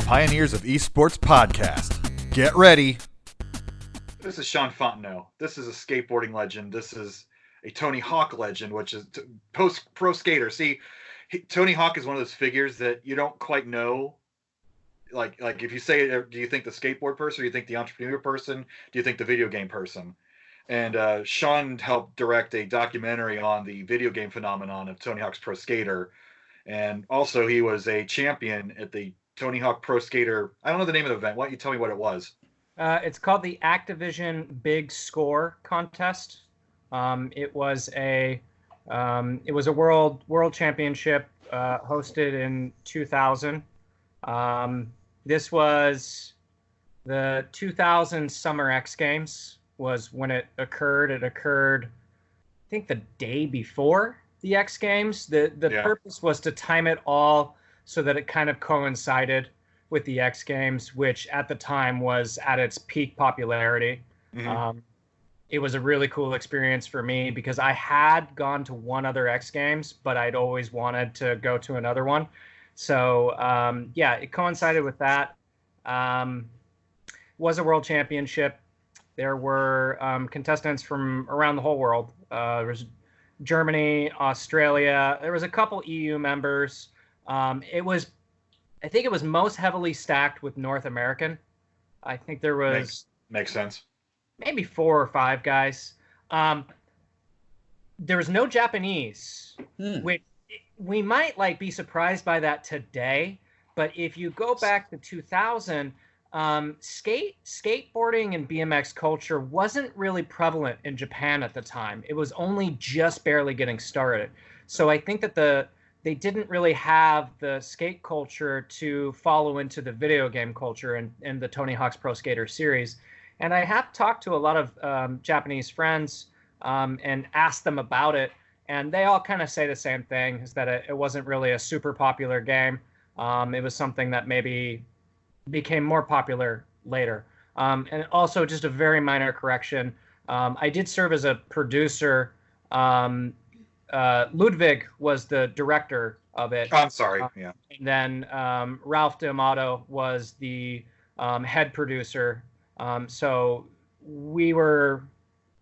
Pioneers of Esports podcast. Get ready. This is Sean Fontenot. This is a skateboarding legend. This is a Tony Hawk legend, which is post-pro skater. See, Tony Hawk is one of those figures that you don't quite know. Like if you say, do you think the skateboard person, or do you think the entrepreneur person? Do you think the video game person? And Sean helped direct a documentary on the video game phenomenon of Tony Hawk's Pro Skater. And also he was a champion at the Tony Hawk Pro Skater. I don't know the name of the event. Why don't you tell me what it was? It's called the Activision Big Score contest. It was a world championship hosted in 2000. This was the 2000 Summer X Games was when it occurred. It occurred, I think, the day before the X Games. The purpose was to time it all so that it kind of coincided with the X Games, which at the time was at its peak popularity. Mm-hmm. It was a really cool experience for me because I had gone to one other X Games, but I'd always wanted to go to another one. So, it coincided with that. Was a world championship. There were contestants from around the whole world. There was Germany, Australia. There was a couple EU members. I think it was most heavily stacked with North American. I think there was... Makes sense. Maybe 4 or 5 guys. There was no Japanese, which we might be surprised by that today. But if you go back to 2000, skateboarding and BMX culture wasn't really prevalent in Japan at the time. It was only just barely getting started. So I think that they didn't really have the skate culture to follow into the video game culture in the Tony Hawk's Pro Skater series. And I have talked to a lot of Japanese friends and asked them about it. And they all kind of say the same thing, is that it wasn't really a super popular game. It was something that maybe became more popular later. And also just a very minor correction. I did serve as a producer. Ludwig was the director of it. I'm sorry. Yeah. And then Ralph D'Amato was the head producer. So we were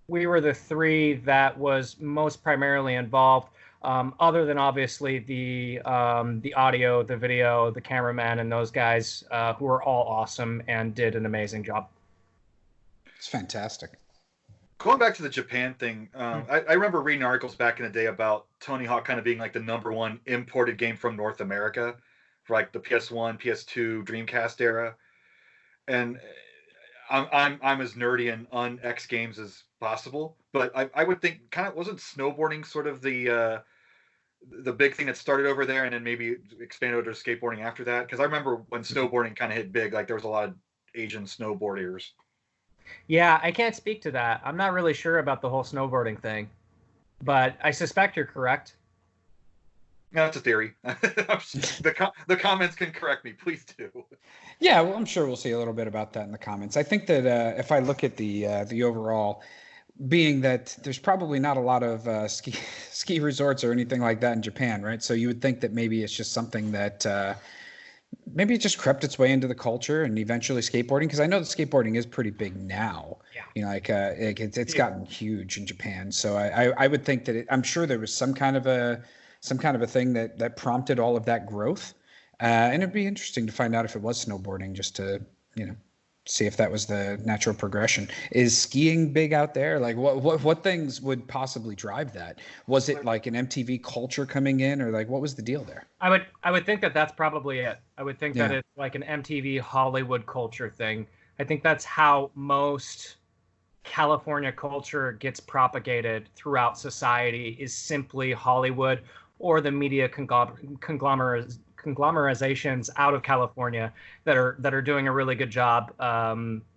the 3 that was most primarily involved, other than obviously the audio, the video, the cameraman, and those guys who were all awesome and did an amazing job. It's fantastic. Going back to the Japan thing, I remember reading articles back in the day about Tony Hawk kind of being like the #1 imported game from North America for like the PS1, PS2, Dreamcast era, and I'm as nerdy and on X Games as possible, but I would think kind of wasn't snowboarding sort of the big thing that started over there and then maybe expanded over to skateboarding after that? Because I remember when snowboarding kind of hit big, like there was a lot of Asian snowboarders. Yeah, I can't speak to that. I'm not really sure about the whole snowboarding thing, but I suspect you're correct. No, that's a theory. The comments can correct me. Please do. Yeah, well, I'm sure we'll see a little bit about that in the comments. I think that if I look at the overall, being that there's probably not a lot of ski resorts or anything like that in Japan, right? So you would think that maybe it's just something that maybe it just crept its way into the culture and eventually skateboarding, because I know that skateboarding is pretty big now. Yeah. You know, it's gotten huge in Japan. So I would think that I'm sure there was some kind of a thing that prompted all of that growth. And it'd be interesting to find out if it was snowboarding, just to, see if that was the natural progression. Is skiing big out there? Like what things would possibly drive that? Was it like an MTV culture coming in, or like what was the deal there? I would think that that's probably it. I would think that it's like an MTV Hollywood culture thing. I think that's how most California culture gets propagated throughout society, is simply Hollywood or the media conglomerations out of California that are doing a really good job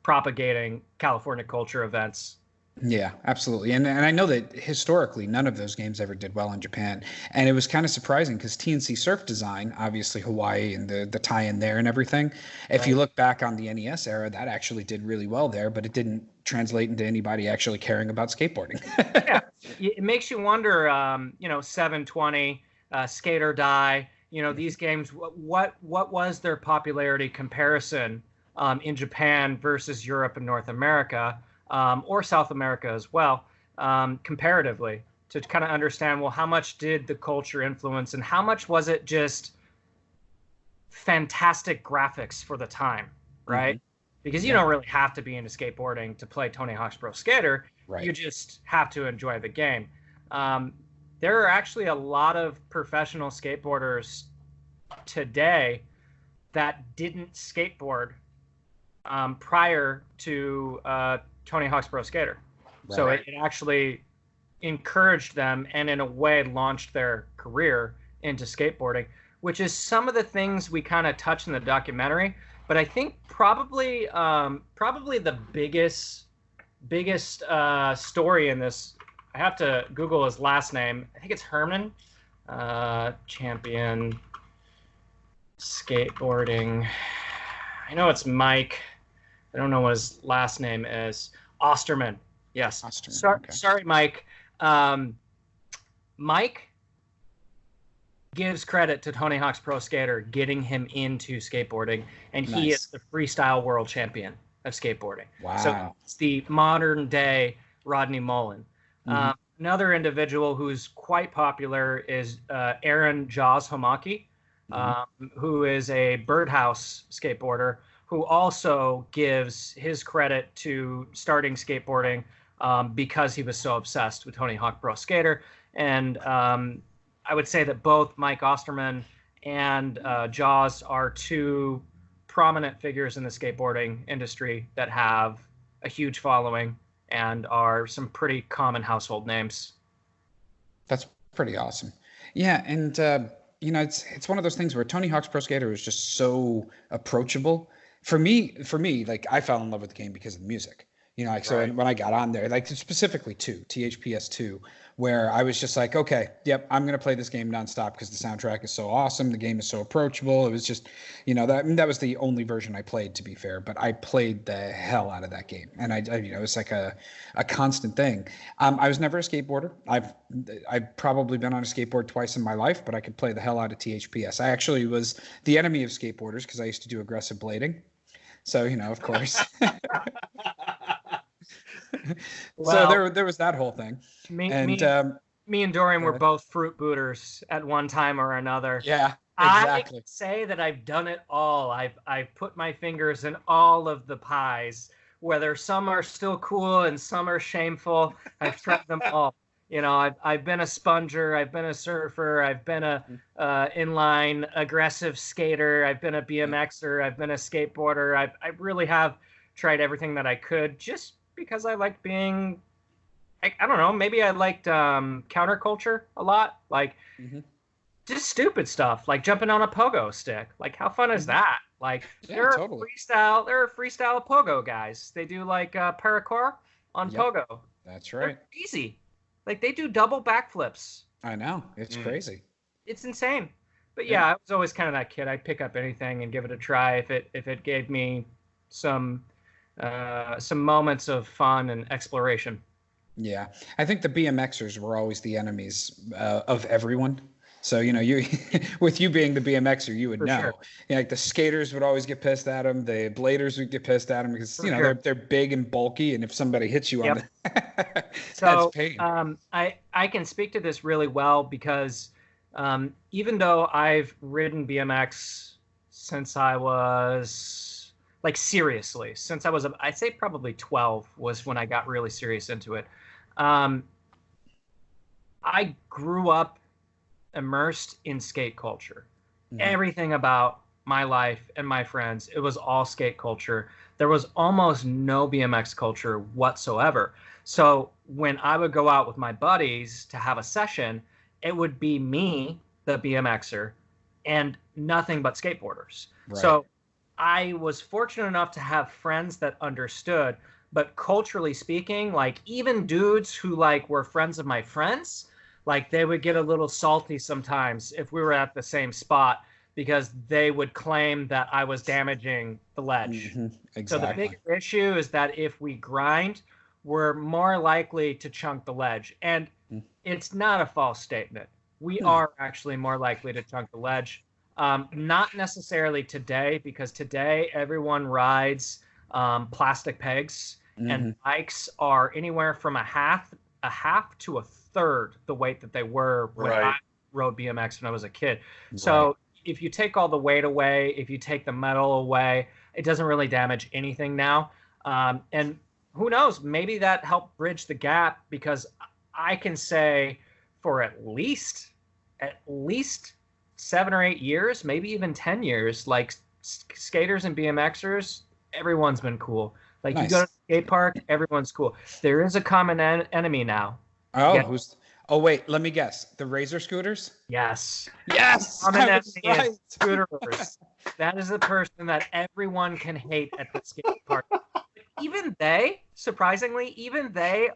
propagating California culture events. Yeah, absolutely. And I know that historically, none of those games ever did well in Japan. And it was kind of surprising because TNC Surf Design, obviously Hawaii and the tie-in there and everything. If you look back on the NES era, that actually did really well there, but it didn't translate into anybody actually caring about skateboarding. Yeah, it makes you wonder, 720, Skate or Die. these games, what was their popularity comparison in Japan versus Europe and North America, or South America as well, comparatively, to kind of understand, well, how much did the culture influence, and how much was it just fantastic graphics for the time, right? Because you don't really have to be into skateboarding to play Tony Hawk's Pro Skater. Right. You just have to enjoy the game. There are actually a lot of professional skateboarders today that didn't skateboard prior to Tony Hawk's Pro Skater. Right. So it actually encouraged them and in a way launched their career into skateboarding, which is some of the things we kind of touch in the documentary. But I think probably the biggest story in this, I have to Google his last name. I think it's Herman, champion skateboarding. I know it's Mike. I don't know what his last name is. Osterman. Yes. Osterman. Okay. Sorry, Mike. Mike gives credit to Tony Hawk's Pro Skater getting him into skateboarding, and he is the freestyle world champion of skateboarding. Wow. So it's the modern day Rodney Mullen. Another individual who's quite popular is Aaron Jaws Homaki, who is a birdhouse skateboarder who also gives his credit to starting skateboarding because he was so obsessed with Tony Hawk Pro Skater. And I would say that both Mike Osterman and Jaws are two prominent figures in the skateboarding industry that have a huge following and are some pretty common household names. That's pretty awesome. Yeah, and it's one of those things where Tony Hawk's Pro Skater is just so approachable. For me, like, I fell in love with the game because of the music. So when I got on there, like specifically THPS 2, where I was just like, okay, yep, I'm going to play this game nonstop because the soundtrack is so awesome. The game is so approachable. It was just, that was the only version I played, to be fair, but I played the hell out of that game. And it was like a constant thing. I was never a skateboarder. I've probably been on a skateboard twice in my life, but I could play the hell out of THPS. I actually was the enemy of skateboarders because I used to do aggressive blading. So, of course. Well, so there was that whole thing. Me and Dorian were both fruit booters at one time or another. Yeah, exactly. I say that I've done it all. I've put my fingers in all of the pies, whether some are still cool and some are shameful. I've tried them all. I've been a sponger, I've been a surfer, I've been a inline aggressive skater, I've been a BMXer, I've been a skateboarder. I really have tried everything that I could, just because I like being, I don't know, maybe I liked counterculture a lot, like just stupid stuff, like jumping on a pogo stick. Like, how fun is that? Like, they're a freestyle pogo guys. They do like parkour on pogo. That's right. They're easy. Like, they do double backflips. I know. It's crazy. It's insane. But yeah, I was always kind of that kid. I'd pick up anything and give it a try if it gave me some moments of fun and exploration. Yeah, I think the BMXers were always the enemies of everyone. So, you with you being the BMXer, you would know. Sure. Like the skaters would always get pissed at them. The bladers would get pissed at them because they're big and bulky, and if somebody hits you on the that's pain. I can speak to this really well because even though I've ridden BMX since I was seriously, since I was I'd say probably 12 was when I got really serious into it. I grew up immersed in skate culture. Everything about my life and my friends, it was all skate culture. There was almost no BMX culture whatsoever. So when I would go out with my buddies to have a session, it would be me, the BMXer, and nothing but skateboarders. Right. So I was fortunate enough to have friends that understood, but culturally speaking, like even dudes who were friends of my friends, they would get a little salty sometimes if we were at the same spot because they would claim that I was damaging the ledge. Exactly. So the big issue is that if we grind, we're more likely to chunk the ledge. And it's not a false statement. We are actually more likely to chunk the ledge. Not necessarily today, because today everyone rides plastic pegs, and bikes are anywhere from a half to a third the weight that they were when I rode BMX when I was a kid. So if you take all the weight away, if you take the metal away, it doesn't really damage anything now. And who knows, maybe that helped bridge the gap, because I can say for at least 7 or 8 years, maybe even 10 years, like skaters and BMXers, everyone's been cool. Like you go to the skate park, everyone's cool. There is a common enemy now. Oh, oh wait, let me guess. The Razor scooters? Yes. Yes. Common enemy is scooterers. That is the person that everyone can hate at the skate park. Even they, surprisingly,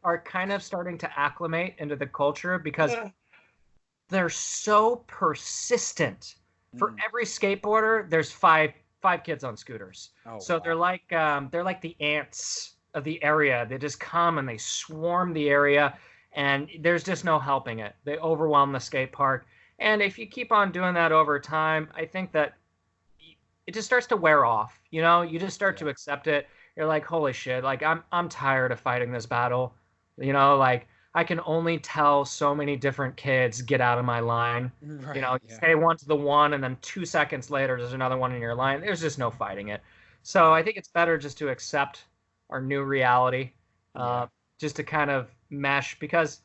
are kind of starting to acclimate into the culture, because they're so persistent. For every skateboarder, there's five kids on scooters. So they're like the ants of the area. They just come and they swarm the area, and there's just no helping it. They overwhelm the skate park. And if you keep on doing that over time, I think that it just starts to wear off. You know, you just start to accept it. You're like, holy shit, like I'm tired of fighting this battle. You know, like I can only tell so many different kids, get out of my line. You know, you say one to the one, and then 2 seconds later there's another one in your line. There's just no fighting it. So I think it's better just to accept our new reality, just to kind of mesh, because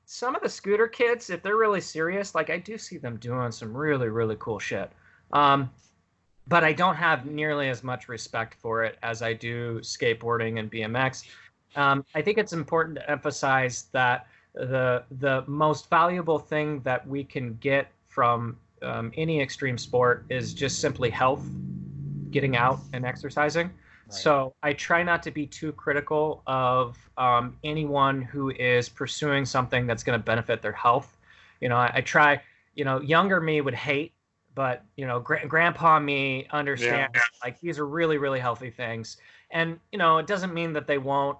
some of the scooter kids, if they're really serious, like I do see them doing some really, really cool shit. But I don't have nearly as much respect for it as I do skateboarding and BMX. I think it's important to emphasize that the most valuable thing that we can get from any extreme sport is just simply health, getting out and exercising. So I try not to be too critical of anyone who is pursuing something that's going to benefit their health. You know, I try, you know, younger me would hate, but, you know, grandpa me understands, like, these are really, really healthy things. And, you know, it doesn't mean that they won't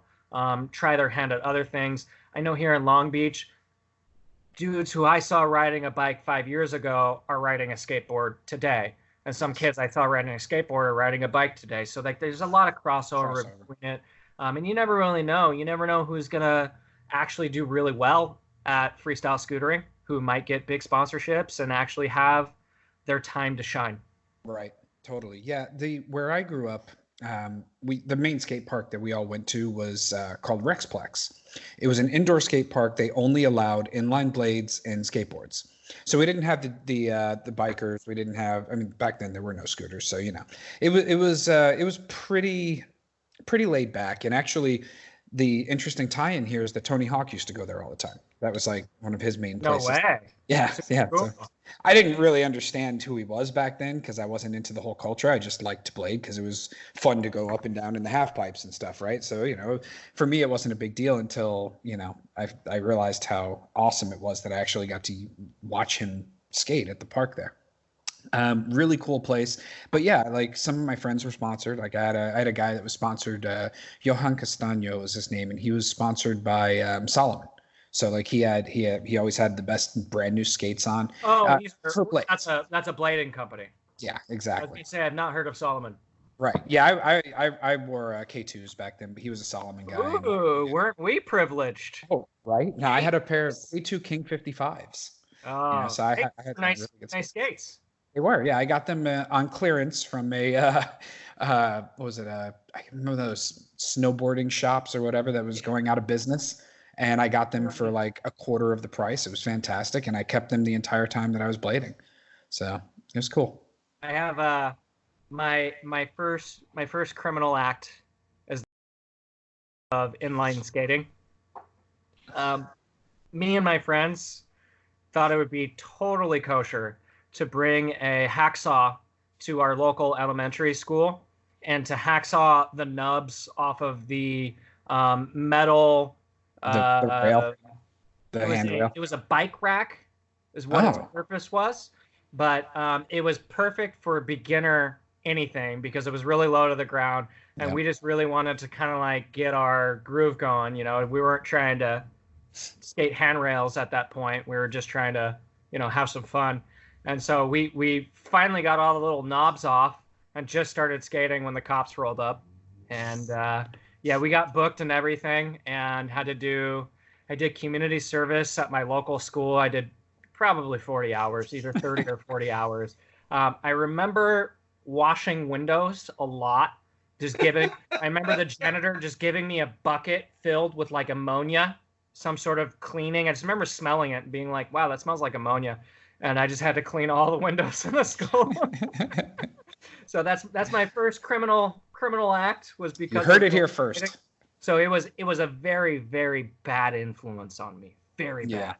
try their hand at other things. I know here in Long Beach, dudes who I saw riding a bike 5 years ago are riding a skateboard today. And some kids I saw riding a skateboard are riding a bike today. So, like, there's a lot of crossover between it. And you never really know. You never know who's going to actually do really well at freestyle scootering, who might get big sponsorships and actually have their time to shine. Right. Totally. Yeah. Where I grew up, the main skate park that we all went to was called Rexplex. It was an indoor skate park. They only allowed inline blades and skateboards. So we didn't have the bikers. We didn't have. I mean, back then there were no scooters. So, you know, it was pretty laid back. And actually, the interesting tie-in here is that Tony Hawk used to go there all the time. That was like one of his main places. No way. Yeah, yeah. Cool. So I didn't really understand who he was back then because I wasn't into the whole culture. I just liked to blade because it was fun to go up and down in the half pipes and stuff, right? So, you know, for me, it wasn't a big deal until, you know, I realized how awesome it was that I actually got to watch him skate at the park there. Really cool place. But yeah, like some of my friends were sponsored. Like I had a guy that was sponsored, Johan Castaño was his name, and he was sponsored by Solomon. So like he always had the best brand new skates on. Oh, that's a blading company. Yeah, exactly. I was gonna say I've not heard of Solomon. Right. Yeah, I wore K2s back then, but he was a Solomon guy. Ooh, weren't we privileged? Oh, right. No, I had a pair of K2 King 55s. Oh, you know, so I had nice, really good nice skates. They were, yeah. I got them on clearance from a what was it? I remember those snowboarding shops or whatever that was going out of business. And I got them for like a quarter of the price. It was fantastic, and I kept them the entire time that I was blading. So it was cool. I have my first criminal act as of inline skating. Me and my friends thought it would be totally kosher to bring a hacksaw to our local elementary school and to hacksaw the nubs off of the metal. The rail, the handrail. It was a bike rack, is what its purpose was, but it was perfect for beginner anything because it was really low to the ground, and we just really wanted to kind of like get our groove going. You know, we weren't trying to skate handrails at that point. We were just trying to, you know, have some fun. And so we finally got all the little knobs off and just started skating when the cops rolled up. And yeah, we got booked and everything, and I did community service at my local school. I did probably 40 hours, either 30 or 40 hours. I remember washing windows a lot. I remember the janitor just giving me a bucket filled with like ammonia, some sort of cleaning. I just remember smelling it and being like, wow, that smells like ammonia. And I just had to clean all the windows in the school. So that's my first criminal act, was because you heard it here first. So it was a very, very bad influence on me. Very bad. Yeah,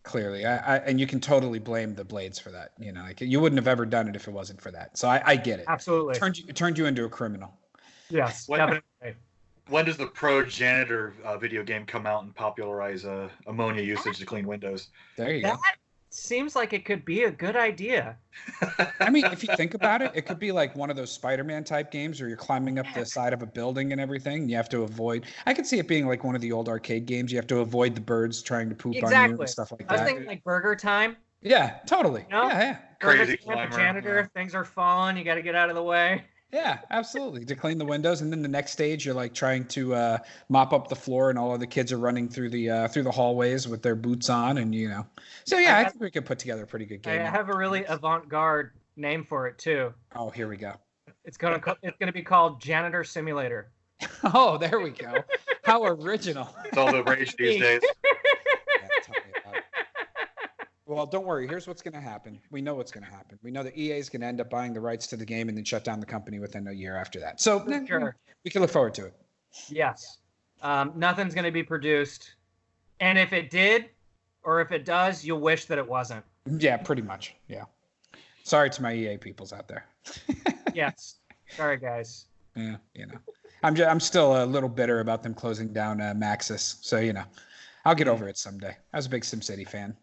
clearly. And you can totally blame the blades for that. You know, like, you wouldn't have ever done it if it wasn't for that. So I get it. Absolutely. It turned you into a criminal. Yes, definitely. When does the Pro Janitor video game come out and popularize ammonia usage to clean windows? There you go. Seems like it could be a good idea. I mean, if you think about it, it could be like one of those Spider-Man type games where you're climbing up the side of a building and everything. You have to avoid. I could see it being like one of the old arcade games. You have to avoid the birds trying to poop on you and stuff like that. I was thinking like Burger Time. Yeah, totally. You know? Yeah. Crazy climber. The janitor, if things are falling, you got to get out of the way. Yeah, absolutely. To clean the windows, and then the next stage, you're like trying to mop up the floor, and all of the kids are running through the hallways with their boots on, and you know. So yeah, I think we could put together a pretty good game. I have a really avant-garde name for it too. Oh, here we go. It's gonna be called Janitor Simulator. Oh, there we go. How original. It's all the rage these days. Yeah, tell me about it. Well, don't worry. Here's what's going to happen. We know what's going to happen. We know that EA is going to end up buying the rights to the game and then shut down the company within a year after that. So sure. We can look forward to it. Yes. Nothing's going to be produced. And if it did, or if it does, you'll wish that it wasn't. Yeah, pretty much. Yeah. Sorry to my EA peoples out there. Yes. Sorry, guys. Yeah, you know. I'm still a little bitter about them closing down Maxis. So, you know, I'll get over it someday. I was a big SimCity fan.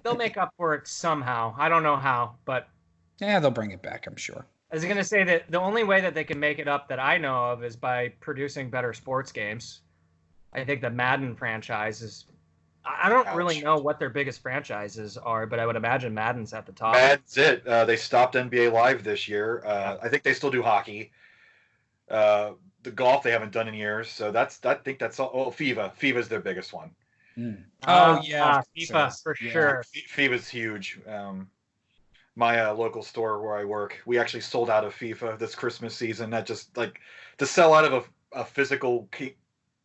They'll make up for it somehow. I don't know how, but yeah, they'll bring it back, I'm sure. I was gonna say that the only way that they can make it up that I know of is by producing better sports games. I think the Madden franchise is. I don't really know what their biggest franchises are, but I would imagine Madden's at the top. Madden's it. They stopped NBA Live this year. I think they still do hockey. The golf they haven't done in years, so I think that's all. Oh, FIFA's their biggest one. Mm. Oh yeah, FIFA for sure. FIFA's huge. My local store where I work, we actually sold out of FIFA this Christmas season. That just like to sell out of a physical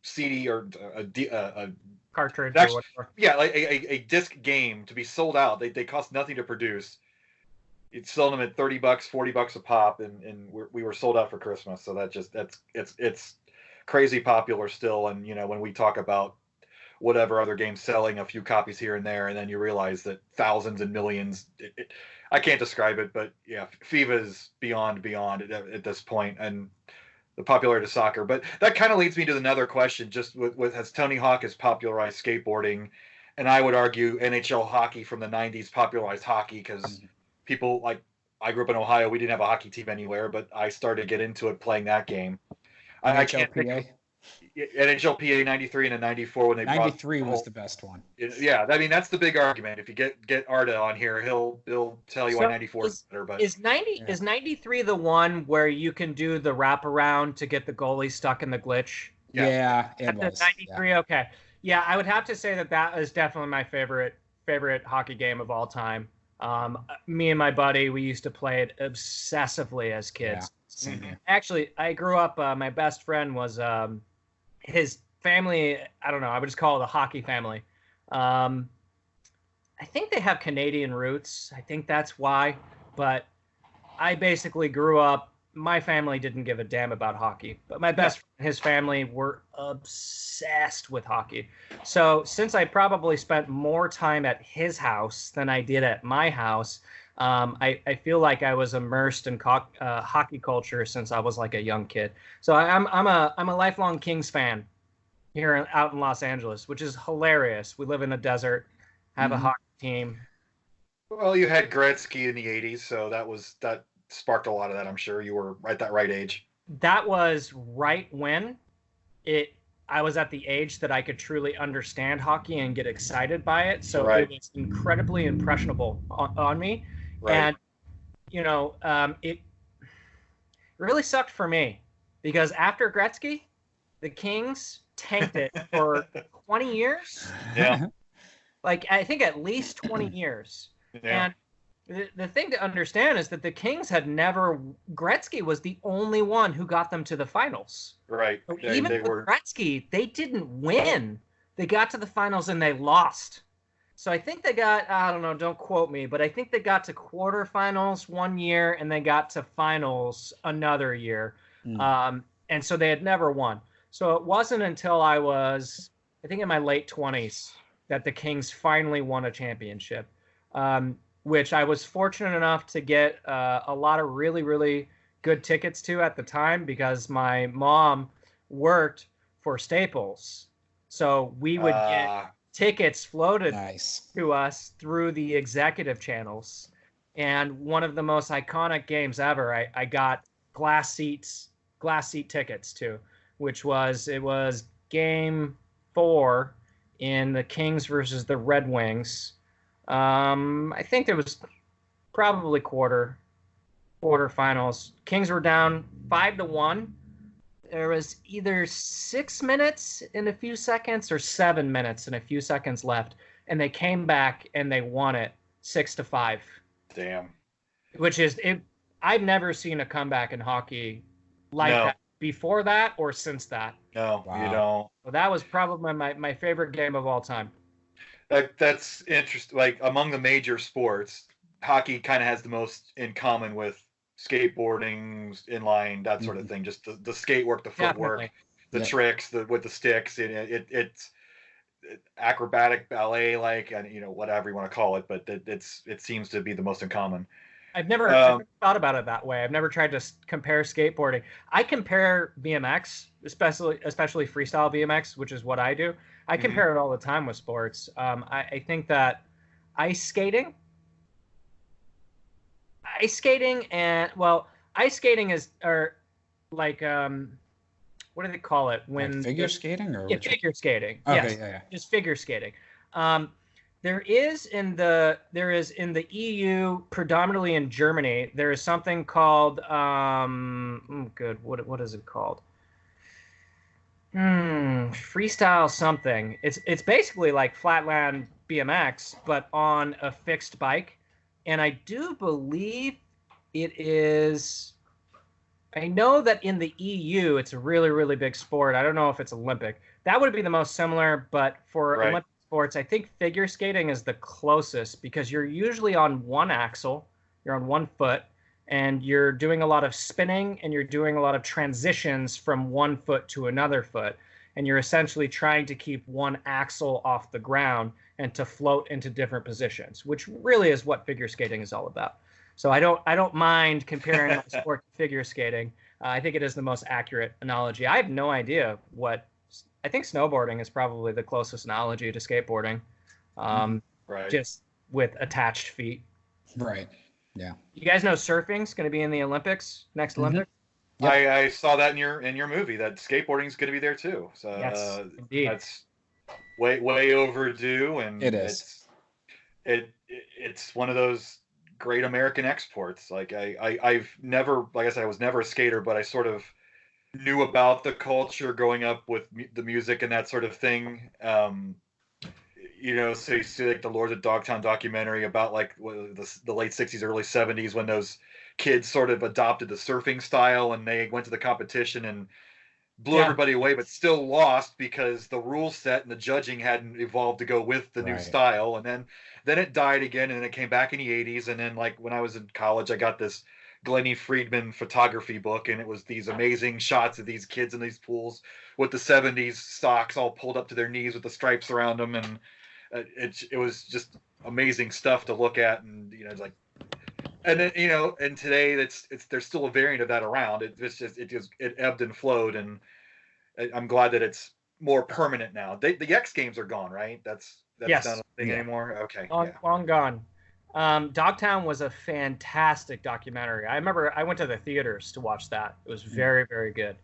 CD or a cartridge actually, or whatever. Yeah, like a disc game to be sold out. They cost nothing to produce. It's selling them at $30, $40 a pop, and we were sold out for Christmas. So it's crazy popular still. And you know, when we talk about whatever other games selling a few copies here and there, and then you realize that thousands and millions. I can't describe it, but yeah, FIFA is beyond at this point, and the popularity of soccer. But that kind of leads me to another question, just with as Tony Hawk has popularized skateboarding, and I would argue NHL hockey from the 90s popularized hockey because people like I grew up in Ohio, we didn't have a hockey team anywhere, but I started to get into it playing that game. I can't think. NHLPA 93 and a 94 when they 93 was the best one. Yeah, I mean that's the big argument. If you get Arda on here, he'll tell you why 94 is better. But is 93 the one where you can do the wraparound to get the goalie stuck in the glitch? Yeah, it was. 93. Yeah. Okay. Yeah, I would have to say that is definitely my favorite hockey game of all time. Me and my buddy, we used to play it obsessively as kids. Yeah. Mm-hmm. Actually, I grew up. My best friend was. His family, I don't know, I would just call it a hockey family. I think they have Canadian roots. I think that's why. But I basically grew up, my family didn't give a damn about hockey. But my best friend and his family were obsessed with hockey. So since I probably spent more time at his house than I did at my house, I feel like I was immersed in hockey culture since I was like a young kid. So I'm a lifelong Kings fan here out in Los Angeles, which is hilarious. We live in a desert, have a hockey team. Well, you had Gretzky in the 80s, so that sparked a lot of that. I'm sure you were at that right age. That was right when it I was at the age that I could truly understand hockey and get excited by it. So Right. it was incredibly impressionable on me. Right. And, it really sucked for me because after Gretzky, the Kings tanked it for 20 years. Yeah. Like, I think at least 20 years. Yeah. And the thing to understand is that the Kings had never, Gretzky was the only one who got them to the finals. Right. So They even with were. Gretzky, they didn't win. They got to the finals and they lost. So I think they got, I don't know, don't quote me, but I think they got to quarterfinals one year and they got to finals another year. And so they had never won. So it wasn't until I was, I think in my late 20s, that the Kings finally won a championship, which I was fortunate enough to get a lot of really, really good tickets to at the time because my mom worked for Staples. So we would get tickets floated to us through the executive channels. And one of the most iconic games ever, I got glass seat tickets to, which was, it was game 4 in the Kings versus the Red Wings. I think there was probably quarterfinals. Kings were down 5-1. There was either 6 minutes and a few seconds or 7 minutes and a few seconds left, and they came back and they won it 6-5. Damn. Which is it. I've never seen a comeback in hockey like that before that or since that. No, Wow. you don't. So that was probably my favorite game of all time. That's interesting. Like among the major sports, hockey kind of has the most in common with skateboarding, inline, that sort of thing. Just the skate work, the footwork, Definitely. the tricks, with the sticks. It's acrobatic ballet, like, and whatever you want to call it. But it seems to be the most in common. I've never thought about it that way. I've never tried to compare skateboarding. I compare BMX, especially freestyle BMX, which is what I do. I compare it all the time with sports. I think that ice skating is like what do they call it when like figure skating or figure skating? Okay, yes, yeah. just figure skating. There is in the EU, predominantly in Germany, there is something called what is it called? Freestyle something. It's basically like flatland BMX, but on a fixed bike. And I do believe it is. I know that in the EU, it's a really, really big sport. I don't know if it's Olympic. That would be the most similar, but for Olympic sports, I think figure skating is the closest because you're usually on one axle, you're on one foot, and you're doing a lot of spinning and you're doing a lot of transitions from one foot to another foot. And you're essentially trying to keep one axle off the ground and to float into different positions, which really is what figure skating is all about. So I don't mind comparing my sport to figure skating. I think it is the most accurate analogy. I have no idea I think snowboarding is probably the closest analogy to skateboarding, just with attached feet. Right. Yeah. You guys know surfing's going to be in the Olympics next Olympics? Yep. I saw that in your movie that skateboarding is going to be there too. So yes, indeed. That's way overdue, and it is. It's one of those great American exports. Like I've never, like I said, I was never a skater, but I sort of knew about the culture growing up with the music and that sort of thing. So you see like the Lords of Dogtown documentary about like the late 60s, early 70s when those kids sort of adopted the surfing style and they went to the competition and blew everybody away, but still lost because the rule set and the judging hadn't evolved to go with the new style. And then it died again, and then it came back in the 80s. And then like when I was in college, I got this Glennie Friedman photography book, and it was these amazing shots of these kids in these pools with the 70s socks all pulled up to their knees with the stripes around them. And it was just amazing stuff to look at. And, it's like, and then, and today there's still a variant of that around. It ebbed and flowed, and I'm glad that it's more permanent now. The X Games are gone, right? That's yes. not a thing anymore. Okay, long gone. Dogtown was a fantastic documentary. I remember I went to the theaters to watch that. It was very, very good.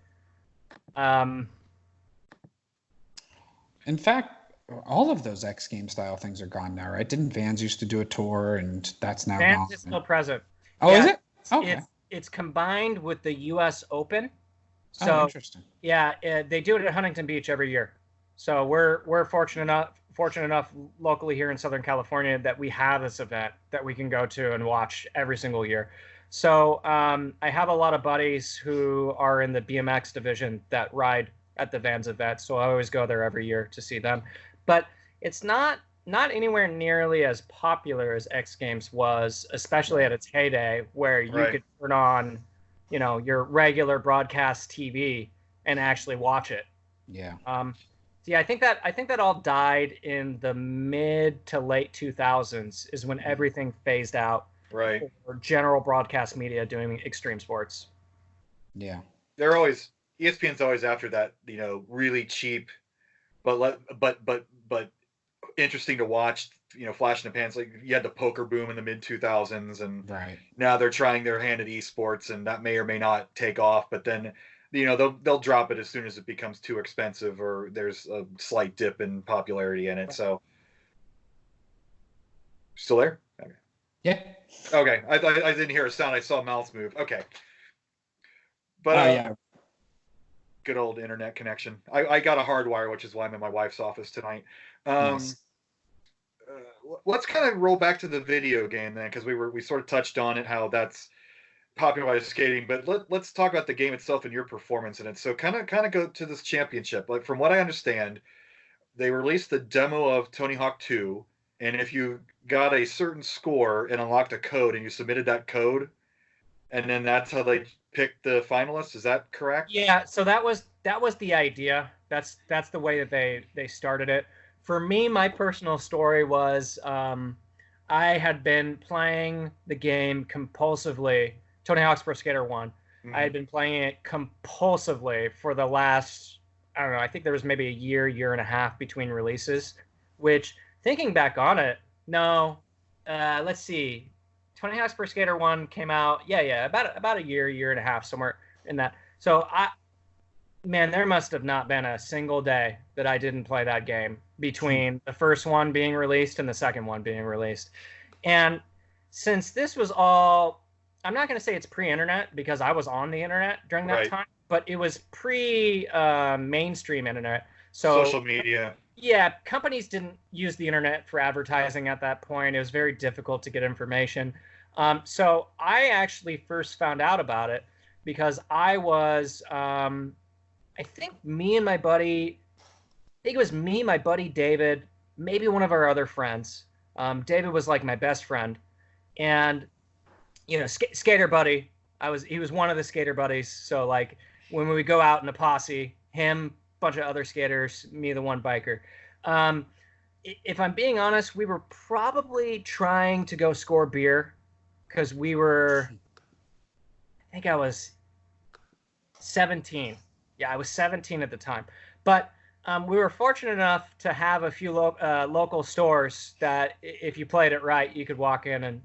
In fact, all of those X Game style things are gone now, right? Didn't Vans used to do a tour, and that's now Vans gone? is still present. Oh, Yeah, is it? Okay. It's combined with the U.S. Open. Oh, So interesting. yeah, they do it at Huntington Beach every year. So we're fortunate enough locally here in Southern California that we have this event that we can go to and watch every single year. So I have a lot of buddies who are in the BMX division that ride at the Vans event. So I always go there every year to see them. But it's not anywhere nearly as popular as X Games was, especially at its heyday, where you could turn on, your regular broadcast TV and actually watch it. Yeah. Yeah, I think that all died in the mid to late 2000s is when everything phased out. Right. For general broadcast media doing extreme sports. Yeah. They're always ESPN's always after that, really cheap, but interesting to watch, flash in the pans. Like you had the poker boom in the mid 2000s, and now they're trying their hand at esports, and that may or may not take off. But then, they'll drop it as soon as it becomes too expensive or there's a slight dip in popularity in it. So, still there? Okay. Yeah. Okay. I didn't hear a sound. I saw mouths move. Okay. But yeah. Good old internet connection. I got a hard wire, which is why I'm in my wife's office tonight. Nice. Let's kind of roll back to the video game then, because we sort of touched on it, how that's popularized skating. But let's talk about the game itself and your performance in it. So kind of go to this championship. Like from what I understand, they released the demo of Tony Hawk 2, and if you got a certain score and unlocked a code, and you submitted that code, and then that's how they picked the finalists. Is that correct? Yeah. So that was the idea. That's the way that they started it. For me, my personal story was I had been playing the game compulsively. Tony Hawk's Pro Skater 1. I had been playing it compulsively for the last, I don't know, I think there was maybe a year and a half between releases, which, thinking back on it, let's see. Tony Hawk's Pro Skater 1 came out, about a year and a half, somewhere in that. So there must have not been a single day that I didn't play that game between the first one being released and the second one being released. And since this was all, I'm not going to say it's pre-internet because I was on the internet during that time, but it was pre-mainstream internet. So social media. Yeah, companies didn't use the internet for advertising at that point. It was very difficult to get information. So I actually first found out about it because I was, I think my buddy David, maybe one of our other friends. David was like my best friend, and skater buddy. He was one of the skater buddies. So like when we would go out in a posse, him, bunch of other skaters, me, the one biker. If I'm being honest, we were probably trying to go score beer because I think I was 17. Yeah, I was 17 at the time. But we were fortunate enough to have a few local stores that if you played it right, you could walk in and,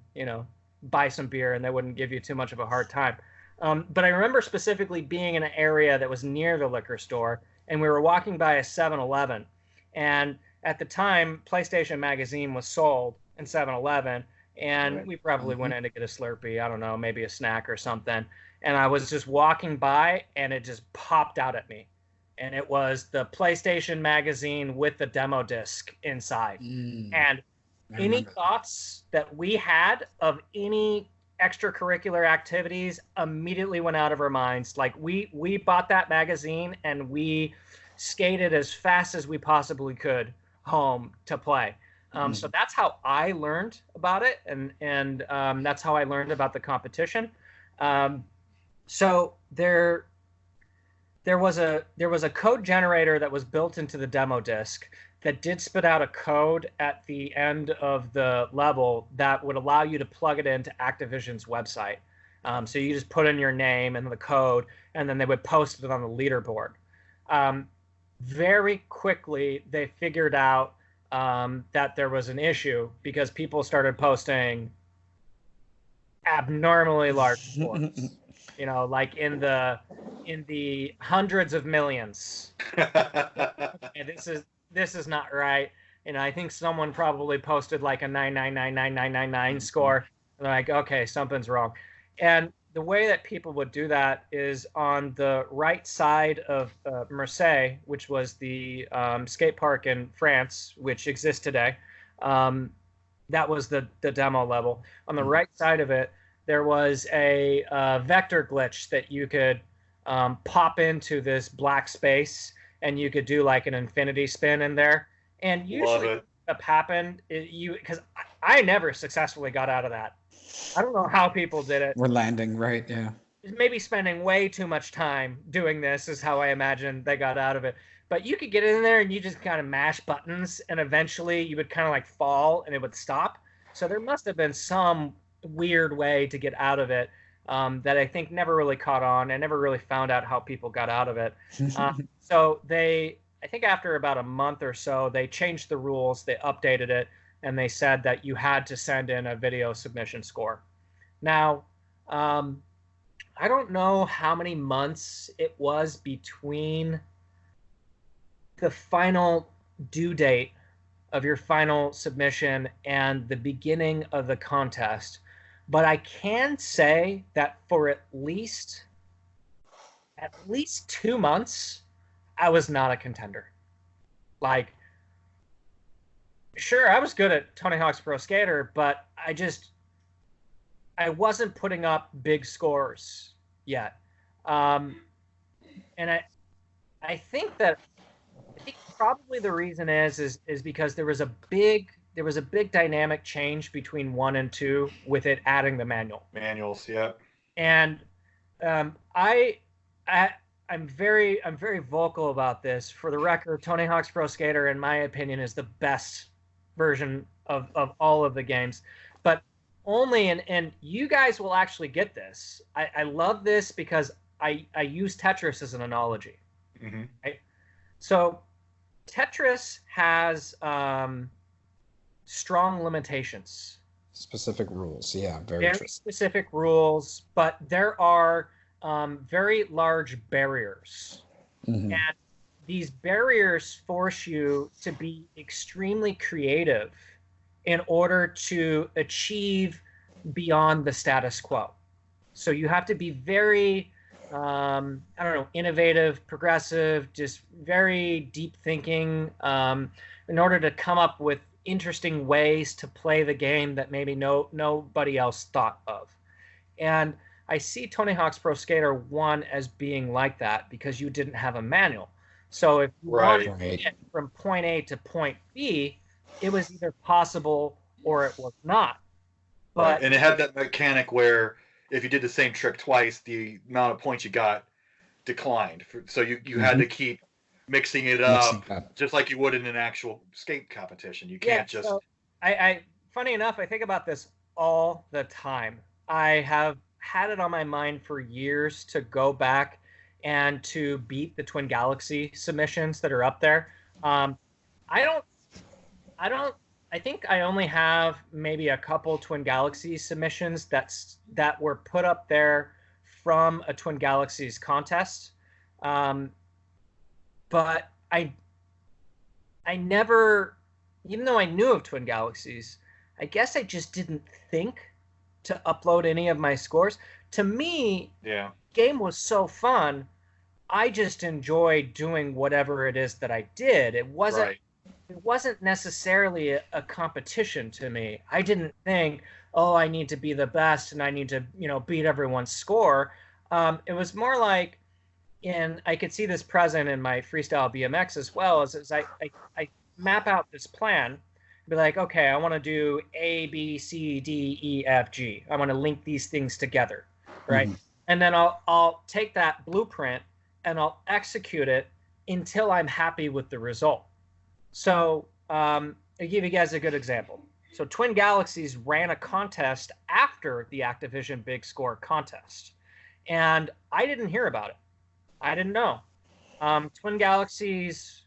buy some beer and they wouldn't give you too much of a hard time. But I remember specifically being in an area that was near the liquor store, and we were walking by a 7-Eleven. And at the time, PlayStation Magazine was sold in 7-Eleven, and we probably went in to get a Slurpee, I don't know, maybe a snack or something. And I was just walking by, and it just popped out at me. And it was the PlayStation Magazine with the demo disc inside. And any thoughts that we had of any extracurricular activities immediately went out of our minds. Like we bought that magazine and we skated as fast as we possibly could home to play. So that's how I learned about it, and that's how I learned about the competition. So there was a code generator that was built into the demo disc that did spit out a code at the end of the level that would allow you to plug it into Activision's website. So you just put in your name and the code, and then they would post it on the leaderboard. Very quickly, they figured out that there was an issue because people started posting abnormally large scores. Like in the hundreds of millions. And this is not right. And I think someone probably posted like a 9999999 score. And they're like, okay, something's wrong. And the way that people would do that is on the right side of Marseille, which was the skate park in France, which exists today. That was the demo level. On the right side of it, there was a vector glitch that you could pop into this black space, and you could do like an infinity spin in there. And usually what happened, because I never successfully got out of that. I don't know how people did it. We're landing, right? Yeah. Maybe spending way too much time doing this is how I imagine they got out of it. But you could get in there and you just kind of mash buttons, and eventually you would kind of like fall and it would stop. So there must have been some weird way to get out of it that I think never really caught on. I never really found out how people got out of it. So I think after about a month or so, they changed the rules, they updated it, and they said that you had to send in a video submission score. Now, I don't know how many months it was between the final due date of your final submission and the beginning of the contest, but I can say that for at least 2 months, I was not a contender. Like, sure, I was good at Tony Hawk's Pro Skater, but I wasn't putting up big scores yet. And I think probably the reason is because there was a big dynamic change between 1 and 2 with it adding the manuals. Yeah. And I'm very vocal about this. For the record, Tony Hawk's Pro Skater, in my opinion, is the best version of all of the games. But only, and you guys will actually get this. I love this because I use Tetris as an analogy. Mm-hmm. Right? So Tetris has strong limitations. Specific rules. Yeah, very true. Specific rules, but there are very large barriers. Mm-hmm. And these barriers force you to be extremely creative in order to achieve beyond the status quo. So you have to be very, innovative, progressive, just very deep thinking in order to come up with interesting ways to play the game that maybe nobody else thought of. And I see Tony Hawk's Pro Skater 1 as being like that because you didn't have a manual. So if you wanted to get from point A to point B, it was either possible or it was not. But and it had that mechanic where if you did the same trick twice, the amount of points you got declined. So you had to keep mixing it up just like you would in an actual skate competition. You can't just... So I funny enough, I think about this all the time. I have had it on my mind for years to go back and to beat the Twin Galaxy submissions that are up there. I think I only have maybe a couple Twin Galaxy submissions that were put up there from a Twin Galaxies contest. But I never, even though I knew of Twin Galaxies, I guess I just didn't think to upload any of my scores. To me, game was so fun. I just enjoyed doing whatever it is that I did. It wasn't necessarily a competition to me. I didn't think, oh, I need to be the best and I need to, beat everyone's score. It was more like, I could see this present in my freestyle BMX as well, as I map out this plan, be like, okay, I want to do A, B, C, D, E, F, G. I want to link these things together, right? Mm-hmm. And then I'll take that blueprint and I'll execute it until I'm happy with the result. So I'll give you guys a good example. So Twin Galaxies ran a contest after the Activision Big Score contest, and I didn't hear about it. I didn't know. Twin Galaxies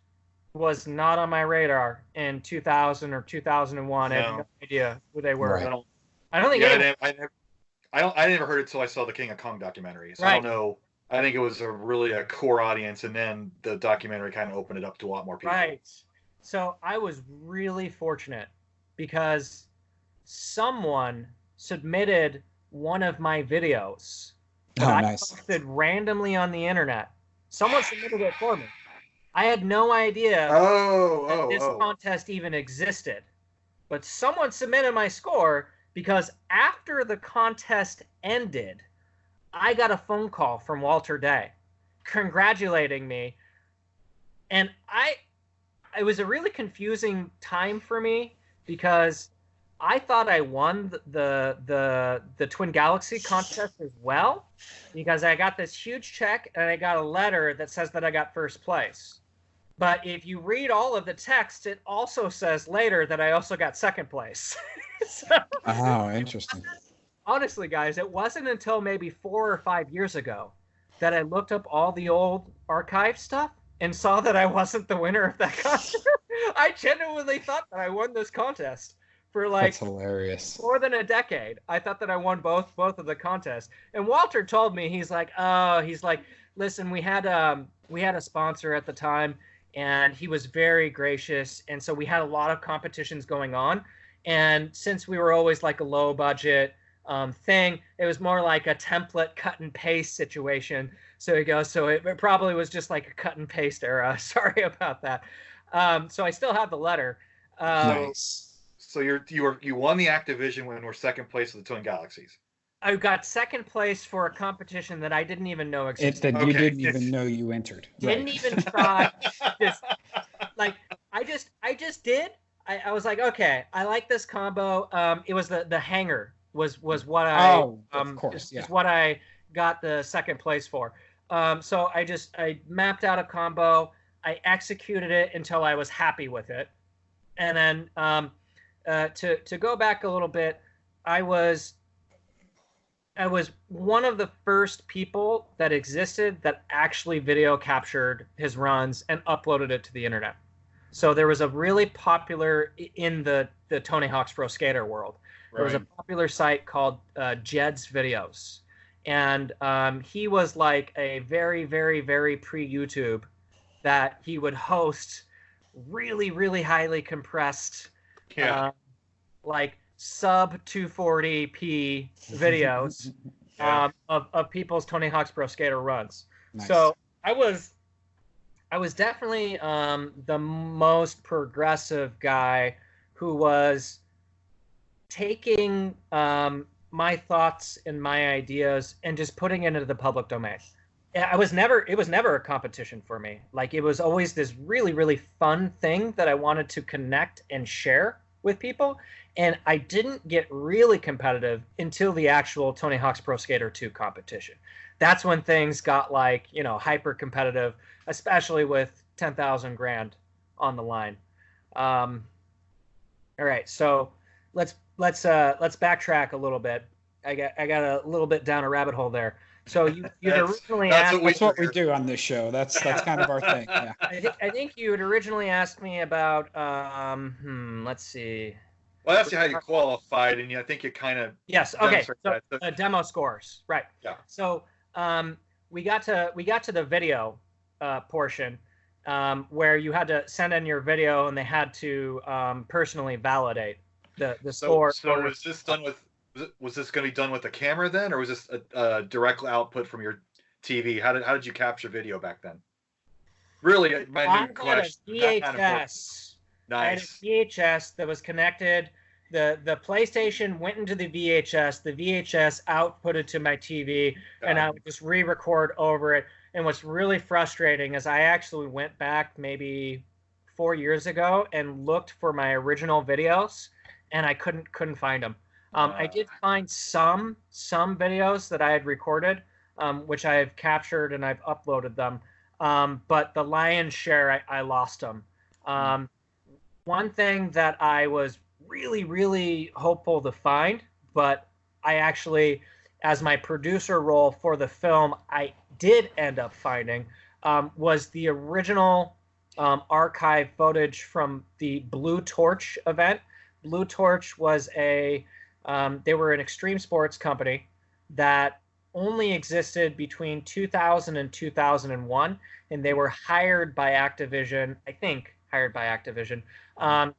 was not on my radar in 2000 or 2001. No. I have no idea who they were. Right. I don't think. I never heard it until I saw the King of Kong documentary. So right. I don't know. I think it was a core audience, and then the documentary kind of opened it up to a lot more people. Right. So I was really fortunate because someone submitted one of my videos that I posted randomly on the internet. Someone submitted it for me. I had no idea that this contest even existed. But someone submitted my score because after the contest ended, I got a phone call from Walter Day congratulating me. And it was a really confusing time for me because I thought I won the Twin Galaxy contest as well, because I got this huge check and I got a letter that says that I got first place. But if you read all of the text, it also says later that I also got second place. Oh, interesting. Honestly, guys, it wasn't until maybe 4 or 5 years ago that I looked up all the old archive stuff and saw that I wasn't the winner of that contest. I genuinely thought that I won this contest for That's hilarious. more than a decade. I thought that I won both of the contests. And Walter told me, he's like, listen, we had a sponsor at the time, and he was very gracious, and so we had a lot of competitions going on. And since we were always like a low budget thing, it was more like a template cut and paste situation. So he goes, so it probably was just like a cut and paste era. Sorry about that. So I still have the letter. Nice. So you won the Activision when we're second place of the Twin Galaxies. I got second place for a competition that I didn't even know existed. You didn't even know you entered. Didn't even try. I just did. I was like, okay, I like this combo. It was the hanger was what I of course, is what I got the second place for. So I mapped out a combo. I executed it until I was happy with it, and then to go back a little bit, I was one of the first people that existed that actually video captured his runs and uploaded it to the internet. So there was a really popular, in the Tony Hawk's Pro Skater world, there was a popular site called Jed's Videos. And he was like a very, very, very pre-YouTube that he would host really, really highly compressed, like sub 240p videos of people's Tony Hawk's Pro Skater runs. Nice. So I was definitely the most progressive guy who was taking my thoughts and my ideas and just putting it into the public domain. It was never a competition for me. Like, it was always this really, really fun thing that I wanted to connect and share with people. And I didn't get really competitive until the actual Tony Hawk's Pro Skater 2 competition. That's when things got like, hyper competitive, especially with 10,000 grand on the line. All right, so let's backtrack a little bit. I got a little bit down a rabbit hole there. So you'd originally asked. That's what we do on this show. That's kind of our thing. Yeah. I think you had originally asked me about. Let's see. Well, I asked you how you qualified, and I think you kind of. Yes. Okay. So demo scores, right? Yeah. So we got to the video portion where you had to send in your video, and they had to personally validate the score. So was this going to be done with a camera then, or was this a direct output from your TV? How did you capture video back then? Really, my new question. VHS. Nice. I had a VHS that was connected. The PlayStation went into the VHS. The VHS outputted to my TV, and I would just re-record over it. And what's really frustrating is I actually went back maybe 4 years ago and looked for my original videos, and I couldn't find them. I did find some videos that I had recorded, which I have captured and I've uploaded them. But the lion's share, I lost them. One thing that I was really, really hopeful to find, but I actually, as my producer role for the film, I did end up finding, was the original archive footage from the Blue Torch event. Blue Torch was they were an extreme sports company that only existed between 2000 and 2001, and they were hired by Activision, I think, hired by Activision,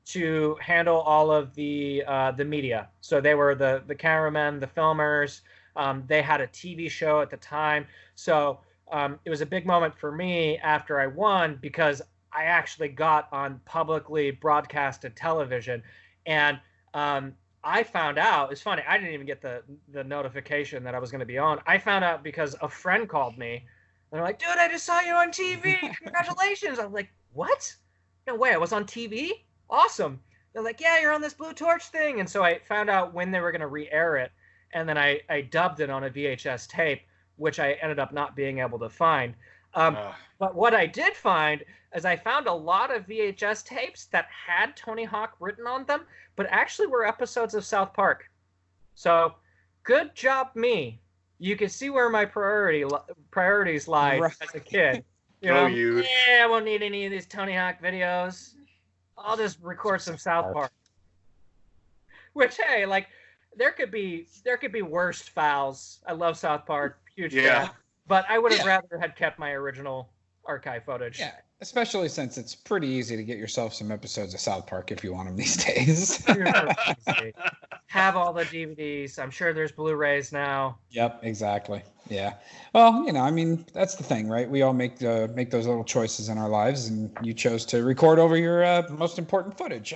to handle all of the media. So they were the cameramen, the filmers. They had a TV show at the time. So it was a big moment for me after I won, because I actually got on publicly broadcasted television. And I found out, it's funny, I didn't even get the notification that I was going to be on. I found out because a friend called me. And they're like, dude, I just saw you on TV. Congratulations. I'm like, what? No way, I was on TV? Awesome. They're like, yeah, you're on this Blue Torch thing. And so I found out when they were going to re-air it. And then I dubbed it on a VHS tape, which I ended up not being able to find. But what I did find is I found a lot of VHS tapes that had Tony Hawk written on them, but actually were episodes of South Park. So good job, me. You can see where my priorities lied as a kid. I won't need any of these Tony Hawk videos. I'll just record some South Park. Which, hey, like, there could be worse fouls. I love South Park, huge fan. But I would have rather had kept my original archive footage. Yeah, especially since it's pretty easy to get yourself some episodes of South Park if you want them these days. Have all the DVDs. I'm sure there's Blu-rays now. Yep, exactly. Yeah. Well, I mean, that's the thing, right? We all make those little choices in our lives, and you chose to record over your most important footage.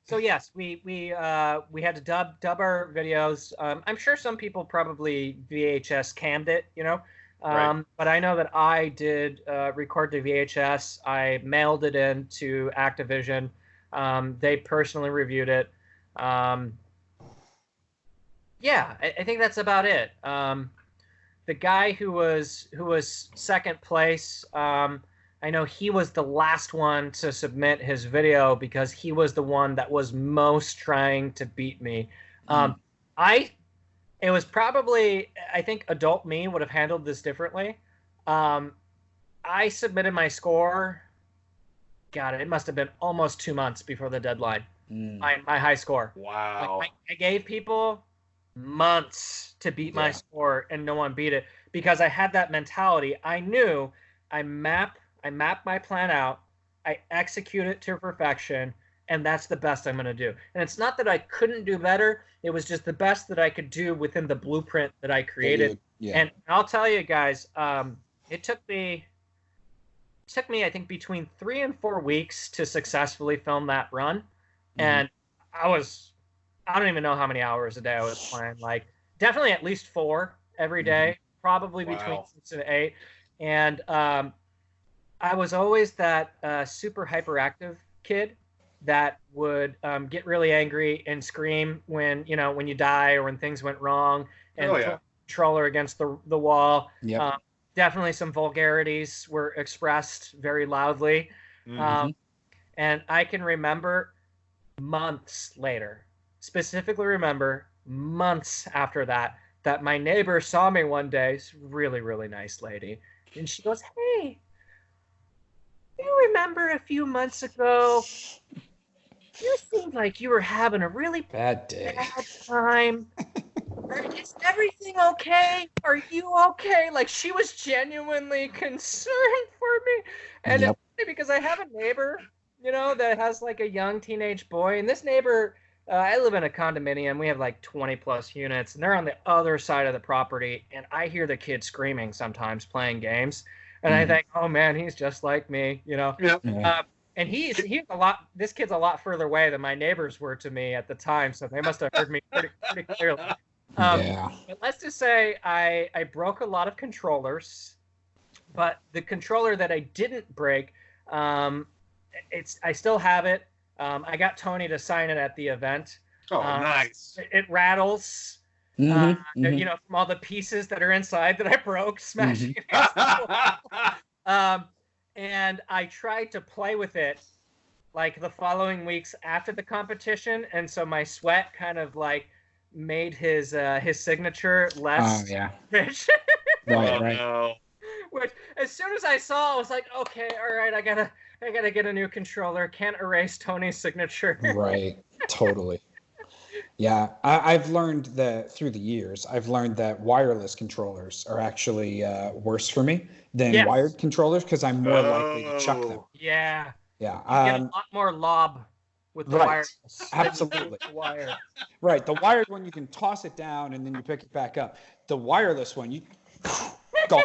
So yes, we had to dub our videos. I'm sure some people probably VHS cammed it, right. But I know that I did record the VHS. I mailed it in to Activision. They personally reviewed it. I think that's about it. The guy who was second place, I know he was the last one to submit his video because he was the one that was most trying to beat me. It was probably, I think adult me would have handled this differently. I submitted my score. God, it must have been almost 2 months before the deadline. My high score. Wow. I gave people months to beat my score, and no one beat it because I had that mentality. I knew I mapped my plan out, I execute it to perfection, and that's the best I'm going to do. And it's not that I couldn't do better. It was just the best that I could do within the blueprint that I created. Yeah. And I'll tell you guys, it took me, I think, between 3 and 4 weeks to successfully film that run. And I don't even know how many hours a day I was playing. Like, definitely at least 4 every day, probably between 6 and 8. And I was always that super hyperactive kid that would get really angry and scream when you die or when things went wrong, and throw the controller against the wall. Yep. Definitely some vulgarities were expressed very loudly. And I can remember months later, specifically remember months after that my neighbor saw me one day, really, really nice lady, and she goes, "Hey, do you remember a few months ago, you seemed like you were having a really bad time. Is everything okay? Are you okay?" Like, she was genuinely concerned for me. And it's funny because I have a neighbor, that has like a young teenage boy. And this neighbor, I live in a condominium. We have like 20 plus units, and they're on the other side of the property. And I hear the kids screaming sometimes playing games. And I think, oh man, he's just like me, and he's a lot. This kid's a lot further away than my neighbors were to me at the time, so they must have heard me pretty clearly. But let's just say I broke a lot of controllers, but the controller that I didn't break, I still have it. I got Tony to sign it at the event. Oh, nice! It rattles. From all the pieces that are inside that I broke, smashing it against the wall. And I tried to play with it like the following weeks after the competition, and so my sweat kind of like made his signature less rich. Right. No. Which, as soon as I saw, I was like, okay, all right, I gotta get a new controller. Can't erase Tony's signature. Right. Totally. Yeah, I've learned that through the years. I've learned that wireless controllers are actually worse for me than Yes. wired controllers because I'm more likely to chuck them. Oh, Yeah. Yeah. You get a lot more lob with the Right. wireless than you do Absolutely. with the wire. Right. The wired one, you can toss it down and then you pick it back up. The wireless one, you go.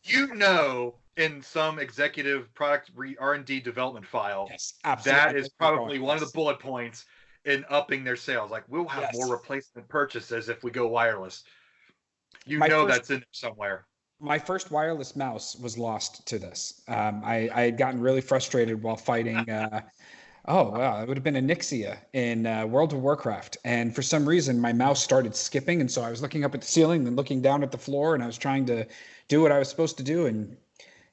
you know, in some executive product R&D development file, Yes, absolutely. that is probably one of the bullet points in upping their sales. Like, we'll have more replacement purchases if we go wireless. That's in there somewhere. My first wireless mouse was lost to this. I had gotten really frustrated while fighting. Oh, wow. It would have been a Nixia in World of Warcraft. And for some reason, my mouse started skipping. And so I was looking up at the ceiling and looking down at the floor. And I was trying to do what I was supposed to do. And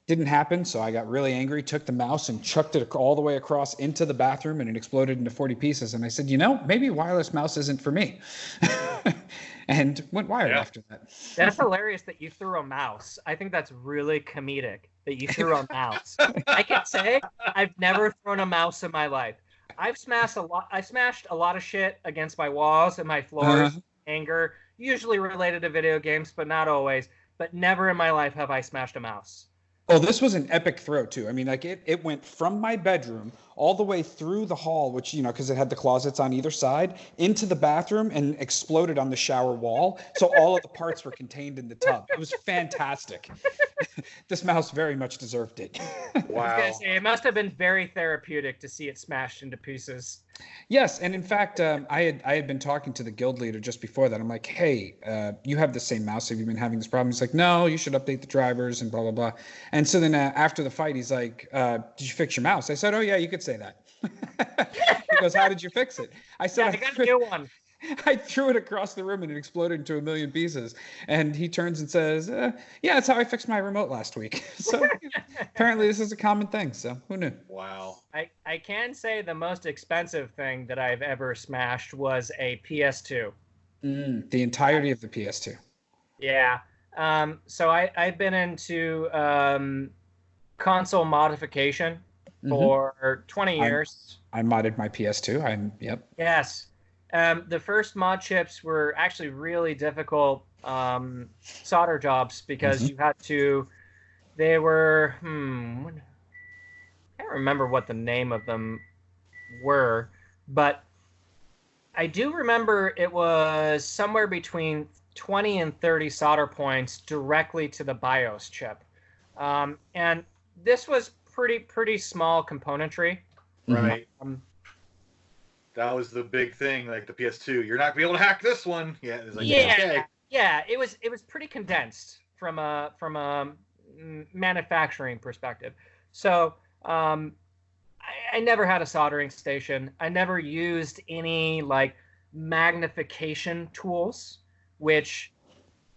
didn't happen. So I got really angry, took the mouse and chucked it all the way across into the bathroom. And it exploded into 40 pieces. And I said, maybe a wireless mouse isn't for me. And went wired after that. That's hilarious that you threw a mouse. I think that's really comedic that you threw a mouse. I can say I've never thrown a mouse in my life. I've smashed a lot of shit against my walls and my floors, anger, usually related to video games, but not always. But never in my life have I smashed a mouse. Oh, this was an epic throw too. I mean, like it went from my bedroom all the way through the hall, which, because it had the closets on either side, into the bathroom and exploded on the shower wall. So all of the parts were contained in the tub. It was fantastic. This mouse very much deserved it. Wow. I was gonna say, it must have been very therapeutic to see it smashed into pieces. Yes, and in fact, I had been talking to the guild leader just before that. I'm like, hey, you have the same mouse. Have you been having this problem? He's like, no, you should update the drivers and blah, blah, blah. And so then after the fight, he's like, did you fix your mouse? I said, oh, yeah, you could say that. He goes, how did you fix it? I said, I got a new one. I threw it across the room and it exploded into a million pieces. And he turns and says, yeah, that's how I fixed my remote last week. So apparently this is a common thing. So who knew? Wow. I can say the most expensive thing that I've ever smashed was a PS2. The entirety of the PS2. Yeah. So I've been into console modification for 20 years. I modded my PS2. Yep. Yes. The first mod chips were actually really difficult solder jobs because you had to. They were. I can't remember what the name of them were, but I do remember it was somewhere between 20 and 30 solder points directly to the BIOS chip, and this was pretty small componentry. Right. That was the big thing, like the PS2. You're not gonna be able to hack this one. Yeah. It was like, okay. Yeah. It was pretty condensed from a manufacturing perspective. So I never had a soldering station. I never used any like magnification tools, which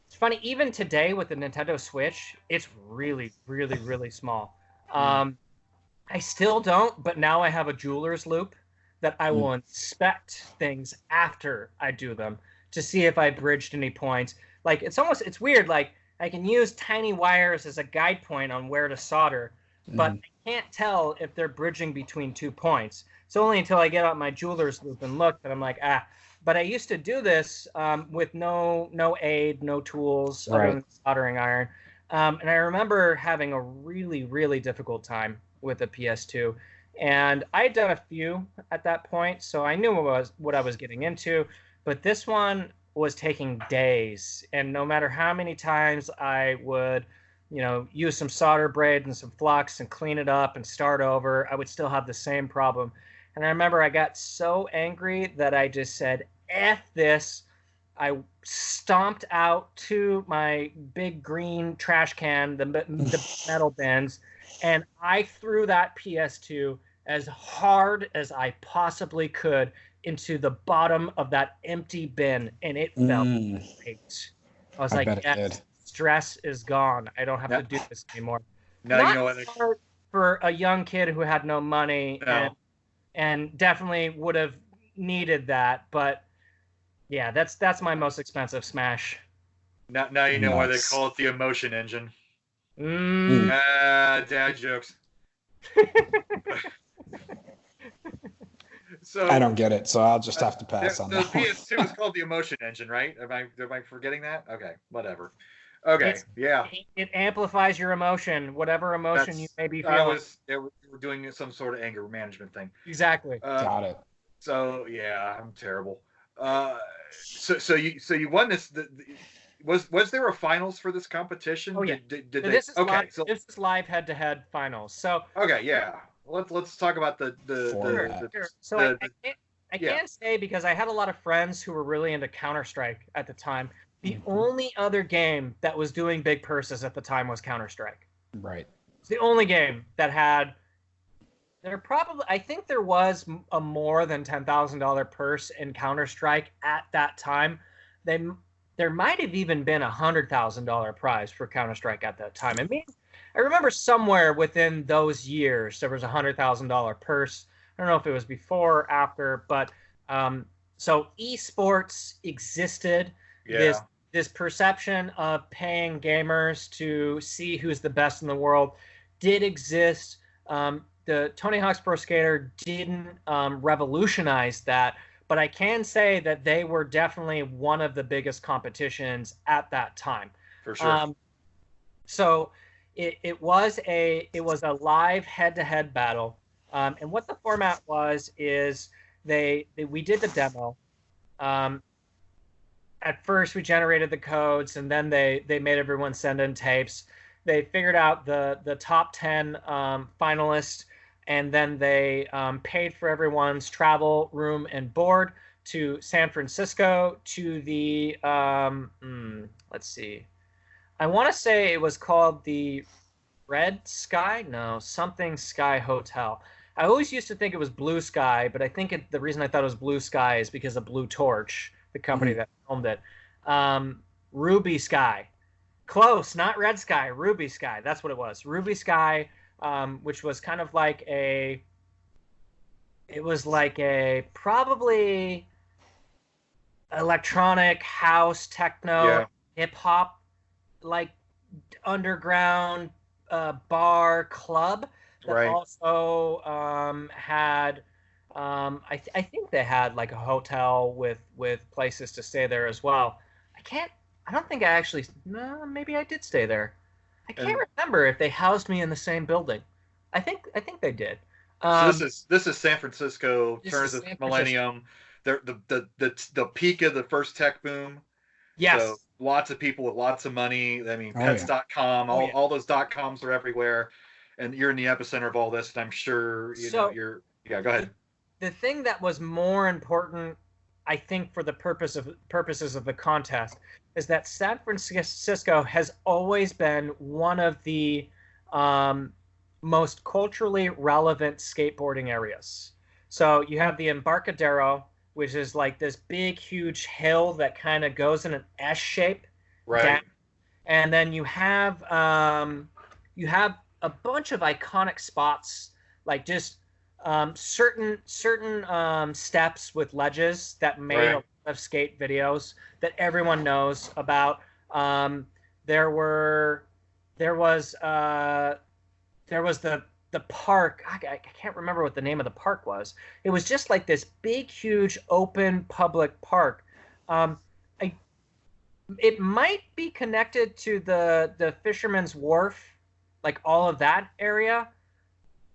it's funny. Even today with the Nintendo Switch, it's really, really, really small. I still don't, but now I have a jeweler's loop that I will inspect things after I do them to see if I bridged any points. Like it's weird. Like I can use tiny wires as a guide point on where to solder, but I can't tell if they're bridging between 2 points. It's only until I get out my jeweler's loop and look that I'm like, But I used to do this with no aid, no tools other than soldering iron. And I remember having a really, really difficult time with the PS2. And I had done a few at that point, so I knew what I was getting into. But this one was taking days. And no matter how many times I would, use some solder braid and some flux and clean it up and start over, I would still have the same problem. And I remember I got so angry that I just said, F this. I stomped out to my big green trash can, the metal bins, and I threw that PS2 as hard as I possibly could into the bottom of that empty bin, and it felt great. I was like, yes, stress is gone. I don't have to do this anymore. Now Not you know what for a young kid who had no money and definitely would have needed that, but yeah, that's my most expensive smash. Now you know why they call it the emotion engine. Dad jokes. So I don't get it, so I'll just have to pass on the that one. PS2 is called the Emotion Engine, right? Am I forgetting that? Okay, whatever. Okay, yeah. It amplifies your emotion, whatever emotion you may be feeling. They were doing some sort of anger management thing. Exactly. Got it. So yeah, I'm terrible. So you won this. Was there a finals for this competition? Oh yeah. Did they? This is Okay, live, so this is live head-to-head finals. So okay, yeah. Let's talk about the sure. So I can't say because I had a lot of friends who were really into Counter-Strike at the time. The only other game that was doing big purses at the time was Counter-Strike. Right. It's the only game that had. I think there was a more than $10,000 purse in Counter-Strike at that time. There might have even been $100,000 prize for Counter-Strike at that time. I remember somewhere within those years there was a $100,000 purse. I don't know if it was before or after, but so eSports existed. yeah. This perception of paying gamers to see who's the best in the world did exist. The Tony Hawk's Pro Skater didn't revolutionize that, but I can say that they were definitely one of the biggest competitions at that time. For sure. So it was a live head-to-head battle, and what the format was is we did the demo. At first, we generated the codes, and then they made everyone send in tapes. They figured out the top 10 finalists, and then they paid for everyone's travel, room, and board to San Francisco to the let's see. I want to say it was called the Red Sky? No, something Sky Hotel. I always used to think it was Blue Sky, but I think the reason I thought it was Blue Sky is because of Blue Torch, the company that filmed it. Ruby Sky. Close, not Red Sky, Ruby Sky. That's what it was. Ruby Sky, which was kind of like it was like a probably electronic house, techno, hip hop, like underground bar club that also had I think they had like a hotel with places to stay there as well. I don't think I actually. No, maybe I did stay there. I can't remember if they housed me in the same building. I think they did. So this is San Francisco, turn of the millennium. The peak of the first tech boom. Yes. So lots of people with lots of money. I mean, pets.com, all those .coms are everywhere, and you're in the epicenter of all this. And I'm sure you're. Yeah, go ahead. The thing that was more important, I think, for the purposes of the contest, is that San Francisco has always been one of the most culturally relevant skateboarding areas. So you have the Embarcadero, which is like this big, huge hill that kind of goes in an S shape. Right. Down. And then you have a bunch of iconic spots, like just certain steps with ledges that made a lot of skate videos that everyone knows about. There was the park. I can't remember what the name of the park was. It was just like this big, huge, open public park. It might be connected to the Fisherman's Wharf, like all of that area,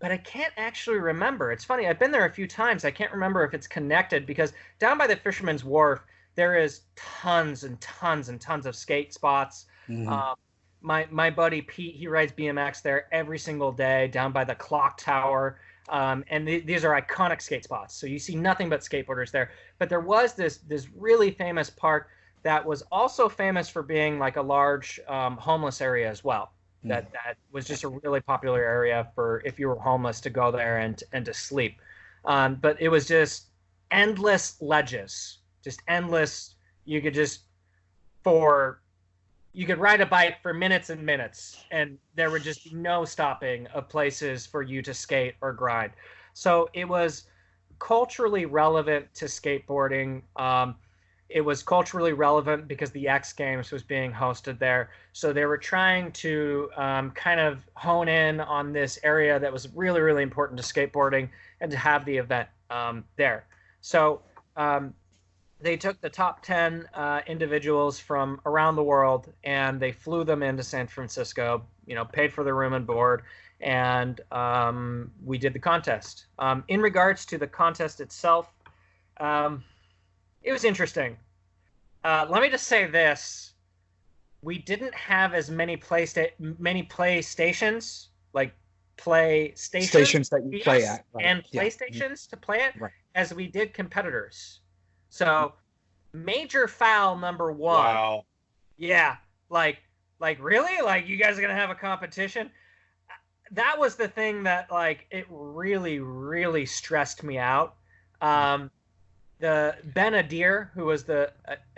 but I can't actually remember. It's funny. I've been there a few times. I can't remember if it's connected because down by the Fisherman's Wharf, there is tons and tons and tons of skate spots. Mm-hmm. My buddy Pete, he rides BMX there every single day down by the clock tower. And these are iconic skate spots. So you see nothing but skateboarders there. But there was this really famous park that was also famous for being like a large homeless area as well. That was just a really popular area for if you were homeless to go there and to sleep. But it was just endless ledges, just endless. You could ride a bike for minutes and minutes, and there would just be no stopping of places for you to skate or grind. So it was culturally relevant to skateboarding. It was culturally relevant because the X Games was being hosted there. So they were trying to kind of hone in on this area that was really, really important to skateboarding and to have the event there. So they took the top 10 individuals from around the world, and they flew them into San Francisco, paid for their room and board, and we did the contest. In regards to the contest itself, it was interesting. Let me just say this. We didn't have as many PlayStations, like stations that you play at, right. and PlayStations to play it, right. as we did competitors. So major foul number 1. Wow. Yeah, like really? Like, you guys are gonna have a competition? That was the thing that, like, it really, really stressed me out. The Ben Adir, who was I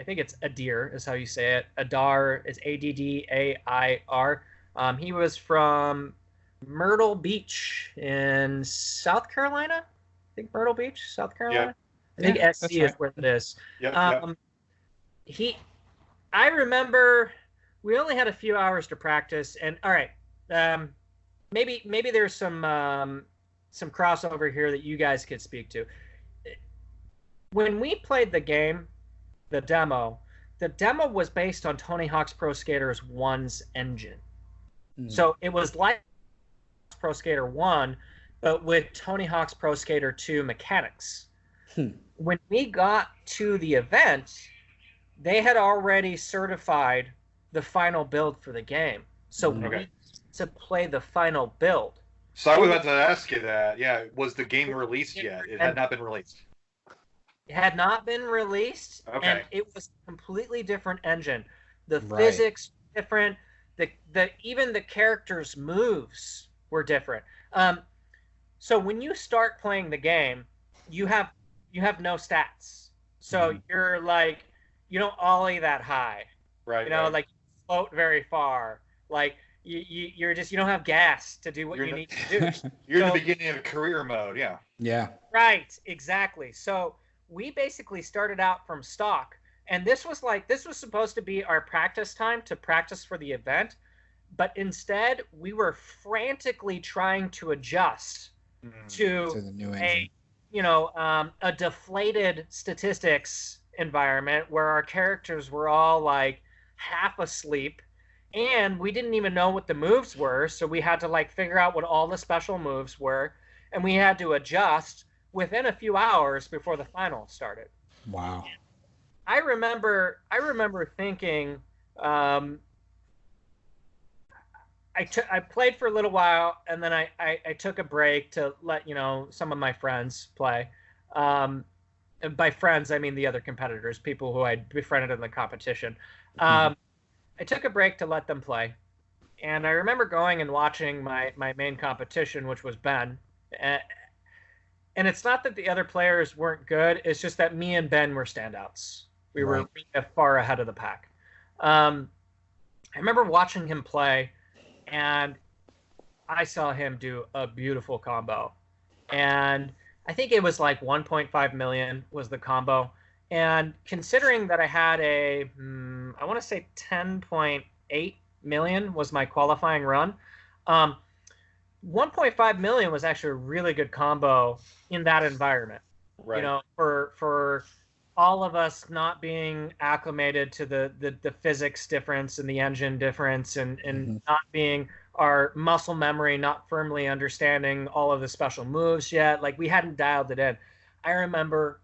think it's Adir is how you say it. Adar is Addair. He was from Myrtle Beach in South Carolina. I think Myrtle Beach, South Carolina. Yeah. I think SC is where it is. Yep. I remember we only had a few hours to practice, and all right, maybe there's some crossover here that you guys could speak to. When we played the game, the demo was based on Tony Hawk's Pro Skater 1's engine. So it was like Pro Skater 1, but with Tony Hawk's Pro Skater 2 mechanics. When we got to the event, they had already certified the final build for the game. So we had to play the final build. So I was about to ask you that. Yeah, was the game released yet? It had not been released. It had not been released, and it was a completely different engine. The physics different. Even the characters' moves were different. So when you start playing the game, you have no stats. So you're like, you don't ollie that high. Right. Like, you float very far. Like, you don't have gas to do what you need to do. You're in the beginning of career mode. Yeah. Yeah. Right. Exactly. So we basically started out from stock, and this was supposed to be our practice time to practice for the event, but instead we were frantically trying to adjust to the new engine. A deflated statistics environment where our characters were all like half asleep, and we didn't even know what the moves were, so we had to like figure out what all the special moves were, and we had to adjust within a few hours before the final started. Wow. I remember thinking, I played for a little while, and then I took a break to let some of my friends play. And by friends, I mean the other competitors, people who I'd befriended in the competition. I took a break to let them play, and I remember going and watching my main competition, which was Ben. And it's not that the other players weren't good. It's just that me and Ben were standouts. We were really far ahead of the pack. I remember watching him play, and I saw him do a beautiful combo. And I think it was like 1.5 million was the combo. And considering that I had I want to say 10.8 million was my qualifying run, 1.5 million was actually a really good combo in that environment. Right. For all of us not being acclimated to the physics difference and the engine difference, and not being our muscle memory, not firmly understanding all of the special moves yet. Like, we hadn't dialed it in. I remember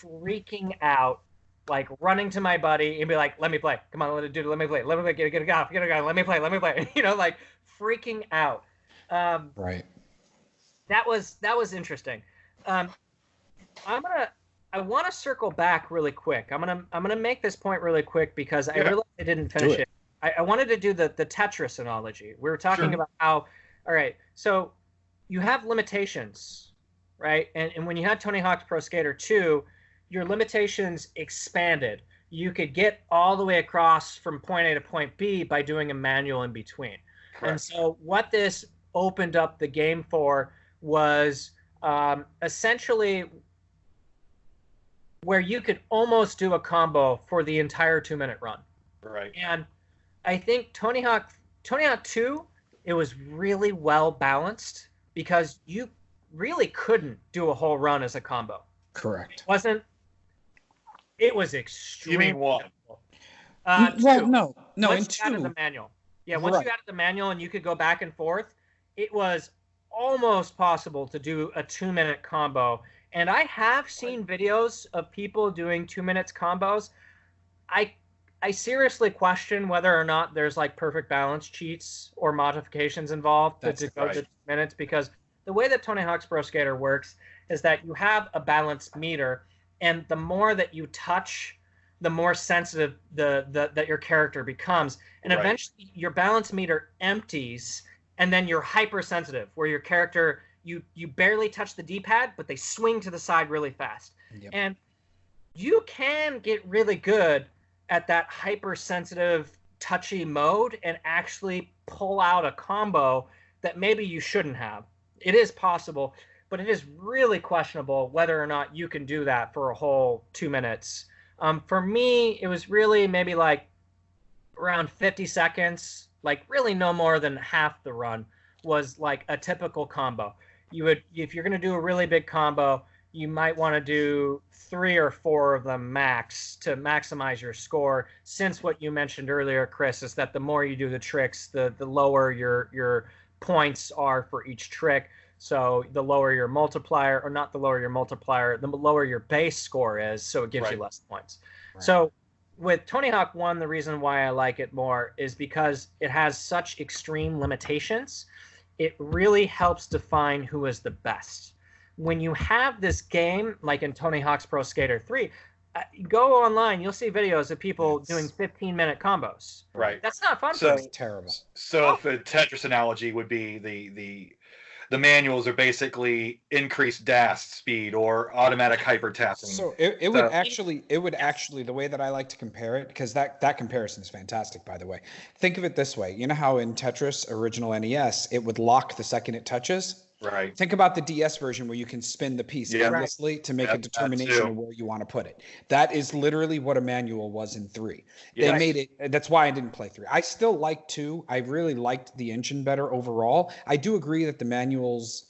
freaking out, like running to my buddy and be like, let me play. Come on, let me play. Get it off. Let me play. Like freaking out. Right. That was interesting. I want to circle back really quick. I'm gonna make this point really quick because I realized I didn't finish it. I wanted to do the Tetris analogy. We were talking about how, all right, so you have limitations, right? And when you had Tony Hawk's Pro Skater 2, your limitations expanded. You could get all the way across from point A to point B by doing a manual in between. Correct. And so what this opened up the game for was essentially where you could almost do a combo for the entire 2-minute run. Right. And I think Tony Hawk 2, it was really well balanced because you really couldn't do a whole run as a combo. Correct. It was extremely. You mean one? Well, no, Once in you added two. the manual. Yeah, once Right. you added the manual and you could go back and forth, it was almost possible to do a 2-minute combo. And I have seen videos of people doing 2 minutes combos. I seriously question whether or not there's like perfect balance cheats or modifications involved to go to 2 minutes, because the way that Tony Hawk's Pro Skater works is that you have a balance meter, and the more that you touch, the more sensitive that your character becomes, and eventually your balance meter empties, and then you're hypersensitive, where your character you barely touch the D-pad, but they swing to the side really fast, and you can get really good at that hypersensitive, touchy mode and actually pull out a combo that maybe you shouldn't have. It is possible, but it is really questionable whether or not you can do that for a whole 2 minutes. For me, it was really maybe like around 50 seconds, like really no more than half the run was like a typical combo. You would, if you're going to do a really big combo, you might want to do 3 or 4 of them max to maximize your score, since what you mentioned earlier, Chris, is that the more you do the tricks, the lower your points are for each trick. So the lower your multiplier, or not the lower your multiplier, the lower your base score is, so it gives you less points. So with Tony Hawk 1, the reason why I like it more is because it has such extreme limitations. It really helps define who is the best. When you have this game, like in Tony Hawk's Pro Skater 3, go online, you'll see videos of people doing 15-minute combos. Right. That's not fun. So for me. Terrible. So if a Tetris analogy would be the manuals are basically increased dash speed or automatic hyper tapping. So it would actually the way that I like to compare it, because that comparison is fantastic, by the way. Think of it this way. You know how in Tetris original NES it would lock the second it touches? Right. Think about the DS version where you can spin the piece endlessly to make a determination of where you want to put it. That is literally what a manual was in 3. They made it. That's why I didn't play 3. I still like 2. I really liked the engine better overall. I do agree that the manuals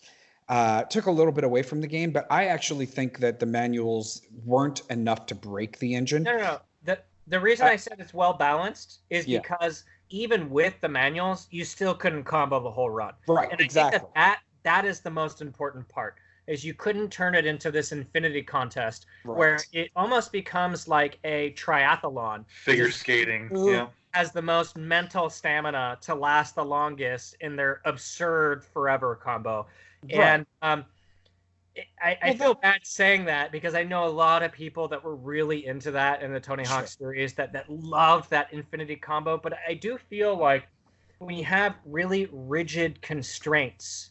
took a little bit away from the game, but I actually think that the manuals weren't enough to break the engine. No. The reason I said it's well balanced is because even with the manuals, you still couldn't combo the whole run. Right. And exactly. I think that is the most important part, is you couldn't turn it into this infinity contest where it almost becomes like a triathlon. Figure skating. Yeah. Has the most mental stamina to last the longest in their absurd forever combo. Right. And I feel bad saying that, because I know a lot of people that were really into that in the Tony Hawk series that loved that infinity combo. But I do feel like when you have really rigid constraints,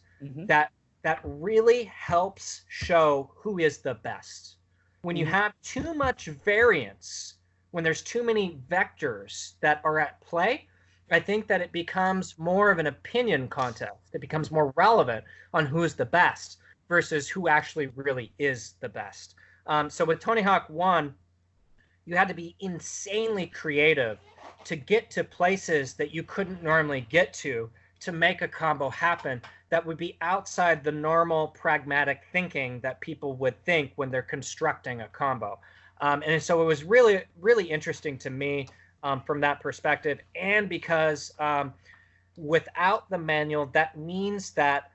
that really helps show who is the best. When you have too much variance, when there's too many vectors that are at play, I think that it becomes more of an opinion contest. It becomes more relevant on who is the best versus who actually really is the best. So with Tony Hawk 1, you had to be insanely creative to get to places that you couldn't normally get to make a combo happen that would be outside the normal pragmatic thinking that people would think when they're constructing a combo. And so it was really, really interesting to me from that perspective. And because without the manual, that means that,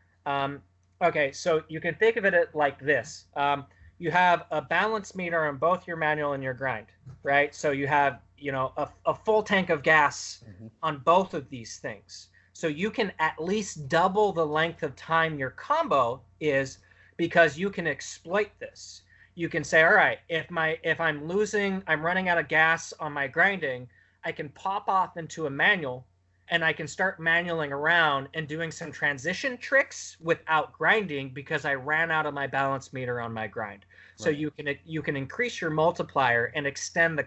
okay, so you can think of it like this. You have a balance meter on both your manual and your grind, right? So you have, a full tank of gas on both of these things. So you can at least double the length of time your combo is, because you can exploit this. You can say, all right, if I'm running out of gas on my grinding, I can pop off into a manual and I can start manualing around and doing some transition tricks without grinding, because I ran out of my balance meter on my grind. So you can increase your multiplier and extend the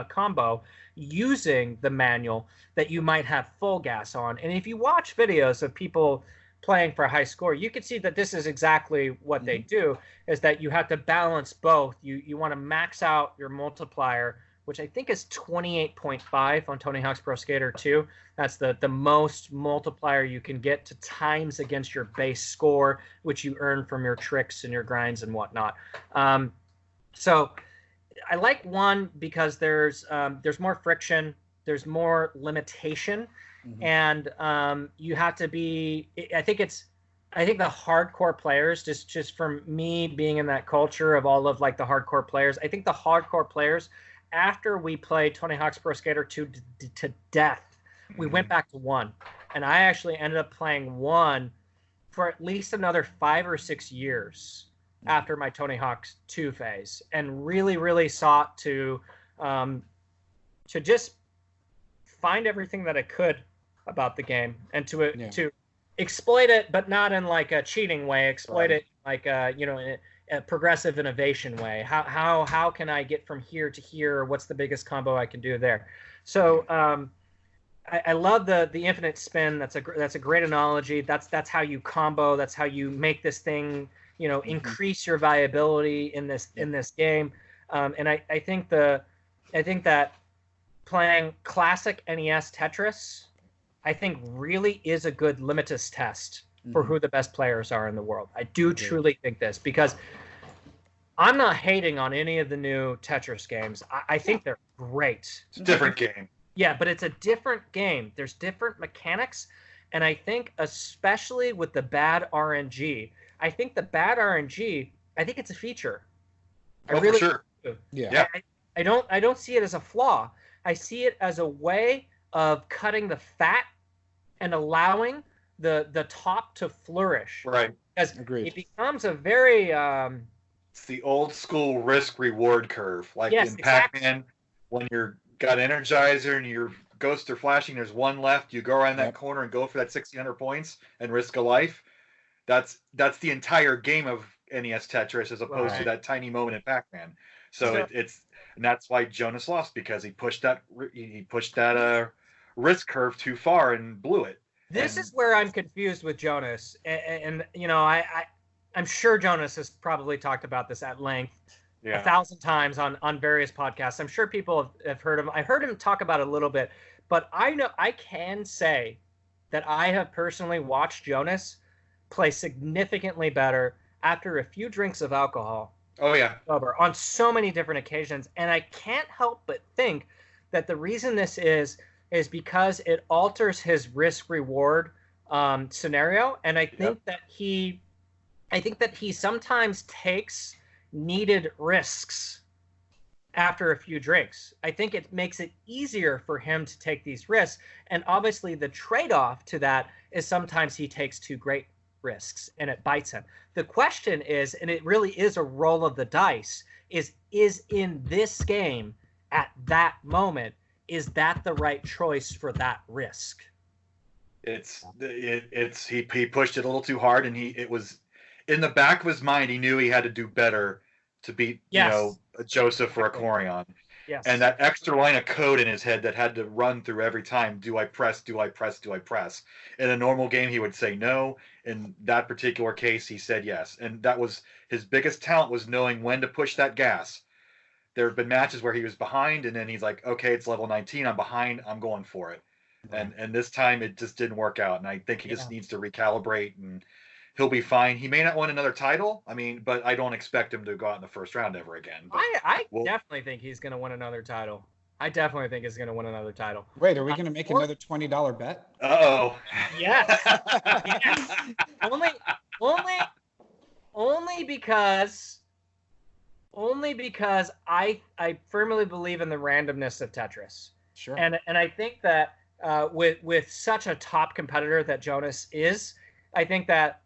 combo using the manual that you might have full gas on. And if you watch videos of people playing for a high score, you can see that this is exactly what they do, is that you have to balance both. You want to max out your multiplier which I think is 28.5 on Tony Hawk's Pro Skater 2. That's the most multiplier you can get to times against your base score, which you earn from your tricks and your grinds and whatnot. So I like 1 because there's more friction, there's more limitation, and you have to be. I think the hardcore players, just from me being in that culture of all of like the hardcore players, I think the hardcore players, after we played Tony Hawk's Pro Skater 2 to death, we went back to 1, and I actually ended up playing 1 for at least another 5 or 6 years after my Tony Hawk's 2 phase, and really sought to just find everything that I could about the game and to exploit it, but not in like a cheating way. Exploit it like in a progressive innovation way. How can I get from here to here? What's the biggest combo I can do there? So I love the infinite spin. That's a great analogy. That's how you combo. That's how you make this thing increase your viability in this game. And I think that playing classic NES Tetris, I think really is a good litmus test for who the best players are in the world. I do truly think this, because I'm not hating on any of the new Tetris games. I think they're great. It's a different game. Yeah, but it's a different game. There's different mechanics, and I think especially with the bad RNG, I think it's a feature. I really for sure. do. Yeah. I don't see it as a flaw. I see it as a way of cutting the fat and allowing the top to flourish. Right. Because Agreed. it becomes a very it's the old school risk reward curve, like Yes, in exactly. Pac-Man when you're got Energizer and your ghosts are flashing. There's one left. You go around that corner and go for that 1,600 points and risk a life. That's the entire game of NES Tetris, as opposed to that tiny moment in Pac-Man. So and that's why Jonas lost, because he pushed that risk curve too far and blew it. This is where I'm confused with Jonas, and I'm sure Jonas has probably talked about this at length 1,000 times on various podcasts. I'm sure people have heard him. I heard him talk about it a little bit, but I can say that I have personally watched Jonas play significantly better after a few drinks of alcohol. Oh yeah. On so many different occasions, and I can't help but think that the reason this is because it alters his risk reward scenario, and I think that he sometimes takes needed risks after a few drinks. I think it makes it easier for him to take these risks, and obviously the trade-off to that is sometimes he takes too great risks and it bites him. The question is, and it really is a roll of the dice, is in this game at that moment, is that the right choice for that risk? He pushed it a little too hard, and it was in the back of his mind. He knew he had to do better to beat a Joseph or a Corion. Yes. And that extra line of code in his head that had to run through every time. Do I press? Do I press? Do I press? In a normal game, he would say no. In that particular case, he said yes. And that was his biggest talent, was knowing when to push that gas. There have been matches where he was behind, and then he's like, okay, it's level 19. I'm behind. I'm going for it. And this time it just didn't work out. And I think he just needs to recalibrate, and he'll be fine. He may not win another title. But I don't expect him to go out in the first round ever again. But I definitely think he's going to win another title. I definitely think he's going to win another title. Wait, are we going to make another $20 bet? Uh-oh. Yes. Yes. Only because I firmly believe in the randomness of Tetris. Sure. And I think that with such a top competitor that Jonas is, I think that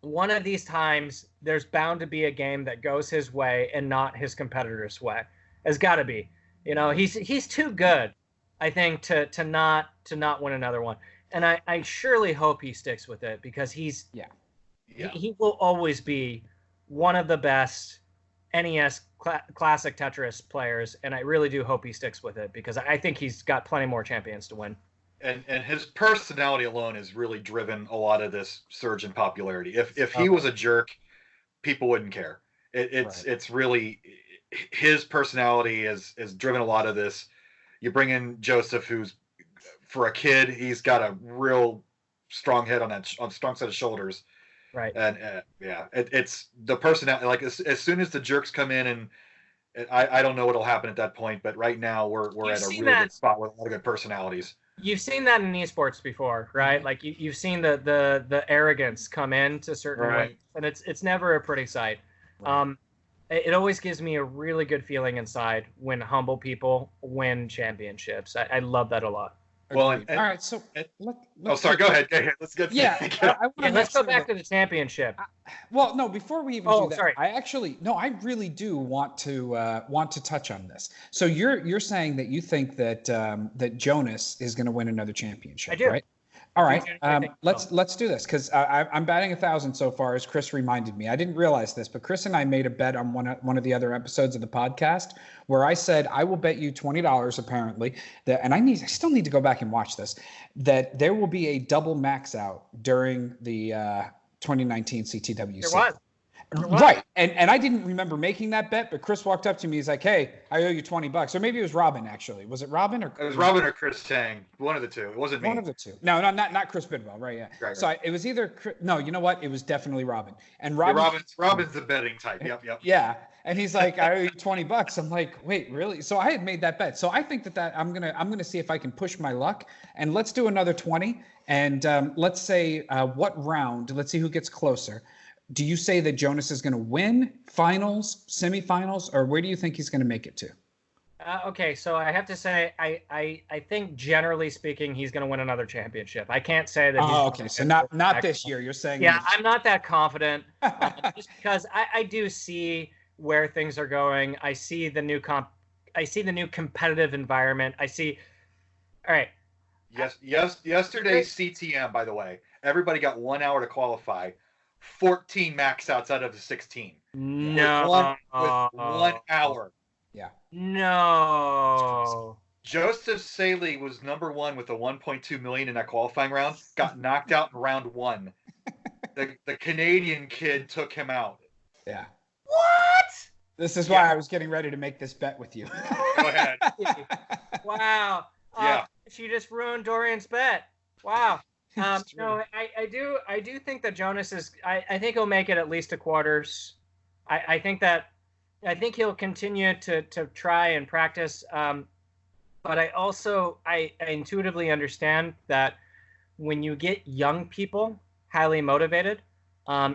one of these times there's bound to be a game that goes his way and not his competitor's way. There's got to be. He's too good, I think, to not win another one. And I surely hope he sticks with it, because he will always be one of the best NES classic Tetris players, and I really do hope he sticks with it, because I think he's got plenty more champions to win. And his personality alone has really driven a lot of this surge in popularity. If he was a jerk, people wouldn't care. It's really his personality is driven a lot of this. You bring in Joseph, who's, for a kid, he's got a real strong head on strong set of shoulders. Right. And it's the personality. Like as soon as the jerks come in, and I don't know what'll happen at that point, but right now we're at a real good spot with a lot of good personalities. You've seen that in esports before, right? Like you've seen the arrogance come in to certain ways, and it's never a pretty sight. Right. It always gives me a really good feeling inside when humble people win championships. I love that a lot. Well, all right. So, sorry. Go ahead. Let's get. Let's go back to the championship. Well, no. Before we even do that, sorry. I really do want to touch on this. So you're saying that you think that that Jonas is going to win another championship, I do. Right? All right, let's do this, because I'm batting 1,000 so far, as Chris reminded me. I didn't realize this, but Chris and I made a bet on one of the other episodes of the podcast where I said I will bet you $20 apparently that, and I still need to go back and watch this, that there will be a double max out during the 2019 CTWC. There was. Right. And I didn't remember making that bet, but Chris walked up to me. He's like, hey, I owe you $20. Or maybe it was Robin, actually. Was it Robin or? It was Robin or Chris Tang. One of the two. It wasn't me. One of the two. No, not Chris Bidwell. Right. Yeah. Right. So it was either, no, you know what? It was definitely Robin. And Robin's the betting type. Yep. Yeah. And he's like, I owe you $20. I'm like, wait, really? So I had made that bet. So I think that I'm going to see if I can push my luck, and let's do another 20. And let's say what round, let's see who gets closer. Do you say that Jonas is going to win finals, semifinals, or where do you think he's going to make it to? Okay, so I have to say, I think generally speaking, he's going to win another championship. I can't say that. Oh, okay. So not this year. You're saying. Yeah, I'm not that confident, just because I do see where things are going. I see the new competitive environment. I see. All right. Yes. Yesterday's CTM, by the way, everybody got 1 hour to qualify. 14 max outs out of the 16. No. With 1 hour. Yeah. No. Joseph Saley was number one with a 1.2 million in that qualifying round. Got knocked out in round one. The Canadian kid took him out. Yeah. What? This is why I was getting ready to make this bet with you. Go ahead. Wow. Yeah. She just ruined Dorion's bet. Wow. No, I do think that Jonas is. I think he'll make it at least to quarters. I think he'll continue to try and practice. But I intuitively understand that when you get young people highly motivated,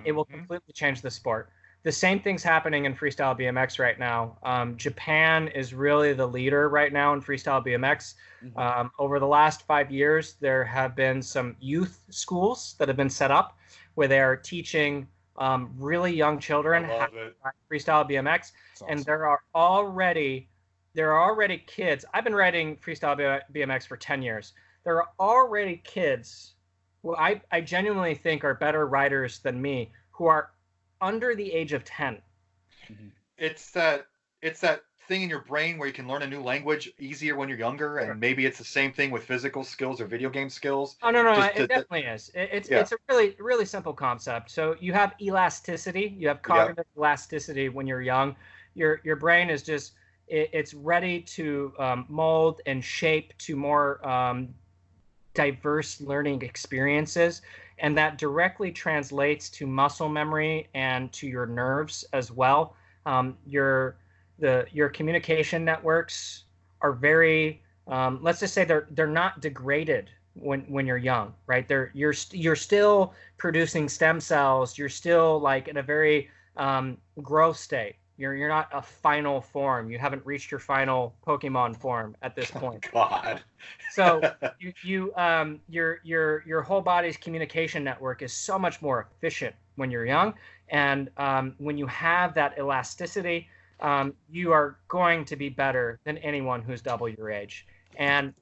it will completely change the sport. The same thing's happening in freestyle BMX right now. Japan is really the leader right now in freestyle BMX. Over the last 5 years, there have been some youth schools that have been set up where they are teaching really young children how to ride freestyle BMX. Awesome. And there are already kids. I've been riding freestyle BMX for 10 years. There are already kids who I genuinely think are better riders than me, who are under the age of 10. It's that thing in your brain where you can learn a new language easier when you're younger, and maybe it's the same thing with physical skills or video game skills. Oh no, it definitely is. It's a really simple concept. So you have elasticity, you have cognitive elasticity when you're young. Your brain is just it's ready to mold and shape to more diverse learning experiences. And that directly translates to muscle memory and to your nerves as well. Your communication networks are very, let's just say they're not degraded when you're young, right? You're still producing stem cells. You're still like in a very growth state. You're not a final form. You haven't reached your final Pokemon form at this point. Oh, God. So your whole body's communication network is so much more efficient when you're young, and when you have that elasticity, you are going to be better than anyone who's double your age. And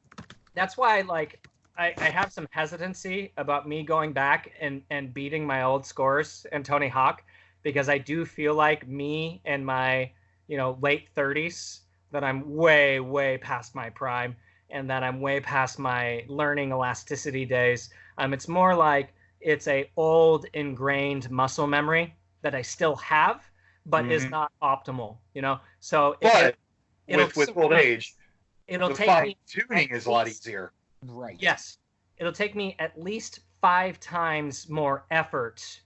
that's why, like, I have some hesitancy about me going back and beating my old scores and Tony Hawk, because I do feel like me and my, late 30s, that I'm way, way past my prime, and that I'm way past my learning elasticity days. It's more like it's a old ingrained muscle memory that I still have, but is not optimal, So But it'll with old age, it'll the take fine me tuning is a lot easier. Right. Yes. It'll take me at least 5 times more effort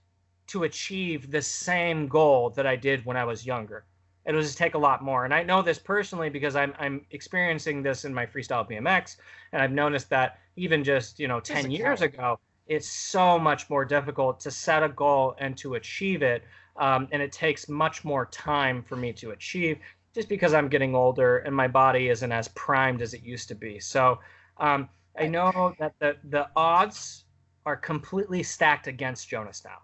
to achieve the same goal that I did when I was younger. It'll just take a lot more. And I know this personally because I'm experiencing this in my freestyle BMX. And I've noticed that even just, 10 years ago, it's so much more difficult to set a goal and to achieve it. And it takes much more time for me to achieve just because I'm getting older and my body isn't as primed as it used to be. So I know that the odds are completely stacked against Jonas now.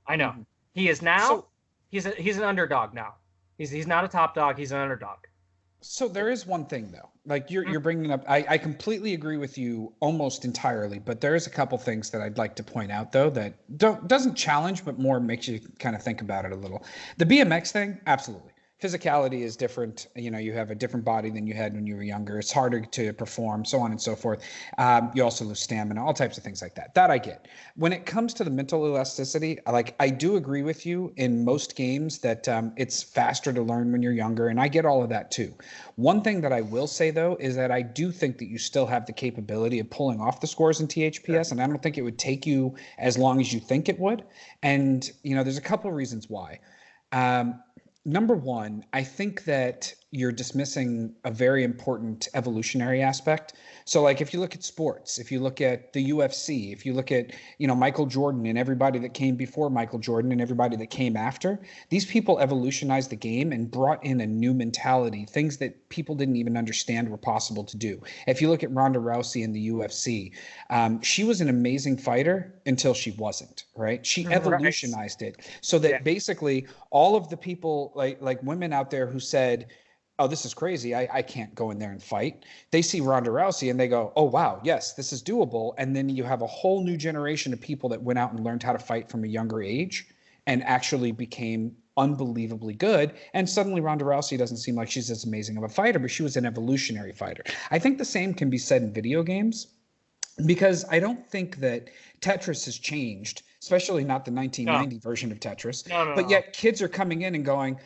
I know. He is now, he's an underdog now. He's not a top dog. He's an underdog. So there is one thing though, like you're bringing up, I completely agree with you almost entirely, but there is a couple things that I'd like to point out though that doesn't challenge, but more makes you kind of think about it a little. The BMX thing, absolutely. Physicality is different. You have a different body than you had when you were younger. It's harder to perform, so on and so forth. You also lose stamina, all types of things like that. That I get. When it comes to the mental elasticity, I do agree with you in most games that it's faster to learn when you're younger, and I get all of that too. One thing that I will say though is that I do think that you still have the capability of pulling off the scores in THPS, and I don't think it would take you as long as you think it would. And there's a couple of reasons why. Number one, I think that you're dismissing a very important evolutionary aspect. So if you look at sports, if you look at the UFC, if you look at, Michael Jordan and everybody that came before Michael Jordan and everybody that came after, these people evolutionized the game and brought in a new mentality, things that people didn't even understand were possible to do. If you look at Ronda Rousey in the UFC, she was an amazing fighter until she wasn't, right? She evolutionized it so that basically all of the people like women out there who said, oh, this is crazy, I can't go in there and fight. They see Ronda Rousey and they go, oh, wow, yes, this is doable. And then you have a whole new generation of people that went out and learned how to fight from a younger age and actually became unbelievably good. And suddenly Ronda Rousey doesn't seem like she's as amazing of a fighter, but she was an evolutionary fighter. I think the same can be said in video games because I don't think that Tetris has changed, especially not the 1990 version of Tetris. But yet kids are coming in and going,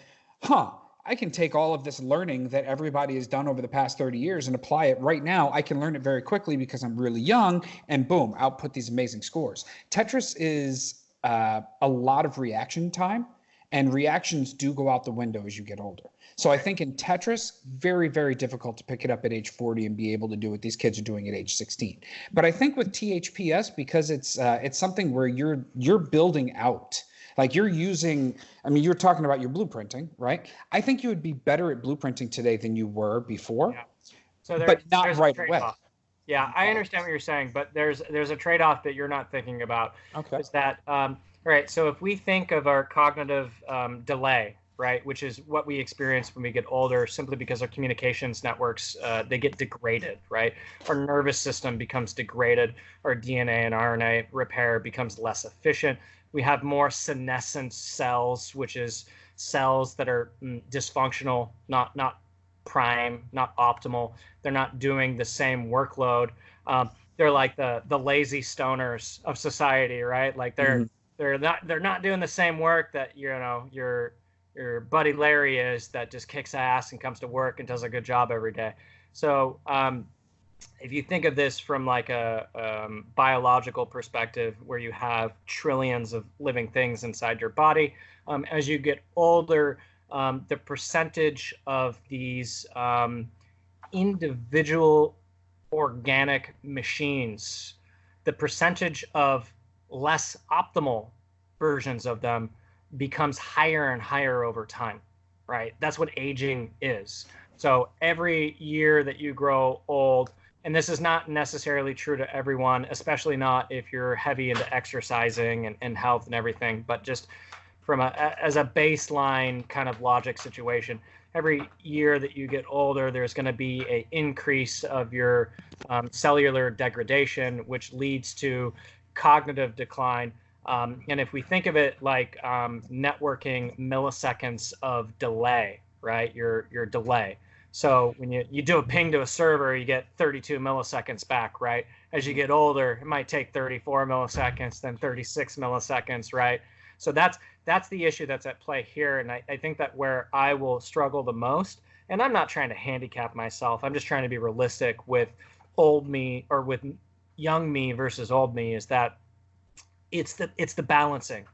I can take all of this learning that everybody has done over the past 30 years and apply it right now. I can learn it very quickly because I'm really young, and boom, output these amazing scores. Tetris is a lot of reaction time, and reactions do go out the window as you get older. So I think in Tetris, very, very difficult to pick it up at age 40 and be able to do what these kids are doing at age 16. But I think with THPS, because it's something where you're building out. You're you're talking about your blueprinting, right? I think you would be better at blueprinting today than you were before, but not right away. Yeah, I understand what you're saying, but there's a trade-off that you're not thinking about. Okay. Is that, right, so if we think of our cognitive delay, right, which is what we experience when we get older simply because our communications networks, they get degraded, right? Our nervous system becomes degraded, our DNA and RNA repair becomes less efficient. We have more senescent cells, which is cells that are dysfunctional, not prime, not optimal. They're not doing the same workload. They're like the lazy stoners of society, right? They're not doing the same work that your buddy Larry is, that just kicks ass and comes to work and does a good job every day. So if you think of this from a biological perspective, where you have trillions of living things inside your body, as you get older, the percentage of these individual organic machines, the percentage of less optimal versions of them becomes higher and higher over time, right? That's what aging is. So every year that you grow old, and this is not necessarily true to everyone, especially not if you're heavy into exercising and health and everything, but just from as a baseline kind of logic situation, every year that you get older, there's going to be an increase of your cellular degradation, which leads to cognitive decline. And if we think of it like networking milliseconds of delay, right? Your delay. So when you do a ping to a server, you get 32 milliseconds back, right? As you get older, it might take 34 milliseconds, then 36 milliseconds, right? So that's the issue that's at play here. And I think that where I will struggle the most, and I'm not trying to handicap myself, I'm just trying to be realistic with old me or with young me versus old me, is that it's the balancing.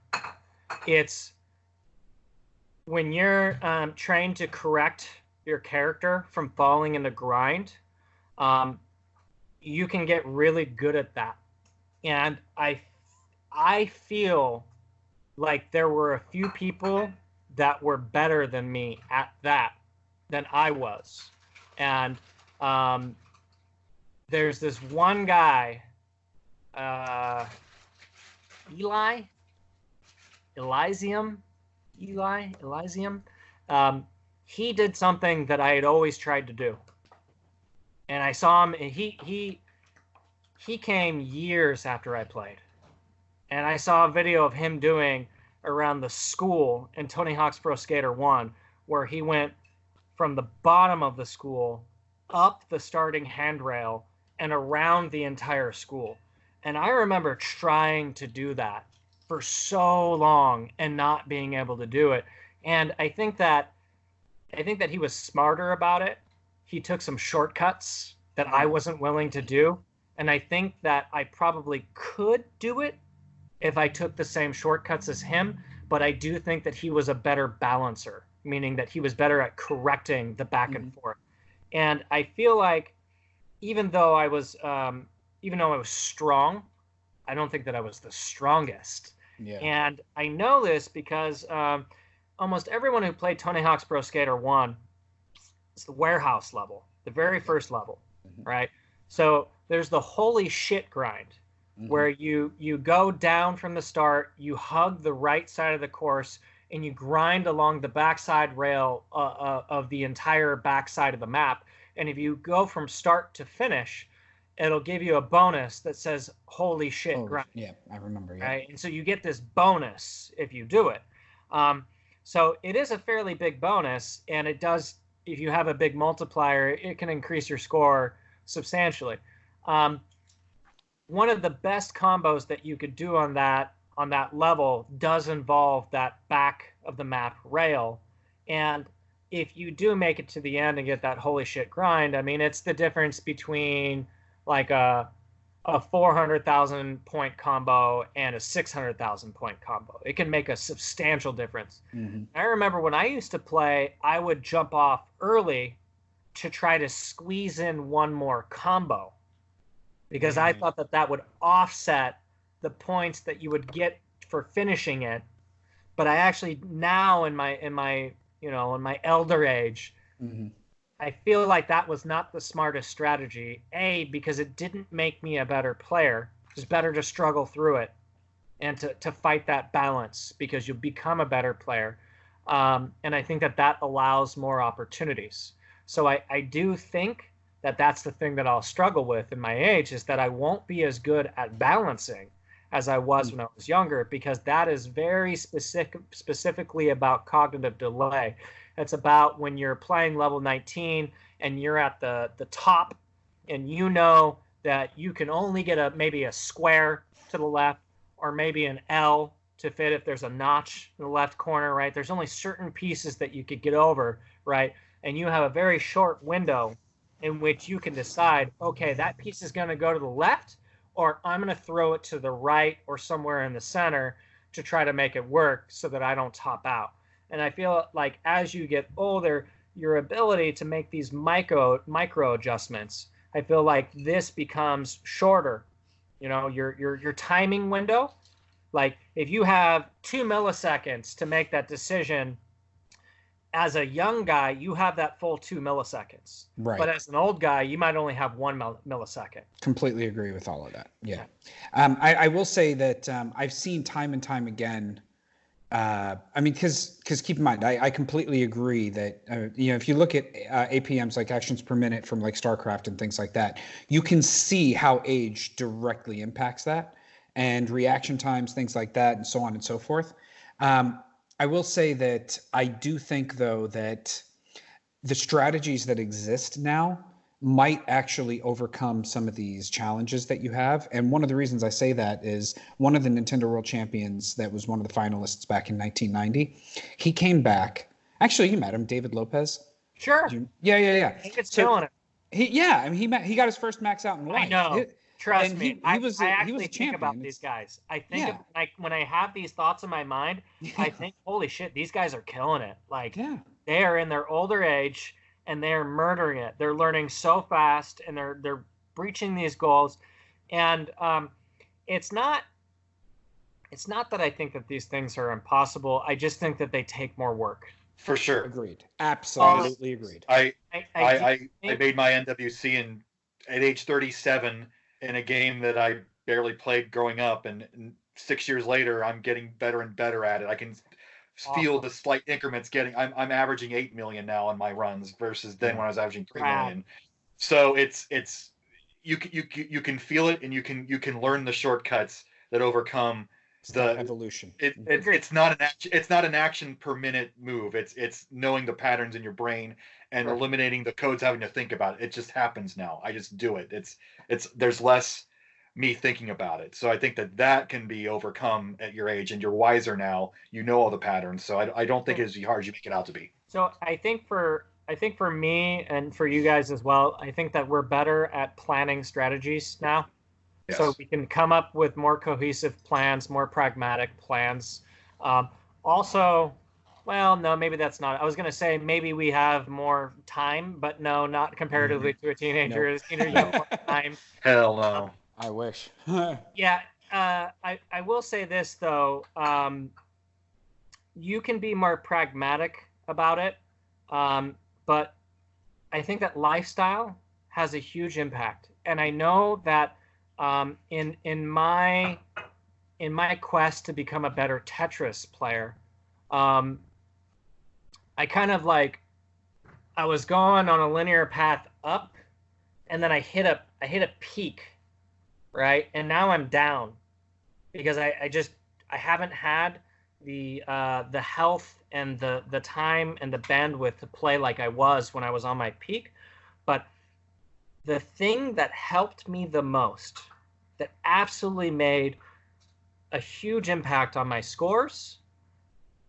It's when you're trained to correct your character from falling in the grind, you can get really good at that. And I feel like there were a few people that were better than me at that than I was. And there's this one guy, Elysium. He did something that I had always tried to do. And I saw him, and he came years after I played. And I saw a video of him doing around the school in Tony Hawk's Pro Skater 1, where he went from the bottom of the school up the starting handrail and around the entire school. And I remember trying to do that for so long and not being able to do it. And I think that he was smarter about it. He took some shortcuts that I wasn't willing to do. And I think that I probably could do it if I took the same shortcuts as him. But I do think that he was a better balancer, meaning that he was better at correcting the back and forth. And I feel like even though I was strong, I don't think that I was the strongest. Yeah. And I know this because almost everyone who played Tony Hawk's Pro Skater 1, it's the warehouse level, the very first level, right? So there's the holy shit grind, where you go down from the start, you hug the right side of the course, and you grind along the backside rail of the entire backside of the map. And if you go from start to finish, it'll give you a bonus that says holy shit grind. Yeah, I remember. Yeah. Right? And so you get this bonus if you do it. So it is a fairly big bonus, and it does, if you have a big multiplier, it can increase your score substantially. One of the best combos that you could do on that level does involve that back of the map rail. And if you do make it to the end and get that holy shit grind, I mean, it's the difference between like a 400,000 point combo and a 600,000 point combo. It can make a substantial difference. I remember when I used to play, I would jump off early to try to squeeze in one more combo, because I thought that would offset the points that you would get for finishing it. But I actually now in my elder age, I feel like that was not the smartest strategy. A, because it didn't make me a better player. It's better to struggle through it and to fight that balance, because you become a better player. And I think that allows more opportunities. So I do think that that's the thing that I'll struggle with in my age, is that I won't be as good at balancing as I was when I was younger, because that is very specifically about cognitive delay. It's about when you're playing level 19 and you're at the top, and you know that you can only get maybe a square to the left, or maybe an L to fit if there's a notch in the left corner, right? There's only certain pieces that you could get over, right? And you have a very short window in which you can decide, okay, that piece is going to go to the left, or I'm going to throw it to the right or somewhere in the center to try to make it work so that I don't top out. And I feel like as you get older, your ability to make these micro adjustments, I feel like this becomes shorter. You know, your timing window, like if you have 2 milliseconds to make that decision, as a young guy, you have that full 2 milliseconds. Right. But as an old guy, you might only have 1 millisecond. Completely agree with all of that. Yeah. I will say that I've seen time and time again. I mean, because keep in mind, I completely agree that, if you look at APMs like actions per minute from like StarCraft and things like that, you can see how age directly impacts that, and reaction times, things like that, and so on and so forth. I will say that I do think, though, that the strategies that exist now might actually overcome some of these challenges that you have. And one of the reasons I say that is one of the Nintendo World Champions that was one of the finalists back in 1990. He came back. Actually, you met him, David Lopez. Sure. Yeah. I think it's killing it. He got his first max out in life. I know. Trust me. He was I a actually think champion. about these guys. I think of, like when I have these thoughts in my mind, I think, holy shit, these guys are killing it. Like they are in their older age and they're murdering it. They're learning so fast and they're breaching these goals. And it's not that I think that these things are impossible. I just think that they take more work. For sure. Agreed. Absolutely agreed. I made my NWC at age 37 in a game that I barely played growing up, and 6 years later I'm getting better and better at it. I can feel the slight increments I'm averaging 8 million now on my runs versus then when I was averaging 3 million. So it's you can feel it, and you can learn the shortcuts that overcome the evolution. It's not an action per minute move. It's knowing the patterns in your brain and eliminating the codes having to think about it. It just happens now. I just do it. There's less me thinking about it. So I think that can be overcome at your age, and you're wiser now. You know all the patterns. So I don't think it's as hard as you make it out to be. So I think for me and for you guys as well, I think that we're better at planning strategies now. Yes. So we can come up with more cohesive plans, more pragmatic plans. Also, well, no, maybe that's not. I was going to say maybe we have more time, but no, not comparatively to a teenager. Nope. You have more time. Hell no. I wish. Yeah. I will say this, though. You can be more pragmatic about it, but I think that lifestyle has a huge impact. And I know that in my quest to become a better Tetris player, I kind of I was going on a linear path up, and then I hit a peak, right? And now I'm down because I haven't had the health and the time and the bandwidth to play like I was when I was on my peak. But the thing that helped me the most, that absolutely made a huge impact on my scores,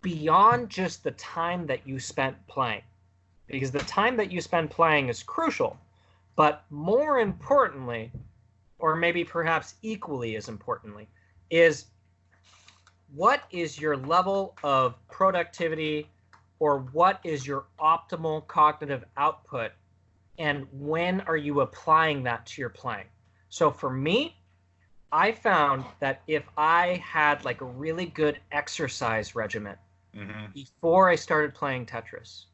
beyond just the time that you spent playing, because the time that you spend playing is crucial, but more importantly, or maybe perhaps equally as importantly, is what is your level of productivity, or what is your optimal cognitive output, and when are you applying that to your playing? So for me, I found that if I had a really good exercise regimen before I started playing Tetris,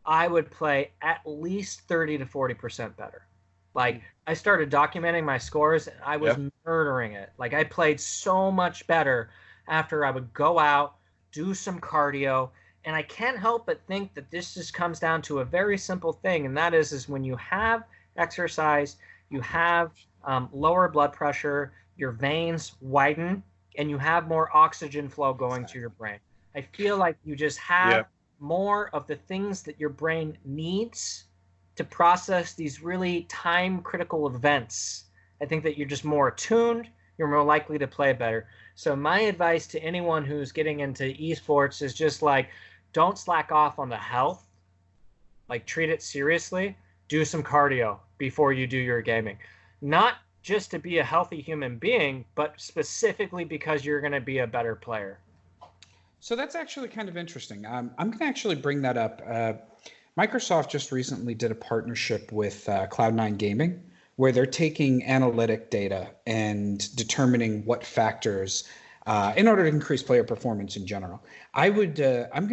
I would play at least 30 to 40% better. I started documenting my scores, and I was murdering it. I played so much better after I would go out, do some cardio. And I can't help but think that this just comes down to a very simple thing, and that is when you have exercise, you have lower blood pressure, your veins widen, and you have more oxygen flow going to your brain. I feel like you just have more of the things that your brain needs to process these really time-critical events. I think that you're just more attuned, you're more likely to play better. So my advice to anyone who's getting into esports is just don't slack off on the health. Treat it seriously. Do some cardio before you do your gaming. Not just to be a healthy human being, but specifically because you're going to be a better player. So that's actually kind of interesting. I'm going to actually bring that up. Microsoft just recently did a partnership with Cloud9 Gaming, where they're taking analytic data and determining what factors in order to increase player performance in general. I'm going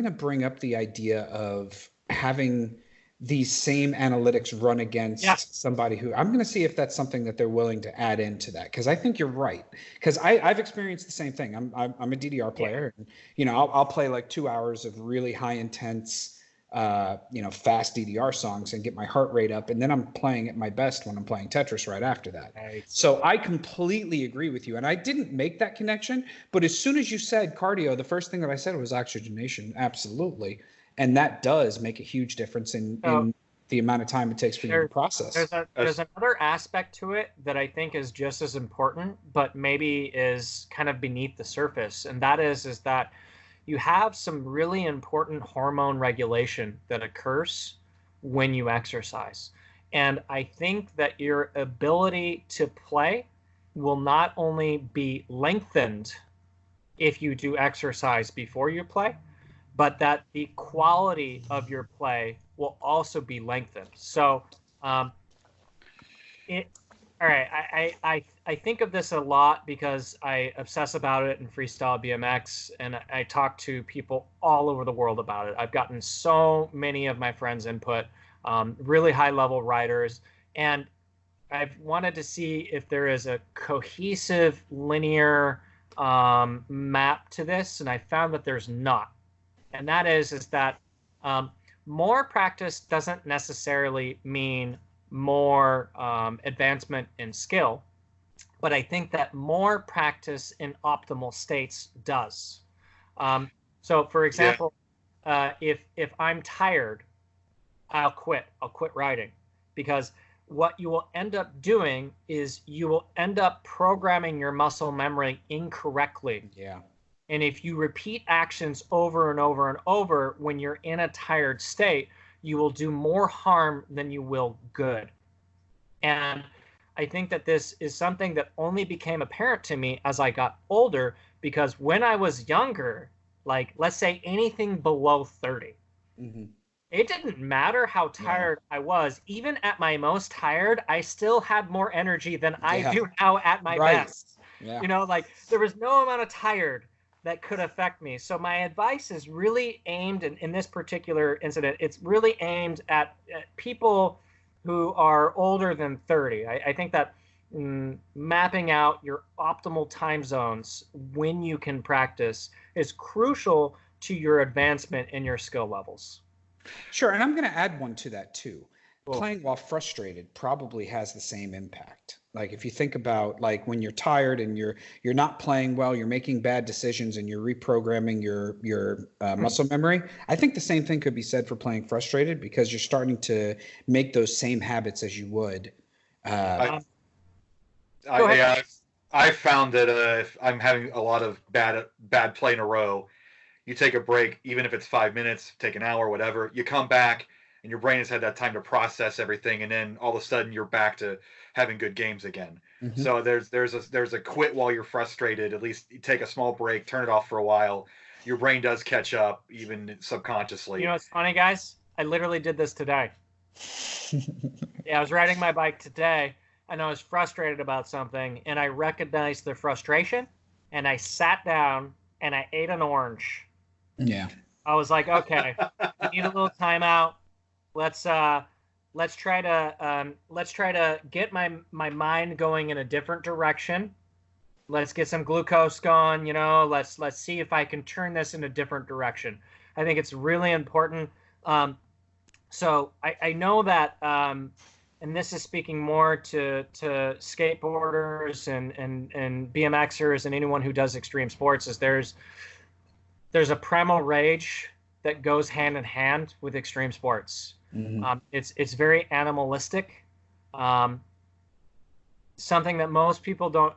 to bring up the idea of having these same analytics run against somebody who I'm going to see if that's something that they're willing to add into that. Cause I think you're right. Cause I've experienced the same thing. I'm a DDR player, and, I'll play 2 hours of really high intense, fast DDR songs and get my heart rate up. And then I'm playing at my best when I'm playing Tetris right after that. Right. So I completely agree with you. And I didn't make that connection, but as soon as you said cardio, the first thing that I said was oxygenation. Absolutely. And that does make a huge difference in the amount of time it takes for you to process. There's another aspect to it that I think is just as important, but maybe is kind of beneath the surface, and that is that you have some really important hormone regulation that occurs when you exercise. And I think that your ability to play will not only be lengthened if you do exercise before you play, but that the quality of your play will also be lengthened. So, all right, I think of this a lot because I obsess about it in freestyle BMX, and I talk to people all over the world about it. I've gotten so many of my friends' input, really high-level riders, and I've wanted to see if there is a cohesive, linear map to this, and I found that there's not. And that is that more practice doesn't necessarily mean more advancement in skill, but I think that more practice in optimal states does. So, for example, if I'm tired, I'll quit riding, because what you will end up doing is you will end up programming your muscle memory incorrectly. Yeah. And if you repeat actions over and over and over when you're in a tired state, you will do more harm than you will good. And I think that this is something that only became apparent to me as I got older, because when I was younger, like let's say anything below 30, it didn't matter how tired I was. Even at my most tired, I still had more energy than I do now at my best. Yeah. You know, like there was no amount of tired that could affect me. So my advice is really aimed in this particular incident. It's really aimed at people who are older than 30. I think that mapping out your optimal time zones when you can practice is crucial to your advancement in your skill levels. Sure, and I'm going to add one to that too. Cool. Playing while frustrated probably has the same impact. Like if you think about like when you're tired and you're not playing well, you're making bad decisions and you're reprogramming your muscle memory. I think the same thing could be said for playing frustrated, because you're starting to make those same habits as you would. I found that if I'm having a lot of bad play in a row, you take a break, even if it's 5 minutes, take an hour, whatever. You come back, and your brain has had that time to process everything, and then all of a sudden you're back to having good games again. So there's a quit while you're frustrated. At least you take a small break, turn it off for a while. Your brain does catch up, even subconsciously. You know what's funny, guys? I literally did this today. I was riding my bike today, and I was frustrated about something, and I recognized the frustration, and I sat down and I ate an orange. Yeah. I was like, okay, I need a little timeout. Let's try to get my mind going in a different direction. Let's get some glucose going, you know, let's see if I can turn this in a different direction. I think it's really important. So I know that, and this is speaking more to skateboarders and BMXers and anyone who does extreme sports, is there's a primal rage that goes hand in hand with extreme sports. It's very animalistic. Something that most people don't.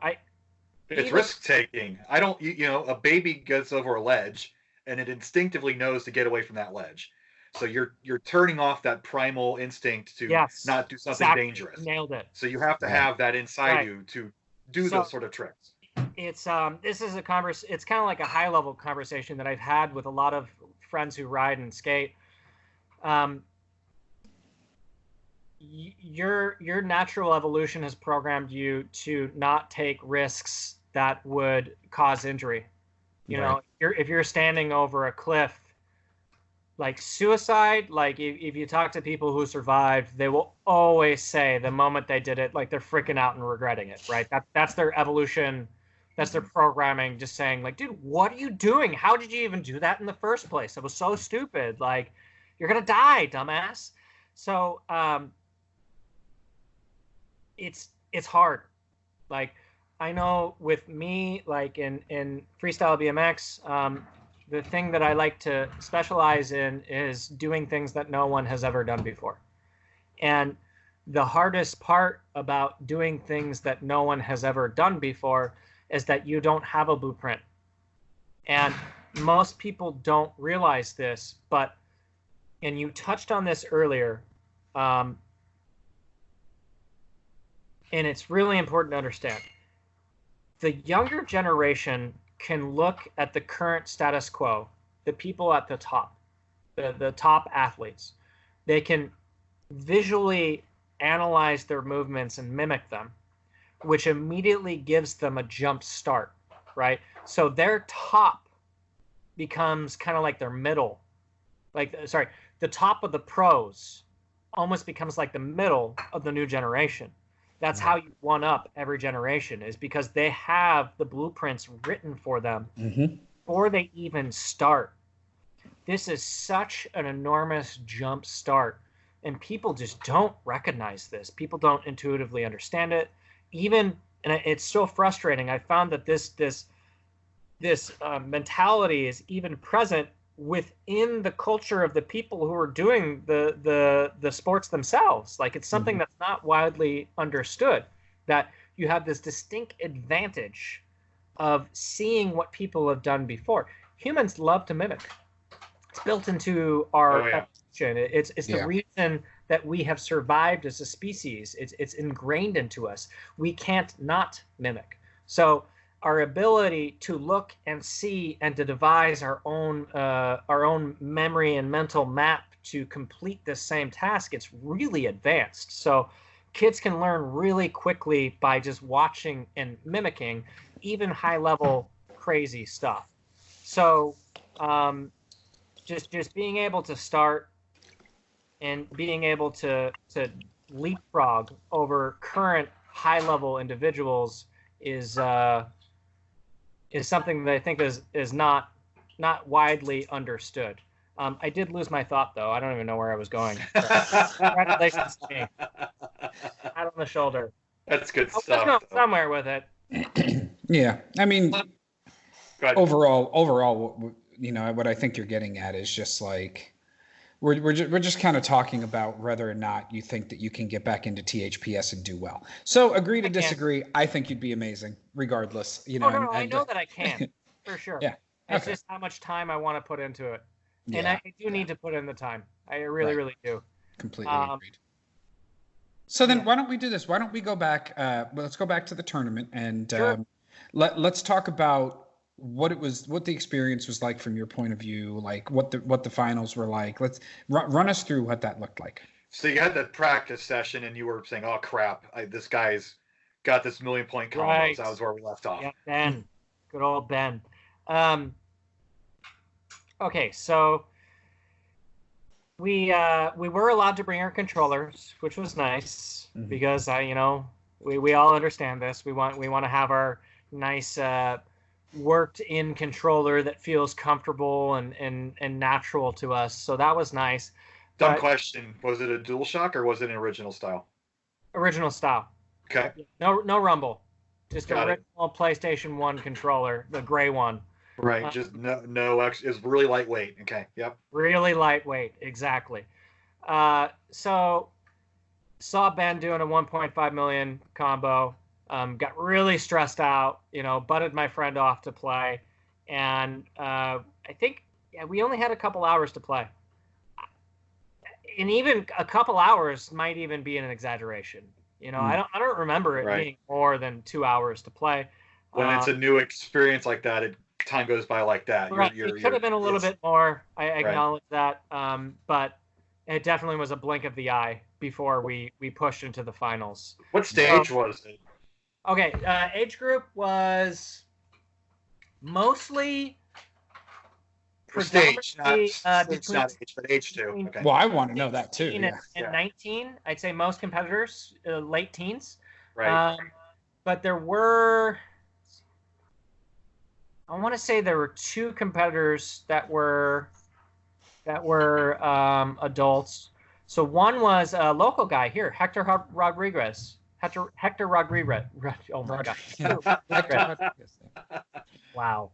It's risk taking. I don't. You know, a baby gets over a ledge, and it instinctively knows to get away from that ledge. So you're turning off that primal instinct to not do something dangerous. Nailed it. So you have to have that inside you to do those sort of tricks. It's this is it's kind of like a high level conversation that I've had with a lot of friends who ride and skate. Your natural evolution has programmed you to not take risks that would cause injury. You know, if you're standing over a cliff, like suicide, like if you talk to people who survived, they will always say the moment they did it, like they're freaking out and regretting it, right? That's their evolution. That's their programming, just saying like, dude, what are you doing? How did you even do that in the first place? It was so stupid. Like, you're going to die, dumbass. So it's hard. Like, I know with me, like in freestyle BMX, the thing that I like to specialize in is doing things that no one has ever done before. And the hardest part about doing things that no one has ever done before is that you don't have a blueprint. And most people don't realize this, and you touched on this earlier, and it's really important to understand. The younger generation can look at the current status quo, the people at the top, the top athletes. They can visually analyze their movements and mimic them, which immediately gives them a jump start, right? So their top becomes kind of like their middle. The top of the pros almost becomes like the middle of the new generation. That's how you one up every generation, is because they have the blueprints written for them before they even start. This is such an enormous jump start, and people just don't recognize this. People don't intuitively understand it. And it's so frustrating. I found that this mentality is even present within the culture of the people who are doing the sports themselves. Like, it's something that's not widely understood, that you have this distinct advantage of seeing what people have done before. Humans love to mimic. It's built into our evolution. It's the reason that we have survived as a species. It's ingrained into us. We can't not mimic. So our ability to look and see and to devise our own memory and mental map to complete this same task, it's really advanced. So kids can learn really quickly by just watching and mimicking even high-level crazy stuff. So just being able to start and being able to leapfrog over current high-level individuals is something that I think is not widely understood. I did lose my thought, though. I don't even know where I was going. Congratulations to me. Pat on the shoulder. That's good stuff. Let's go somewhere with it. Yeah, I mean, overall, you know, what I think you're getting at is just like we're just kind of talking about whether or not you think that you can get back into THPS and do well. So agree to disagree. I think you'd be amazing, regardless. You know, I know that I can for sure. Yeah, it's just how much time I want to put into it, and I do need to put in the time. I really do. Completely agreed. So then, why don't we do this? Why don't we go back? Let's go back to the tournament and let's talk about what the experience was like from your point of view, like what the finals were like. Let's run us through what that looked like. So you had that practice session, and you were saying, "Oh crap, this guy's got this 1,000,000-point combos." Right. That was where we left off. Yeah, Ben, good old Ben. Okay, so we were allowed to bring our controllers, which was nice because we all understand this. We want to have our nice worked in controller that feels comfortable and natural to us. So that was nice. Dumb question. Was it a DualShock or was it an original style? Original style. Okay. No rumble. Just a original PlayStation 1 controller, the gray one. Right. Just no extra. It's really lightweight. Okay. Yep. Really lightweight. Exactly. So saw Ben doing a 1.5 million combo. Got really stressed out, butted my friend off to play. And I think we only had a couple hours to play. And even a couple hours might even be an exaggeration. I don't remember it being more than 2 hours to play. When it's a new experience like that, time goes by like that. Right. It could have been a little bit more. I acknowledge that. But it definitely was a blink of the eye before we pushed into the finals. What stage was it? Okay, age group was mostly stage, not age, but age too. Okay. Well, I want to know that too. And 19, I'd say most competitors late teens. Right. But there were, I want to say there were 2 competitors that were adults. So one was a local guy here, Hector Rodriguez. Hector Rodriguez. Oh my God. Wow.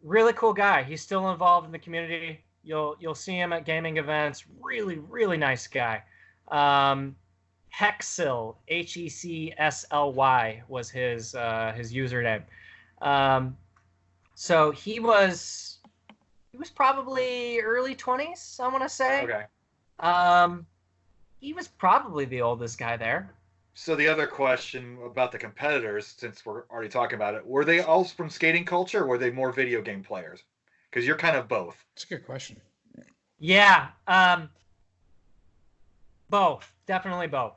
Really cool guy. He's still involved in the community. You'll see him at gaming events. Really, really nice guy. Hexsly, Hecsly was his username. So he was probably early 20s, I want to say. Okay. He was probably the oldest guy there. So the other question about the competitors, since we're already talking about it, were they all from skating culture, or were they more video game players? Because you're kind of both. That's a good question. Yeah, both, definitely both.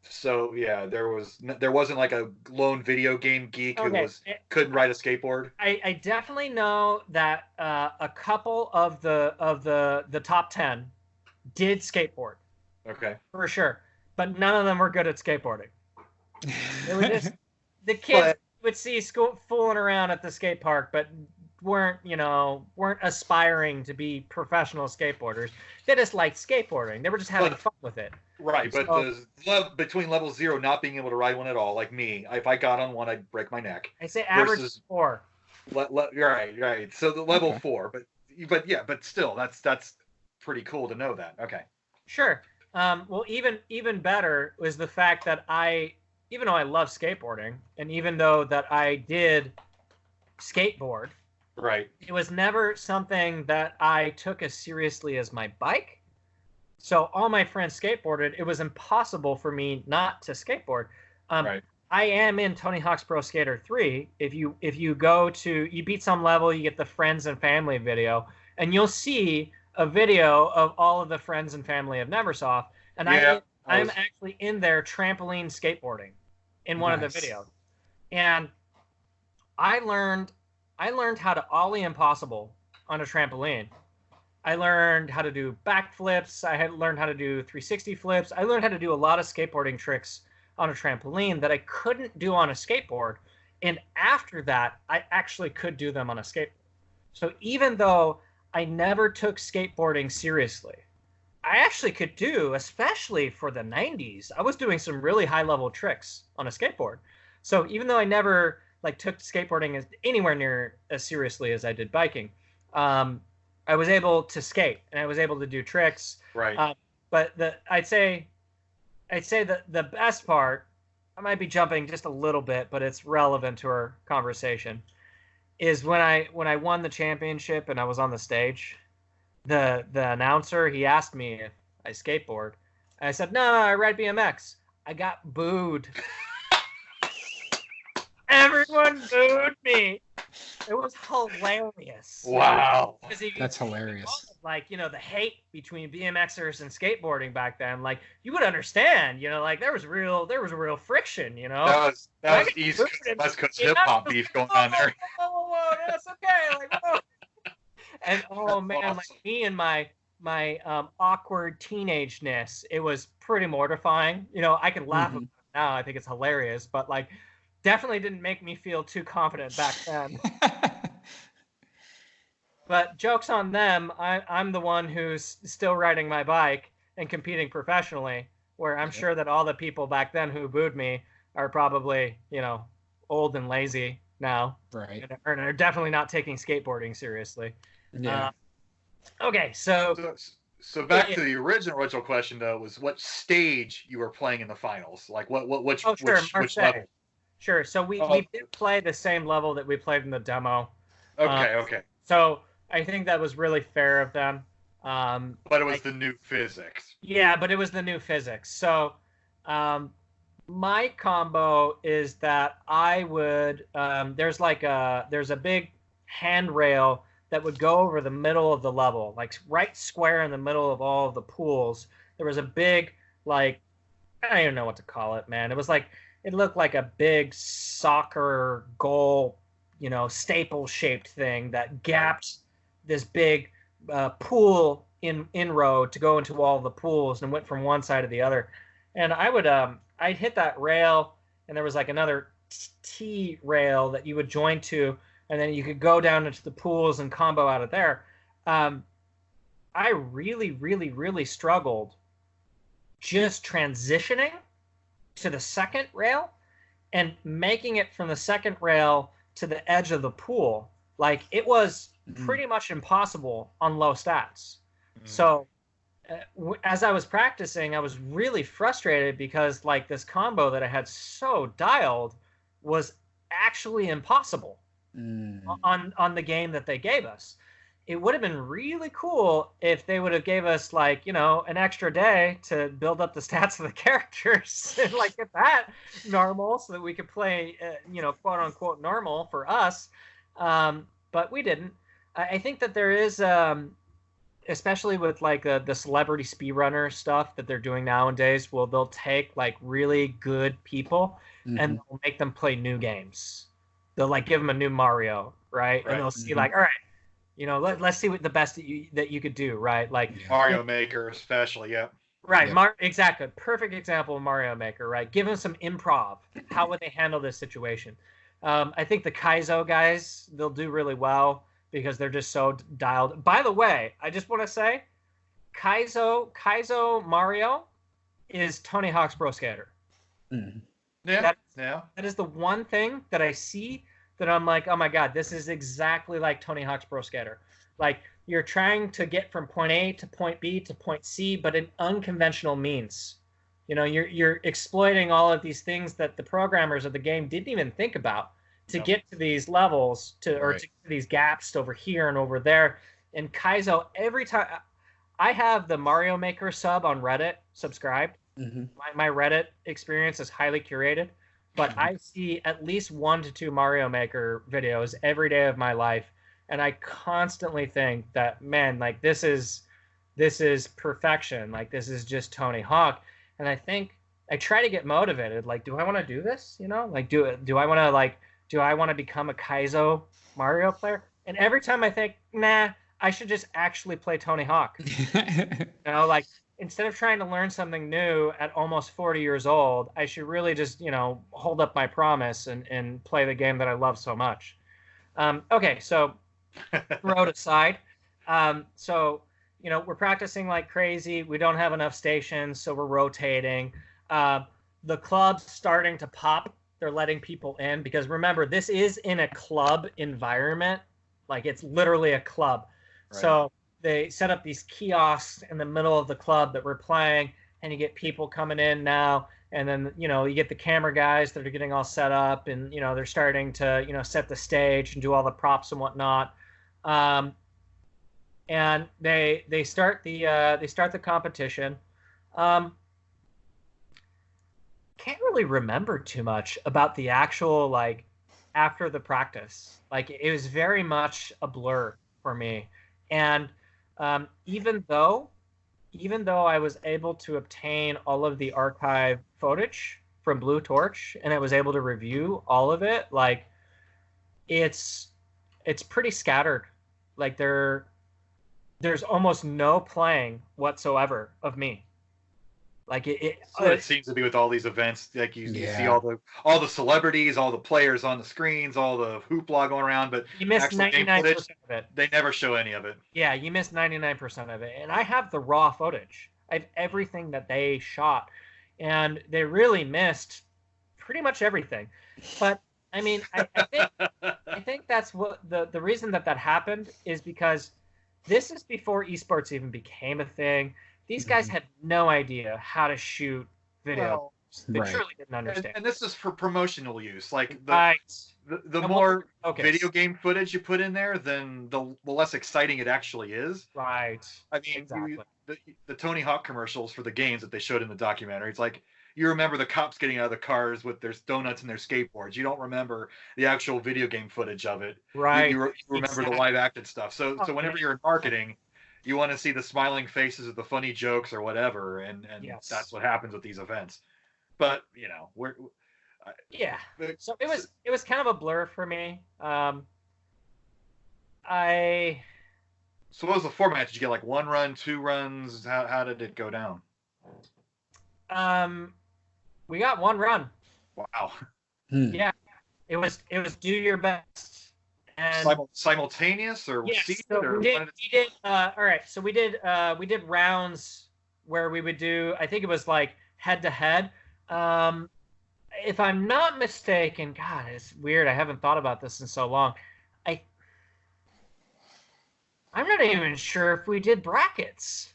So yeah, there wasn't like a lone video game geek who couldn't ride a skateboard. I definitely know that a couple of the top 10 did skateboard. Okay. For sure. But none of them were good at skateboarding. They were just the kids would see school fooling around at the skate park, but weren't aspiring to be professional skateboarders. They just liked skateboarding. They were just having fun with it. Right, but between level 0 not being able to ride one at all, like me, if I got on one, I'd break my neck. I say average 4. Right. So the level 4, but still, that's pretty cool to know that. Okay. Sure. Well, even better was the fact that even though I love skateboarding, and even though that I did skateboard, right, it was never something that I took as seriously as my bike. So all my friends skateboarded. It was impossible for me not to skateboard. Right. I am in Tony Hawk's Pro Skater 3. If you go to, you beat some level, you get the friends and family video, and you'll see a video of all of the friends and family of Neversoft, and I'm actually in there trampoline skateboarding in one of the videos, and I learned how to ollie impossible on a trampoline. I learned how to do backflips. I had learned how to do 360 flips. I learned how to do a lot of skateboarding tricks on a trampoline that I couldn't do on a skateboard, and after that, I actually could do them on a skateboard. So even though I never took skateboarding seriously, I actually could do, especially for the 90s, I was doing some really high-level tricks on a skateboard. So even though I never took skateboarding anywhere near as seriously as I did biking, I was able to skate and I was able to do tricks. Right. But I'd say that the best part, I might be jumping just a little bit, but it's relevant to our conversation, is when I won the championship and I was on the stage, the announcer, he asked me if I skateboard. And I said, no, I ride BMX. I got booed. Everyone booed me. It was hilarious. Wow. That's hilarious. The hate between BMXers and skateboarding back then, you would understand, there was real friction, That was East Coast hip hop beef going on there. Whoa, that's okay. Whoa. And man, awesome. Me and my awkward teenageness, it was pretty mortifying. I can laugh about it now. I think it's hilarious, but definitely didn't make me feel too confident back then. But joke's on them. I'm the one who's still riding my bike and competing professionally, where I'm sure that all the people back then who booed me are probably, old and lazy now. Right. And are definitely not taking skateboarding seriously. Yeah. Okay, so back to the original question though, was what stage you were playing in the finals? Which level? Sure. So we did play the same level that we played in the demo. Okay. So I think that was really fair of them. But it was the new physics. Yeah, but it was the new physics. So my combo is that I would there's a big handrail that would go over the middle of the level, right square in the middle of all of the pools. There was a big I don't even know what to call it, man. It was it looked like a big soccer goal, staple shaped thing that gapped this big pool inroad to go into all the pools and went from one side to the other. And I would I'd hit that rail, and there was another T rail that you would join to, and then you could go down into the pools and combo out of there. I really, really, really struggled just transitioning to the second rail and making it from the second rail to the edge of the pool. It was pretty much impossible on low stats. So as I was practicing, I was really frustrated because like this combo that I had so dialed was actually impossible on the game that they gave us. It would have been really cool if they would have gave us like, an extra day to build up the stats of the characters and like get that normal so that we could play, quote unquote normal for us. But we didn't. I think that there is, especially with like the celebrity speedrunner stuff that they're doing nowadays, they'll take like really good people and they'll make them play new games. They'll like give them a new Mario, right? And they'll see like, all right, let's see what the best that you could do, right? Like Mario Maker, especially, yeah. Right, exactly. Perfect example of Mario Maker, right? Give them some improv. How would they handle this situation? I think the Kaizo guys, they'll do really well because they're just so dialed. By the way, I just want to say, Kaizo Mario is Tony Hawk's Pro Skater. Yeah, that is the one thing that I see that I'm like, oh my God, this is exactly like Tony Hawk's Pro Skater. Like, you're trying to get from point A to point B to point C, but in unconventional means. You're exploiting all of these things that the programmers of the game didn't even think about to get to these levels, to get to these gaps over here and over there. And Kaizo, every time I have the Mario Maker sub on Reddit subscribed, my Reddit experience is highly curated, but I see at least 1 to 2 Mario Maker videos every day of my life, and I constantly think that, man, like this is perfection. Like this is just Tony Hawk. And I think I try to get motivated. Like, do I want to do this? Like do I want to become a Kaizo Mario player? And every time I think, nah, I should just actually play Tony Hawk. Like instead of trying to learn something new at almost 40 years old, I should really just, hold up my promise and play the game that I love so much. Okay, so road aside. So, we're practicing like crazy. We don't have enough stations, so we're rotating. The club's starting to pop. They're letting people in because remember, this is in a club environment. Like it's literally a club. Right. So they set up these kiosks in the middle of the club that we're playing, and you get people coming in now. And then, you get the camera guys that are getting all set up, and, they're starting to, set the stage and do all the props and whatnot. And they start the competition. Can't really remember too much about the actual, like, after the practice. Like, it was very much a blur for me. And even though I was able to obtain all of the archive footage from Blue Torch and I was able to review all of it, like it's pretty scattered. Like there's almost no playing whatsoever of me. Like it seems to be with all these events. Like you see all the celebrities, all the players on the screens, all the hoopla going around, but you missed 99% of it. They never show any of it. Yeah, you missed 99% of it. And I have the raw footage. I have everything that they shot, and they really missed pretty much everything. But I mean, I think that's what the reason that happened is because this is before esports even became a thing. These guys had no idea how to shoot video. They truly didn't understand. And this is for promotional use. Like the more video game footage you put in there, then the less exciting it actually is. Right. I mean, exactly. The Tony Hawk commercials for the games that they showed in the documentary, it's like you remember the cops getting out of the cars with their donuts and their skateboards. You don't remember the actual video game footage of it. Right. You remember the live acted stuff. So whenever you're in marketing, you want to see the smiling faces of the funny jokes or whatever, and that's what happens with these events. But so it was kind of a blur for me. So what was the format? Did you get like 1 run, 2 runs? How did it go down? We got 1 run. Wow. Yeah, it was do your best. And simultaneous or seated? So we did all right. So we did rounds where we would do. I think it was like head to head. If I'm not mistaken, God, it's weird. I haven't thought about this in so long. I'm not even sure if we did brackets.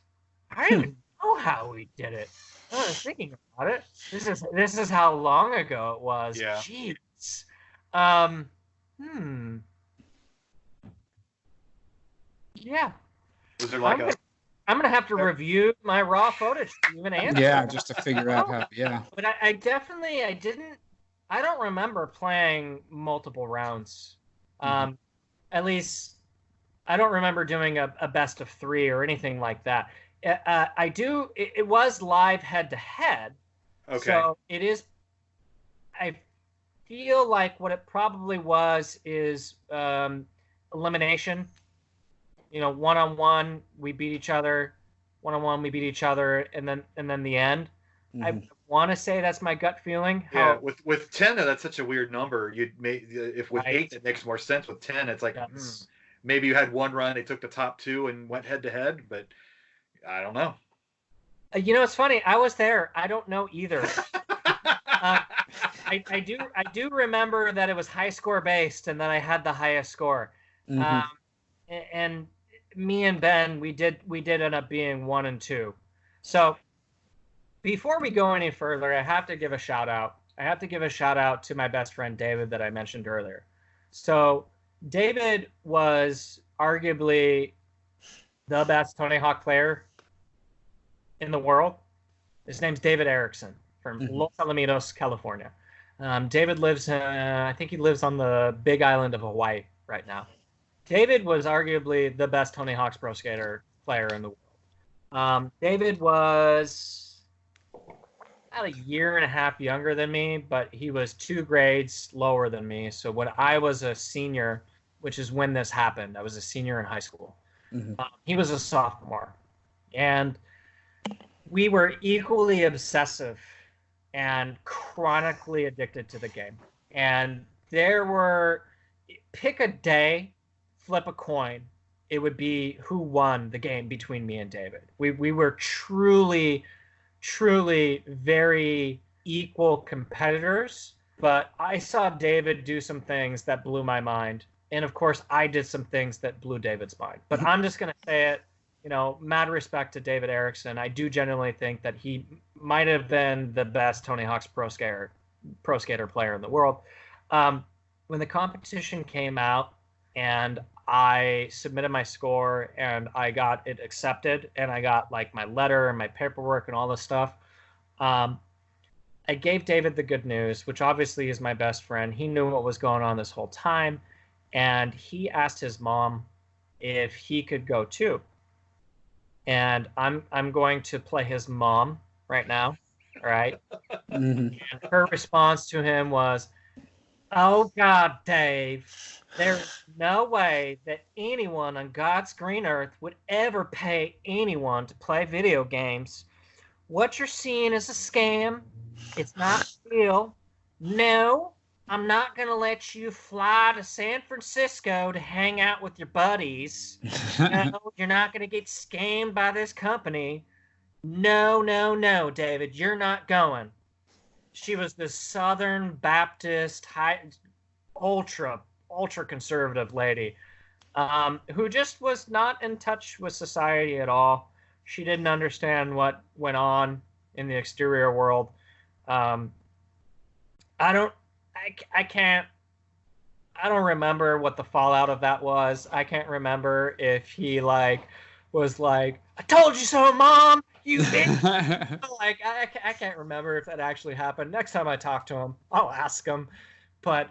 I don't even know how we did it. I was thinking about it. This is how long ago it was. Yeah. Jeez. Yeah. Was there like I'm gonna have to review my raw footage to even answer. Yeah, just to figure out how. Yeah. But I don't remember playing multiple rounds. At least I don't remember doing a best of 3 or anything like that. I do. It was live head to head. Okay. So it is. I feel like what it probably was is elimination. You know, 1-on-1 we beat each other, 1-on-1 we beat each other, and then the end. I want to say that's my gut feeling. Yeah, with 10, that's such a weird number. If with 8 it makes more sense. With 10, it's like maybe you had one run, they took the top 2 and went head to head, but I don't know. You know, it's funny. I was there. I don't know either. I do remember that it was high score based, and then I had the highest score. And me and Ben, we did end up being 1 and 2. So before we go any further, I have to give a shout out. I have to give a shout out to my best friend David that I mentioned earlier. So David was arguably the best Tony Hawk player in the world. His name's David Erickson from Los Alamitos, California. David lives I think he lives on the big island of Hawaii right now. David was arguably the best Tony Hawk's Pro Skater player in the world. David was about a year and a half younger than me, but he was 2 grades lower than me. So when I was a senior, which is when this happened, I was a senior in high school. He was a sophomore. And we were equally obsessive and chronically addicted to the game. And there were, pick a day, flip a coin, it would be who won the game between me and David. We were truly very equal competitors, but I saw David do some things that blew my mind. And of course, I did some things that blew David's mind. But I'm just going to say it, you know, mad respect to David Erickson. I do genuinely think that he might have been the best Tony Hawk's Pro Skater player in the world. When the competition came out, and I submitted my score and I got it accepted and I got like my letter and my paperwork and all this stuff. I gave David the good news, which obviously is my best friend. He knew what was going on this whole time. And he asked his mom if he could go too. And I'm going to play his mom right now. All right. And her response to him was, "Oh God, Dave, there's no way that anyone on God's green earth would ever pay anyone to play video games. What you're seeing is a scam. It's not real. No, I'm not going to let you fly to San Francisco to hang out with your buddies. No, you're not going to get scammed by this company. No, David, you're not going." She was this Southern Baptist, ultra conservative lady who just was not in touch with society at all. She didn't understand what went on in the exterior world. I don't remember what the fallout of that was. I can't remember if he was like, "I told you so, Mom, you bitch." I can't remember if that actually happened. Next time I talk to him, I'll ask him. But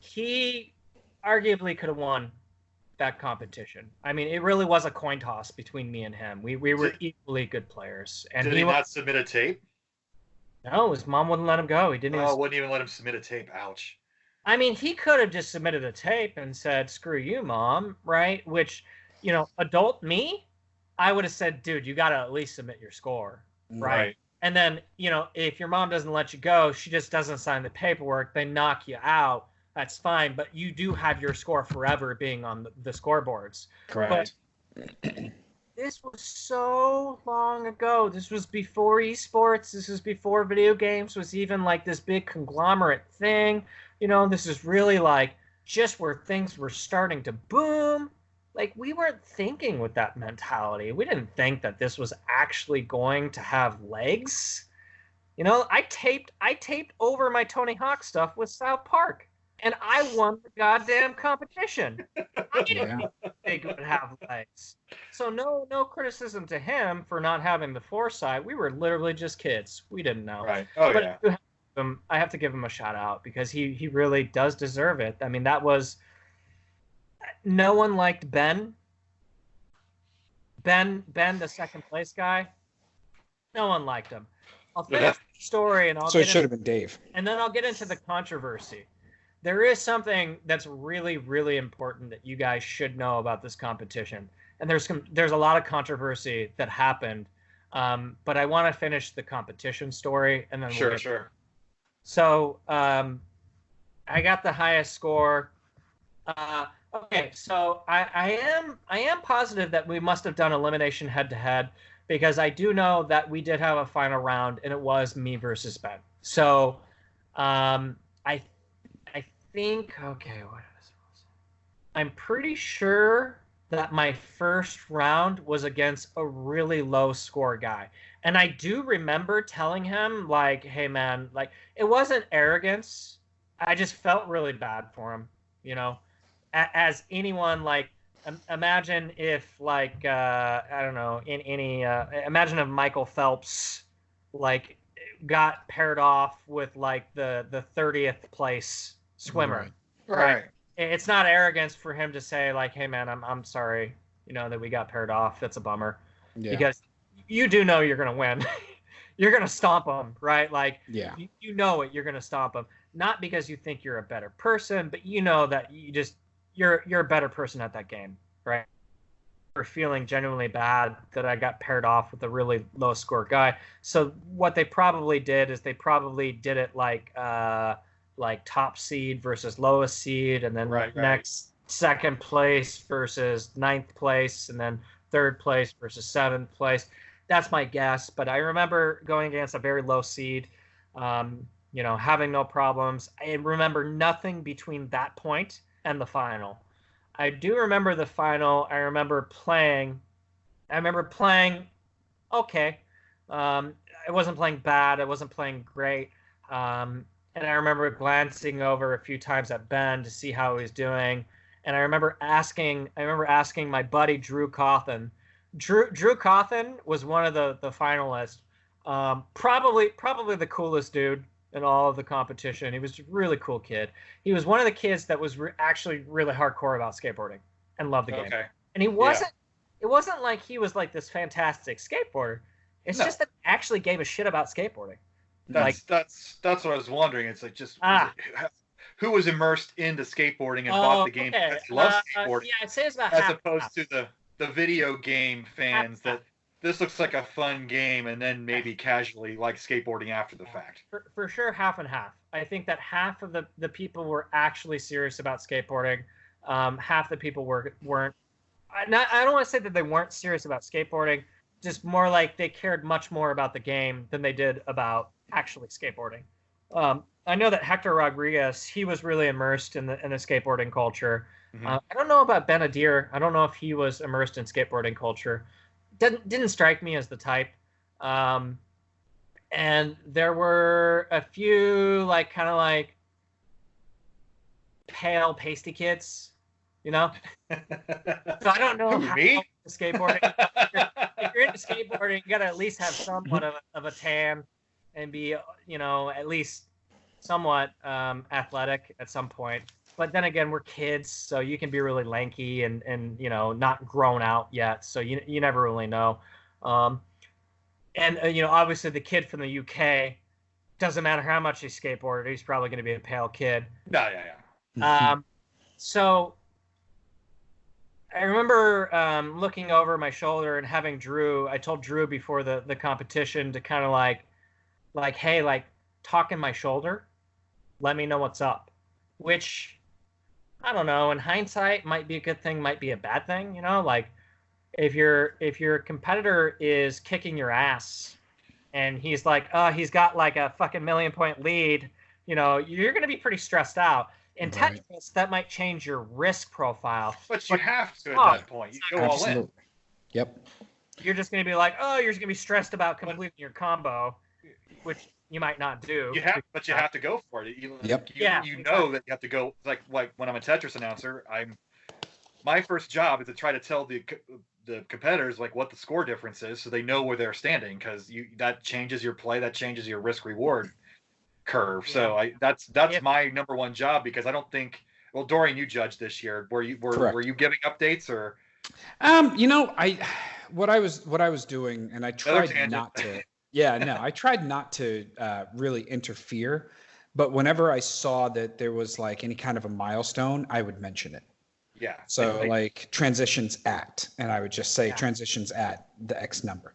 he arguably could have won that competition. I mean, it really was a coin toss between me and him. We were equally good players. And did he not submit a tape? No, his mom wouldn't let him go. He didn't. Wouldn't even let him submit a tape. Ouch. I mean, he could have just submitted a tape and said, "Screw you, Mom," right? Which, you know, adult me, I would have said, "Dude, you got to at least submit your score," right? And then, you know, if your mom doesn't let you go, she just doesn't sign the paperwork, they knock you out. That's fine, but you do have your score forever being on the scoreboards. Correct. But this was so long ago. This was before eSports. This was before video games was even like this big conglomerate thing. You know, this is really like just where things were starting to boom. like we weren't thinking with that mentality. We didn't think that this was actually going to have legs. You know, I taped over my Tony Hawk stuff with South Park, and I won the goddamn competition. I didn't think it would have legs. So no criticism to him for not having the foresight. We were literally just kids. We didn't know. Right. Oh, but yeah. I have to give him a shout out because he really does deserve it. I mean, that was no one liked Ben. Ben, the second place guy. No one liked him. I'll finish the story and So it should have been Dave. And then I'll get into the controversy. There is something that's really, really important that you guys should know about this competition. And there's a lot of controversy that happened. But I want to finish the competition story and then Sure. So I got the highest score. Okay, so I am positive that we must have done elimination head to head, because I do know that we did have a final round and it was me versus Ben. So I think, okay, what was it? I'm pretty sure that my first round was against a really low score guy. And I do remember telling him, like, hey man, like, it wasn't arrogance. I just felt really bad for him, you know, as anyone, like, imagine if, like, I don't know, imagine if Michael Phelps, like, got paired off with, like, the 30th place swimmer. Right. It's not arrogance for him to say, like, hey man, I'm sorry, you know, that we got paired off. That's a bummer. Yeah. Because you do know you're going to win. You're going to stomp them, right? Like, yeah, you know it. You're going to stomp them. Not because you think you're a better person, but you know that you're a better person at that game, right? We're feeling genuinely bad that I got paired off with a really low score guy. So what they probably did is they probably did it like top seed versus lowest seed, and then next second place versus ninth place, and then third place versus seventh place. That's my guess, but I remember going against a very low seed, you know, having no problems. I remember nothing between that point and the final. I do remember the final. I remember playing okay. I wasn't playing bad. I wasn't playing great. And I remember glancing over a few times at Ben to see how he was doing. And I remember asking my buddy Drew Cawthon. Drew Cawthon was one of the finalists. Probably the coolest dude in all of the competition. He was a really cool kid. He was one of the kids that was actually really hardcore about skateboarding and loved the game. And he wasn't. It wasn't like he was like this fantastic skateboarder. It's just that he actually gave a shit about skateboarding. That's what I was wondering. It's like just who was immersed into skateboarding and bought the game because he loves skateboarding. Yeah, I'd say it's about as opposed to the video game fans that this looks like a fun game and then maybe casually like skateboarding after the fact. For sure, half and half. I think that half of the people were actually serious about skateboarding. Half the people weren't. I don't want to say that they weren't serious about skateboarding. Just more like they cared much more about the game than they did about actually skateboarding. I know that Hector Rodriguez, he was really immersed in the skateboarding culture. Mm-hmm. I don't know about Benadir. I don't know if he was immersed in skateboarding culture. Didn't strike me as the type. And there were a few kind of pale pasty kids, you know. So I don't know how skateboarding. If you're into skateboarding, you got to at least have somewhat of a tan and be, you know, at least somewhat athletic at some point. But then again, we're kids, so you can be really lanky and you know, not grown out yet, so you never really know. And you know, obviously the kid from the UK, doesn't matter how much he skateboarded, he's probably going to be a pale kid. Yeah. So I remember looking over my shoulder and having Drew. I told Drew before the competition to kind of like, hey, talk in my shoulder, let me know what's up. Which, I don't know, in hindsight might be a good thing, might be a bad thing, you know, like if your competitor is kicking your ass and he's like, he's got like a fucking 1,000,000 point lead, you know, you're going to be pretty stressed out. In Right. Tetris, that might change your risk profile. But you have to at that point. You go all in. Absolutely. Yep. You're just going to be like, oh, you're just going to be stressed about completing your combo, which you might not do. But you have to go for it. Yep. You know that you have to go. Like when I'm a Tetris announcer, my first job is to try to tell the competitors like what the score difference is, so they know where they're standing, because that changes your play, that changes your risk reward curve. Yeah. So that's my number one job, because I don't think. Well, Dorian, you judged this year. Were you giving updates or? What I was doing, and I tried not to. Yeah, no, I tried not to really interfere, but whenever I saw that there was like any kind of a milestone, I would mention it. Yeah. So like transitions at, and I would just say transitions at the X number,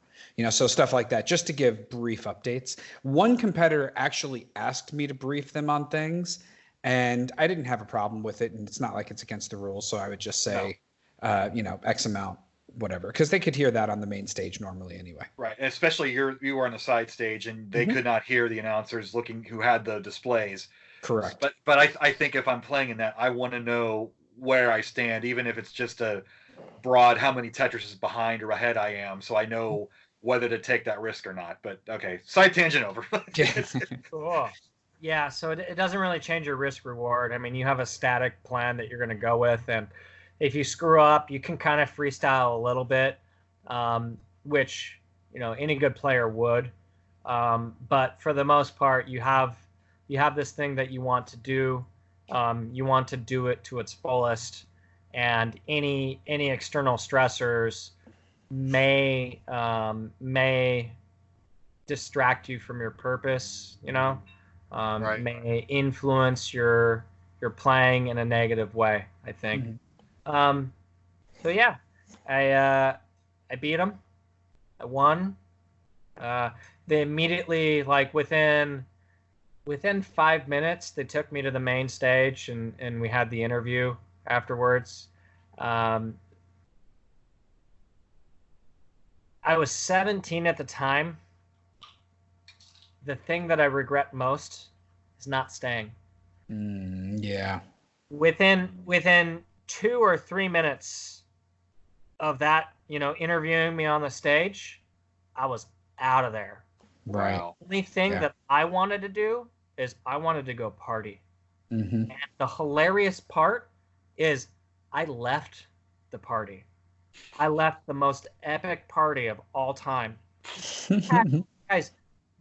so stuff like that, just to give brief updates. One competitor actually asked me to brief them on things, and I didn't have a problem with it. And it's not like it's against the rules. So I would just say, X amount, whatever, because they could hear that on the main stage normally anyway. Right. And especially you were on the side stage, and they could not hear the announcers who had the displays. Correct. But I think if I'm playing in that, I want to know where I stand, even if it's just a broad how many Tetrises behind or ahead I am, so I know whether to take that risk or not. But okay, side tangent over. Cool. Yeah, so it doesn't really change your risk reward. I mean, you have a static plan that you're going to go with, and if you screw up, you can kind of freestyle a little bit, which any good player would. But for the most part, you have this thing that you want to do. You want to do it to its fullest, and any external stressors may distract you from your purpose. Right. May influence your playing in a negative way, I think. So yeah, I beat them. I won. They immediately, like within 5 minutes, they took me to the main stage, and we had the interview afterwards. I was 17 at the time. The thing that I regret most is not staying. Yeah. Within 2 or 3 minutes of that, interviewing me on the stage, I was out of there. Right. Wow. The only thing that I wanted to do is I wanted to go party. And the hilarious part is I left the party. I left the most epic party of all time. Guys,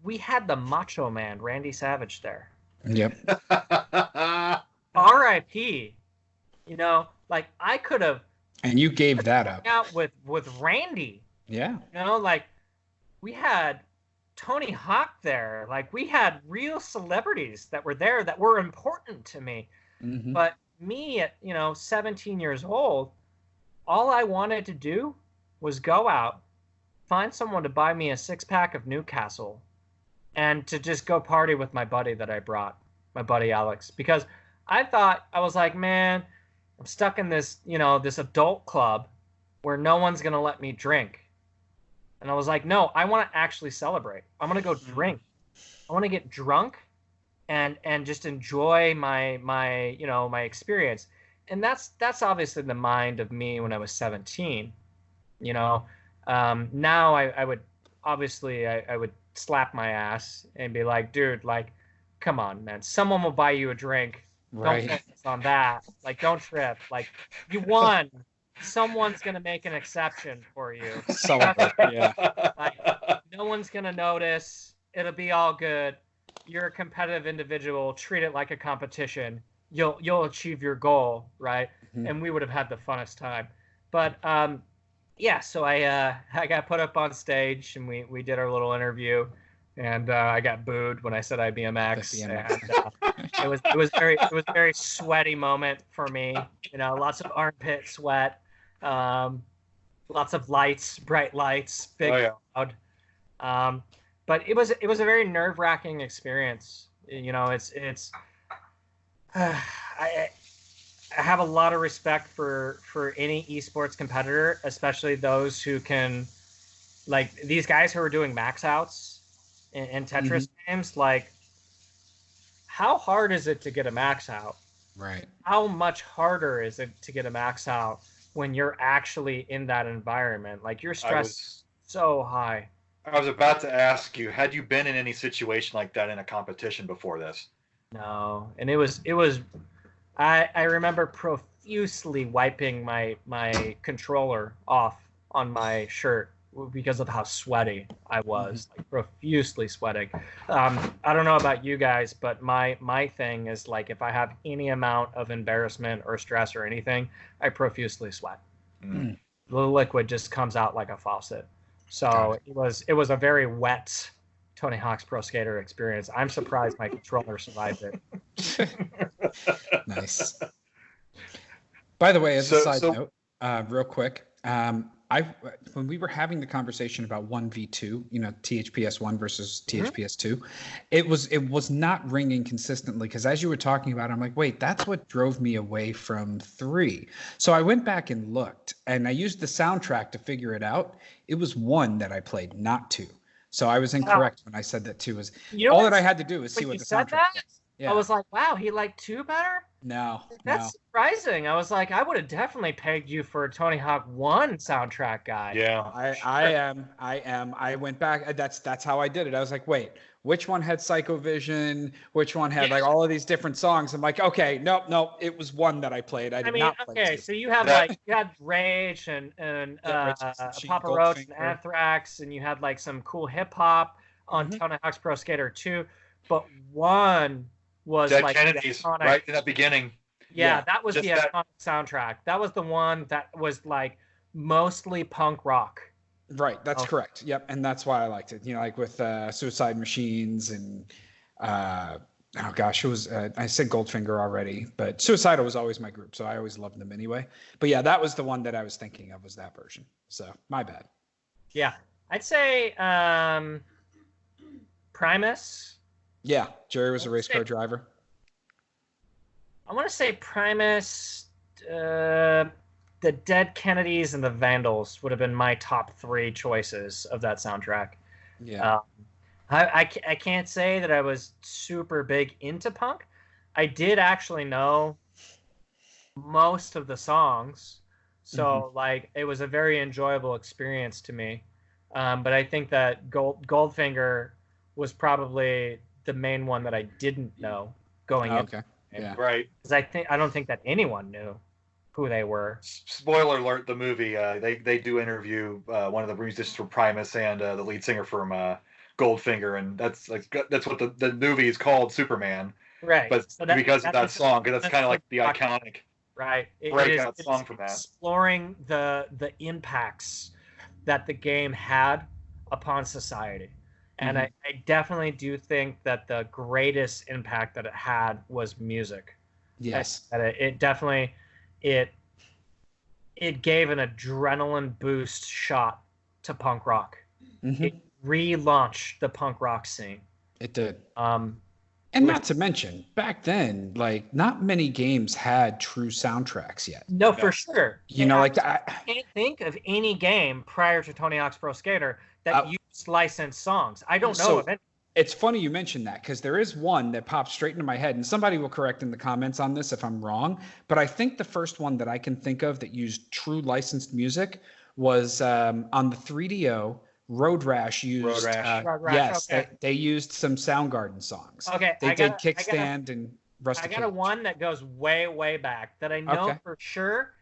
we had the Macho Man, Randy Savage, there. Yep. R.I.P. Like I could have. And you gave that up. Out with Randy. Yeah. Like we had Tony Hawk there. Like we had real celebrities that were there that were important to me. But me at 17 years old, all I wanted to do was go out, find someone to buy me a 6-pack of Newcastle, and to just go party with my buddy that I brought, my buddy Alex, because I was like, man, I'm stuck in this this adult club where no one's gonna let me drink. And I was like, no, I want to actually celebrate. I want to go drink. I want to get drunk and just enjoy my experience. And that's obviously the mind of me when I was 17. Now I would obviously I would slap my ass and be like, dude, like, come on, man. Someone will buy you a drink. Right. Don't focus on that. Like, don't trip. Like, you won. Someone's gonna make an exception for you. Celebrate. Yeah. Like, no one's gonna notice. It'll be all good. You're a competitive individual. Treat it like a competition. You'll achieve your goal, right? And we would have had the funnest time. But so I got put up on stage, and we did our little interview, and I got booed when I said IBMX. And, it was a very sweaty moment for me. Lots of armpit sweat, lots of lights, bright lights, big crowd. But it was a very nerve-wracking experience. I have a lot of respect for any esports competitor, especially those who can, like these guys who are doing max outs in Tetris games. Like, how hard is it to get a max out? Right. How much harder is it to get a max out when you're actually in that environment? Like your stress is so high. I was about to ask you, had you been in any situation like that in a competition before this? No, and it was. I remember profusely wiping my controller off on my shirt because of how sweaty I was, like profusely sweating. I don't know about you guys, but my thing is like if I have any amount of embarrassment or stress or anything, I profusely sweat. Mm. The liquid just comes out like a faucet. So it was a very wet Tony Hawk's Pro Skater experience. I'm surprised my controller survived it. Nice. By the way, as a side note, real quick, when we were having the conversation about 1v2, THPS 1 versus THPS 2, it was not ringing consistently because as you were talking about it, I'm like, wait, that's what drove me away from 3. So I went back and looked, and I used the soundtrack to figure it out. It was 1 that I played, not 2. So I was incorrect when I said that 2 was. All that I had to do was see what the soundtrack was. Yeah. I was like, wow, he liked 2 better? No. That's surprising. I was like, I would have definitely pegged you for a Tony Hawk 1 soundtrack guy. Yeah. I am. I went back. That's how I did it. I was like, wait, which one had Psycho Vision? Which one had like all of these different songs? I'm like, okay, nope. It was 1 that I played. I did not play 2. So you have you had Rage and Papa Roach and Anthrax, and you had like some cool hip hop on Tony Hawk's Pro Skater 2, but 1 was Dead like Kennedys right in the beginning. Yeah, that was the iconic soundtrack. That was the one that was like mostly punk rock. Right, that's correct. Yep, and that's why I liked it. Like with Suicide Machines and it was I said Goldfinger already, but Suicidal was always my group, so I always loved them anyway. But yeah, that was the one that I was thinking of, was that version. So my bad. Yeah, I'd say Primus. Yeah, Jerry was a race car driver. I want to say Primus, the Dead Kennedys, and the Vandals would have been my top 3 choices of that soundtrack. Yeah. I can't say that I was super big into punk. I did actually know most of the songs, so like it was a very enjoyable experience to me. But I think that Goldfinger was probably the main one that I didn't know going in. Okay. Yeah. Right. Because I don't think that anyone knew who they were. Spoiler alert: the movie they do interview one of the musicians from Primus and the lead singer from Goldfinger, and that's what the movie is called, Superman. Right. But so because of that song, because that's kind of like the iconic breakout song from that. Exploring the impacts that the game had upon society. And I definitely do think that the greatest impact that it had was music. Yes. It definitely it gave an adrenaline boost shot to punk rock. It relaunched the punk rock scene. It did. And not to mention, back then, like not many games had true soundtracks yet. No, for sure. I can't think of any game prior to Tony Hawk's Pro Skater that used licensed songs. I don't know of any. It's funny you mentioned that because there is one that pops straight into my head, and somebody will correct in the comments on this if I'm wrong. But I think the first one that I can think of that used true licensed music was on the 3DO. Road Rash used. Road Rash. Yes, okay. They used some Soundgarden songs. Okay, they did Kickstand and Rusty Cage. I got a one that goes way, way back that I know for sure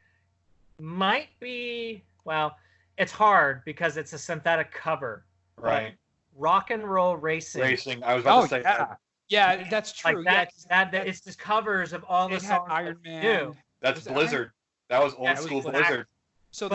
might be. Well, it's hard because it's a synthetic cover. Right. Rock and Roll Racing. I was about to say that. Yeah, that's true. Like that it's just covers of all the songs. Iron Man. That's Blizzard. That was old school Blizzard. So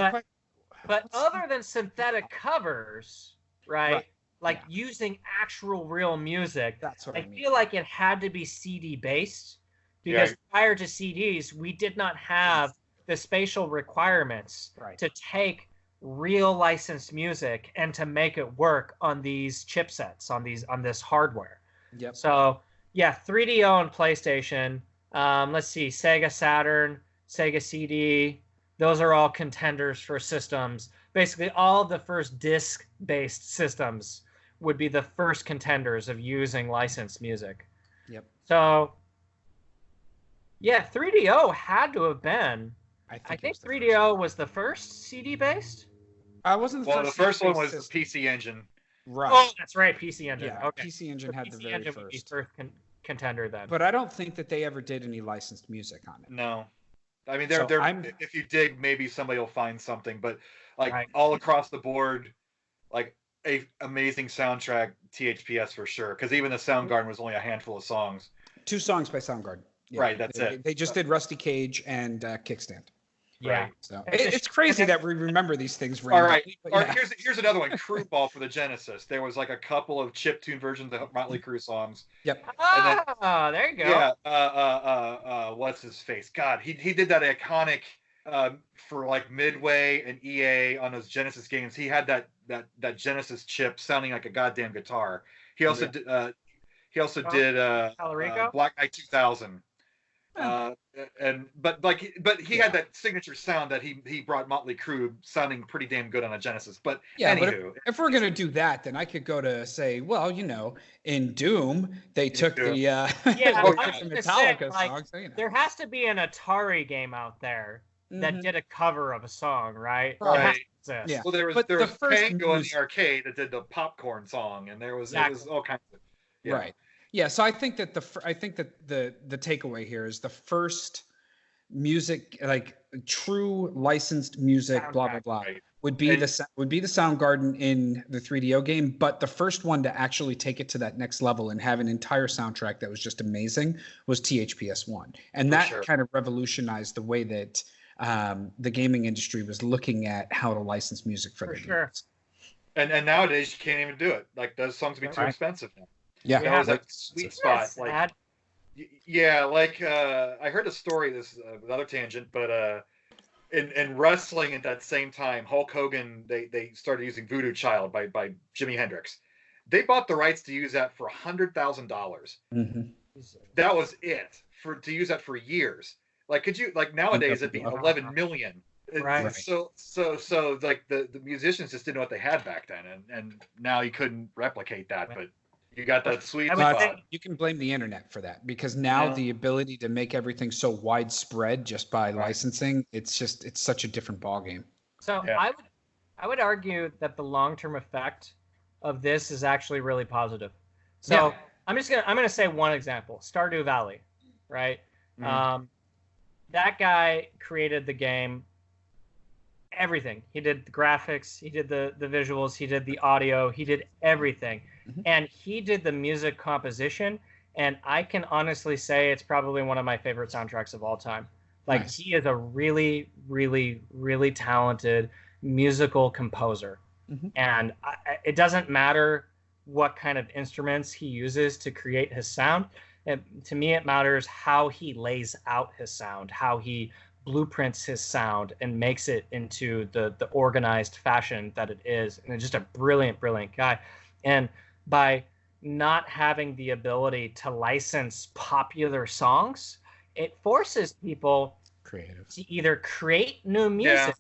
But other than synthetic covers, right? Like using actual real music, that's what I mean. feel like it had to be CD based because prior to CDs, we did not have the spatial requirements to take real licensed music and to make it work on these chipsets, on this hardware. Yep. So 3DO and PlayStation. Let's see, Sega Saturn, Sega CD. Those are all contenders for systems. Basically, all the first disc-based systems would be the first contenders of using licensed music. Yep. So, Yeah, 3DO had to have been. I think 3DO was the first CD based. Wasn't the first. Well, the first one was the PC Engine. Right. Oh, that's right, PC Engine. Yeah, okay. PC Engine had the PC very Engine first. would be first contender then. But I don't think that they ever did any licensed music on it. No. I mean, if you dig, maybe somebody will find something, but like all across the board, like a amazing soundtrack, THPS for sure. Because even the Soundgarden was only a handful of songs. 2 songs by Soundgarden. Yeah. Right, that's it. They just did Rusty Cage and Kickstand. Yeah. Right. So it's crazy that we remember these things randomly. All right. Yeah. Here's another one. Crew Ball for the Genesis. There was like a couple of chiptune versions of Motley Crue songs. Yep. There you go. Yeah. What's his face? God, he did that iconic for like Midway and EA on those Genesis games. He had that Genesis chip sounding like a goddamn guitar. He also did Black Knight 2000. But he had that signature sound that he brought Motley Crue sounding pretty damn good on a Genesis. But yeah, anywho, but if we're gonna do that, then I could go to say, well, in Doom they took the Metallica songs. So, there has to be an Atari game out there that did a cover of a song, right? Right. Yeah. Well, there was Tango in the arcade that did the popcorn song, and it was all kinds of right. Yeah, so I think that the takeaway here is the first music, like true licensed music, soundtrack, blah blah blah, would be the Soundgarden in the 3DO game. But the first one to actually take it to that next level and have an entire soundtrack that was just amazing was THPS 1, and that kind of revolutionized the way that the gaming industry was looking at how to license music for their games. And nowadays you can't even do it. Like those songs would be too expensive now. Yeah, that was that sweet spot. Like, I heard a story. This is another tangent, but in wrestling at that same time, Hulk Hogan they started using Voodoo Child by Jimi Hendrix. They bought the rights to use that for $100,000. Mm-hmm. That was it to use that for years. Like, could you nowadays it'd be 11 million. Right. So like the musicians just didn't know what they had back then, and now you couldn't replicate that, but. You got that sweet spot. You can blame the internet for that because now the ability to make everything so widespread just by licensing, it's such a different ballgame. So I would argue that the long-term effect of this is actually really positive. So I'm gonna say one example: Stardew Valley, right? Mm-hmm. That guy created the game. Everything. He did the graphics, he did the visuals, he did the audio, he did everything. Mm-hmm. And he did the music composition, and I can honestly say it's probably one of my favorite soundtracks of all time. Like, nice. He is a really, really, really talented musical composer. Mm-hmm. And it doesn't matter what kind of instruments he uses to create his sound. To me, it matters how he lays out his sound, how he blueprints his sound and makes it into the organized fashion that it is. And it's just a brilliant, brilliant guy. And by not having the ability to license popular songs, it forces people to either create new music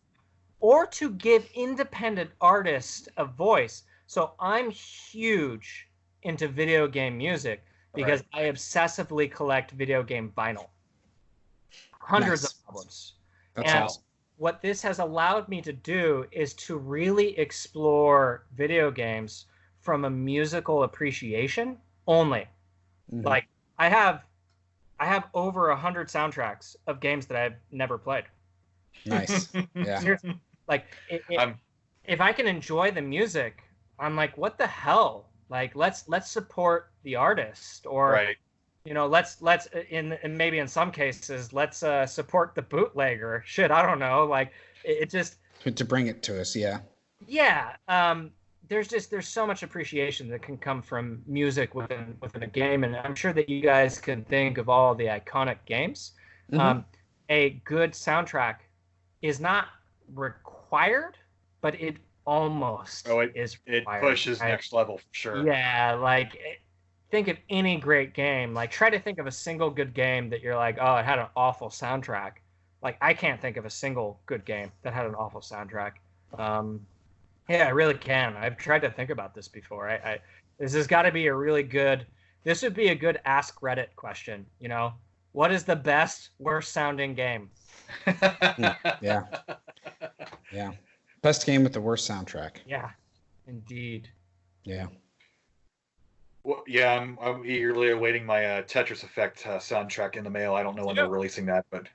or to give independent artists a voice. So I'm huge into video game music because I obsessively collect video game vinyl. Hundreds of albums. That's awesome. What this has allowed me to do is to really explore video games from a musical appreciation only. Mm-hmm. Like I have over 100 soundtracks of games that I've never played. Nice. Yeah. Seriously. Like if I can enjoy the music, I'm like, what the hell? Like let's support the artist, or let's maybe in some cases let's support the bootlegger. Shit, I don't know. Like it just to bring it to us, yeah. There's so much appreciation that can come from music within a game, and I'm sure that you guys can think of all the iconic games. Mm-hmm. A good soundtrack is not required, but it almost is required. It pushes next level for sure. Yeah, like think of any great game. Like try to think of a single good game that you're like, oh, it had an awful soundtrack. Like I can't think of a single good game that had an awful soundtrack. Yeah, I really can. I've tried to think about this before. This has got to be a really good. This would be a good Ask Reddit question. What is the best, worst sounding game? Yeah. Yeah. Best game with the worst soundtrack. Yeah, indeed. Yeah. Well, yeah, I'm eagerly awaiting my Tetris Effect soundtrack in the mail. I don't know when they're releasing that, but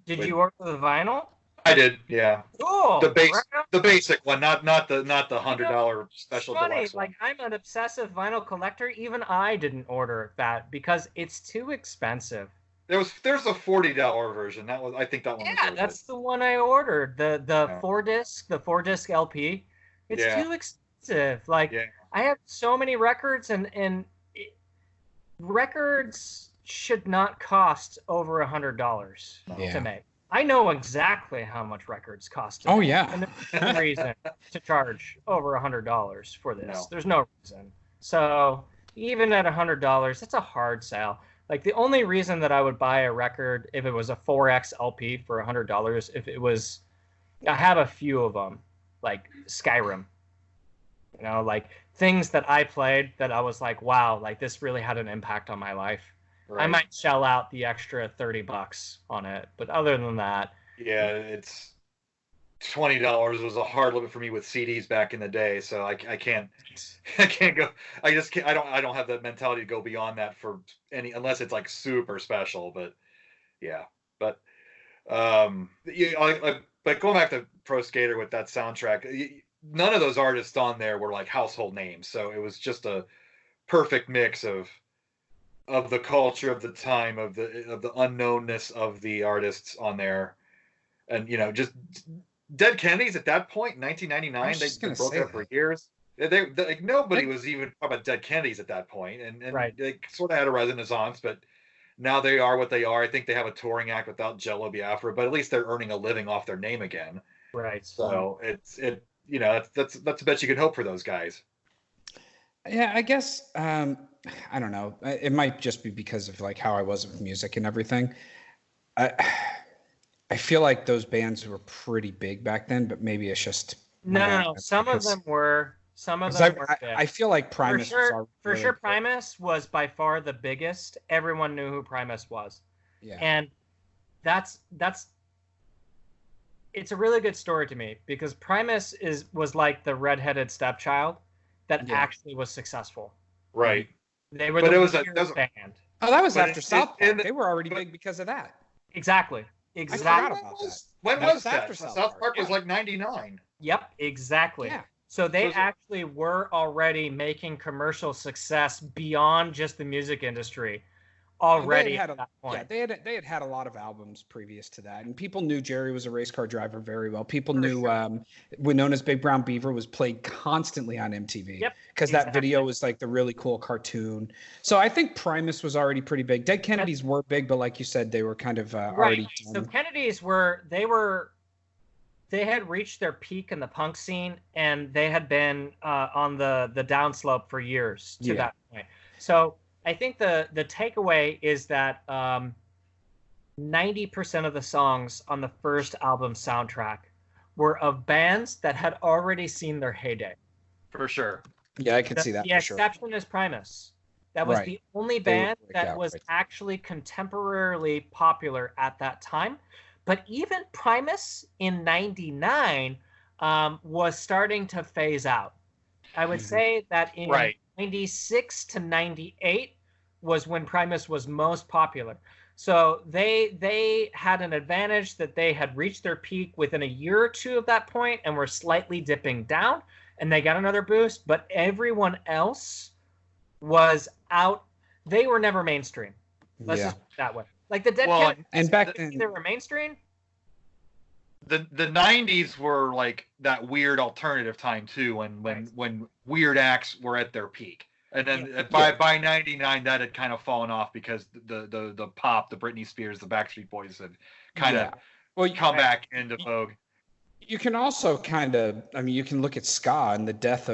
Did you order the vinyl? I did, yeah. Cool. The basic one, not the $100 special funny, deluxe one. like I'm an obsessive vinyl collector. Even I didn't order that because it's too expensive. There's a $40 version. I think that one was worth that's it. the one I ordered. The 4-disc LP. It's too expensive. Like I have so many records, and records should not cost over $100 to make. I know exactly how much records cost. Oh yeah, and there's no reason to charge over $100 for this. No. There's no reason. So even at $100, it's a hard sell. Like the only reason that I would buy a record if it was a 4X LP for $100, if it was, I have a few of them, like Skyrim. You know, like things that I played that I was like, wow, like this really had an impact on my life. Right. I might shell out the extra $30 on it, but other than that, yeah, it's $20 was a hard limit for me with CDs back in the day, so I can't go. I don't have that mentality to go beyond that for any, unless it's like super special. But yeah, but but going back to Pro Skater with that soundtrack, none of those artists on there were like household names, so it was just a perfect mix of the culture of the time, of the unknownness of the artists on there, and just Dead Kennedys at that point, 1999, they broke up for years. They like nobody was even talking about Dead Kennedys at that point, and right. They sort of had a renaissance, but now they are what they are. I think they have a touring act without Jello Biafra, but at least they're earning a living off their name again. Right. So that's the best you can hope for those guys. Yeah, I guess I don't know. It might just be because of like how I was with music and everything. I feel like those bands were pretty big back then, but maybe it's just no. Some of them were. Some of them were big. I feel like Primus for sure. Primus was by far the biggest. Everyone knew who Primus was. Yeah, and that's it's a really good story to me because Primus was like the redheaded stepchild that actually was successful. Right. They were the band. Oh, that was after South Park. They were already big because of that. Exactly. I forgot about that. When was that? South Park was like 99. Yep, exactly. Yeah. So they actually were already making commercial success beyond just the music industry already at that point. Yeah, they had a lot of albums previous to that, and people knew Jerry was a race car driver very well. People knew Winona's Big Brown Beaver was played constantly on MTV because that video was like the really cool cartoon. So I think Primus was already pretty big. Dead Kennedys were big, but like you said, they were kind of already done. So Kennedys they had reached their peak in the punk scene, and they had been on the downslope for years to that point. So I think the takeaway is that 90% of the songs on the first album soundtrack were of bands that had already seen their heyday. For sure. Yeah, I can see that. The exception is Primus. That was the only band that was actually contemporarily popular at that time. But even Primus in 99 was starting to phase out. I would say that in 96 to 98 was when Primus was most popular. So they had an advantage that they had reached their peak within a year or two of that point and were slightly dipping down, and they got another boost. But everyone else was out. They were never mainstream. Let's just put it that way. Like the Dead Kennedys, and back then they were mainstream. The 90s were like that weird alternative time too, when weird acts were at their peak, and then by 99 that had kind of fallen off because the pop, the Britney Spears, the Backstreet Boys had kind of come back into vogue. You can also you can look at ska and the death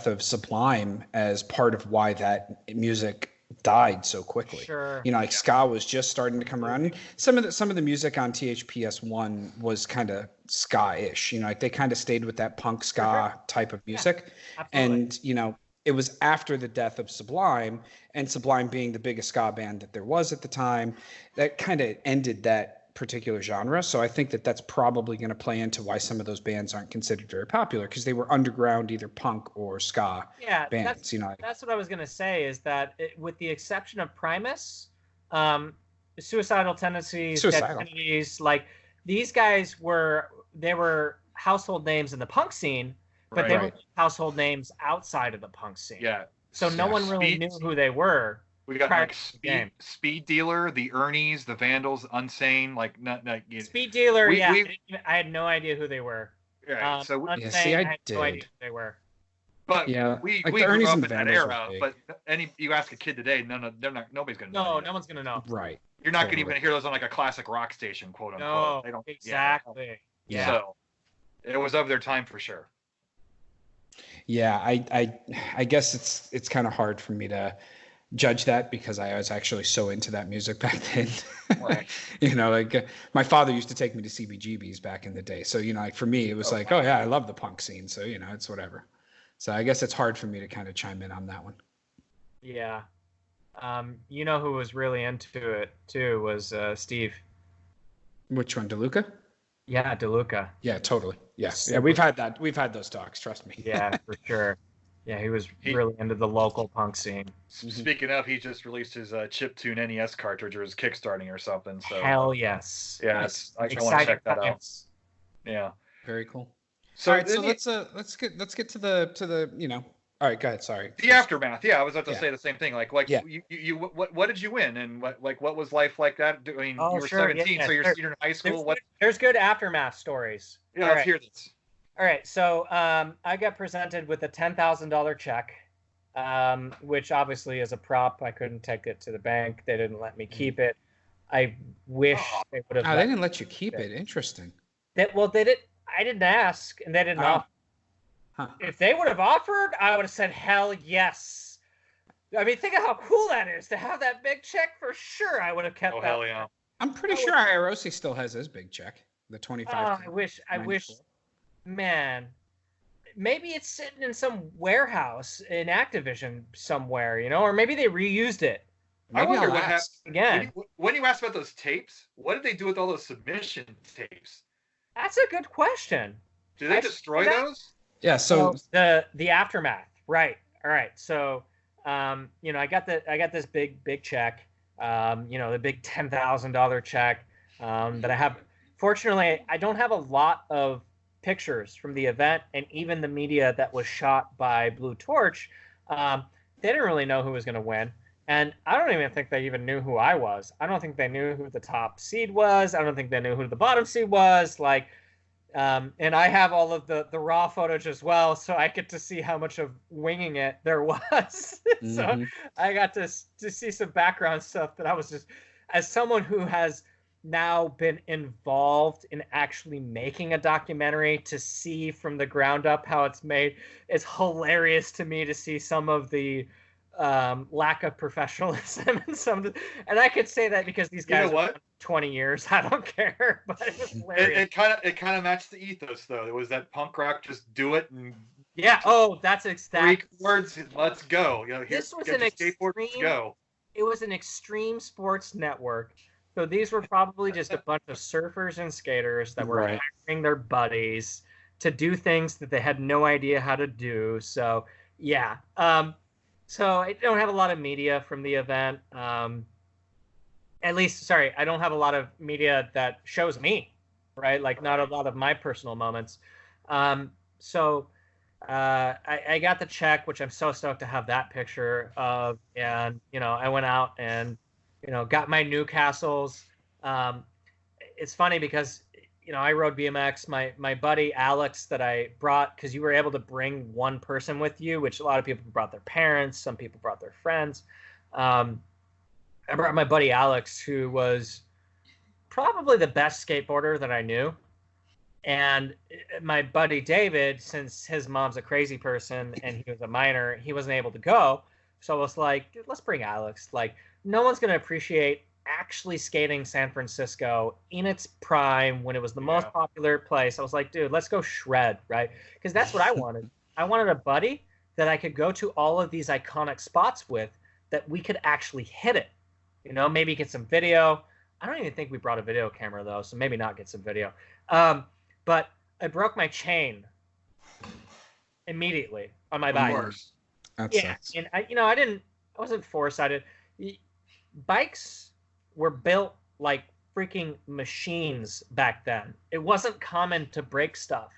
of Sublime as part of why that music died so quickly. Sure. Ska was just starting to come around. And some of the music on THPS 1 was kind of ska-ish. They kind of stayed with that punk ska type of music. Absolutely. And it was after the death of Sublime, and Sublime being the biggest ska band that there was at the time, that kind of ended that particular genre. So I think that that's probably going to play into why some of those bands aren't considered very popular, because they were underground, either punk or ska bands. That's what I was going to say, is that with the exception of Primus, Suicidal Tendencies, Dead Kennedys, like these guys were household names in the punk scene, but they were household names outside of the punk scene. Yeah. So no one really knew who they were. We got like Speed Dealer, the Ernies, the Vandals, Unsane, Speed Dealer. I had no idea who they were. Yeah. So Unsane, I had no idea who they were. But we grew up in that era. But you ask a kid today, nobody's gonna know. No one's gonna know. Right. You're not gonna even hear those on like a classic rock station, quote unquote. No, they don't, exactly. Yeah. So it was of their time for sure. Yeah, I guess it's kind of hard for me to judge that, because I was actually so into that music back then. Right. My father used to take me to CBGBs back in the day. So, like for me, it was oh yeah, I love the punk scene. So, it's whatever. So I guess it's hard for me to kind of chime in on that one. Yeah. Who was really into it too was Steve. Which one, DeLuca? Yeah, DeLuca. Yeah, totally. Yeah, we've had those talks. Trust me. Yeah, for sure. Yeah, he was really into the local punk scene. Speaking of, he just released his chiptune NES cartridge, or his kickstarting or something. So hell yes. Yeah, I want to check that out. Yeah. Very cool. So, all right, so let's get to the All right, go ahead. Sorry. The aftermath. Yeah, I was about to say the same thing. You what did you win, and what was life like that? I mean, you were 17, so you're senior in high school. There's good aftermath stories. Yeah, let's hear this. All right, so I got presented with a $10,000 check, which obviously is a prop. I couldn't take it to the bank. They didn't let me keep it. I wish they would have. They didn't let you keep it. Interesting. They did. I didn't ask, and they didn't offer. Huh. If they would have offered, I would have said hell yes. I mean, think of how cool that is to have that big check. For sure, I would have kept that. Hell yeah! I'm pretty sure Hiroshi still has his big check, the 25. I wish. Man, maybe it's sitting in some warehouse in Activision somewhere, or maybe they reused it. I wonder what happened again. When you asked about those tapes, what did they do with all those submission tapes? That's a good question. Did they destroy those? Yeah. So the aftermath, right? All right. So, I got this big check, the big $10,000 check that I have. Fortunately, I don't have a lot of pictures from the event, and even the media that was shot by Blue Torch, they didn't really know who was going to win. And I don't even think they even knew who I was. I don't think they knew who the top seed was. I don't think they knew who the bottom seed was. And I have all of the raw footage as well, so I get to see how much of winging it there was. So I got to see some background stuff that I was just, as someone who has now been involved in actually making a documentary, to see from the ground up how it's made. It's hilarious to me to see some of the lack of professionalism and and I could say that because these guys are 20 years. I don't care, but it was hilarious. It kind of matched the ethos though. It was that punk rock, just do it and that's exactly 3 words. Let's go. This was an extreme. Go. It was an extreme sports network. So these were probably just a bunch of surfers and skaters that were hiring their buddies to do things that they had no idea how to do. So, yeah. So I don't have a lot of media from the event. I don't have a lot of media that shows me, right? Like not a lot of my personal moments. So I got the check, which I'm so stoked to have that picture of. And, I went out and, got my Newcastles. It's funny because, I rode BMX. My buddy Alex that I brought, because you were able to bring one person with you, which a lot of people brought their parents, some people brought their friends. I brought my buddy Alex, who was probably the best skateboarder that I knew. And my buddy David, since his mom's a crazy person and he was a minor, he wasn't able to go. So I was like, dude, let's bring Alex. Like, no one's going to appreciate actually skating San Francisco in its prime when it was the most popular place. I was like, dude, let's go shred, right? Because that's what I wanted. I wanted a buddy that I could go to all of these iconic spots with, that we could actually hit it. You know, maybe get some video. I don't even think we brought a video camera though, so maybe not get some video. But I broke my chain immediately on my bike. Of course. That Yeah, sucks. and I wasn't foresighted. Bikes were built like freaking machines back then. It wasn't common to break stuff.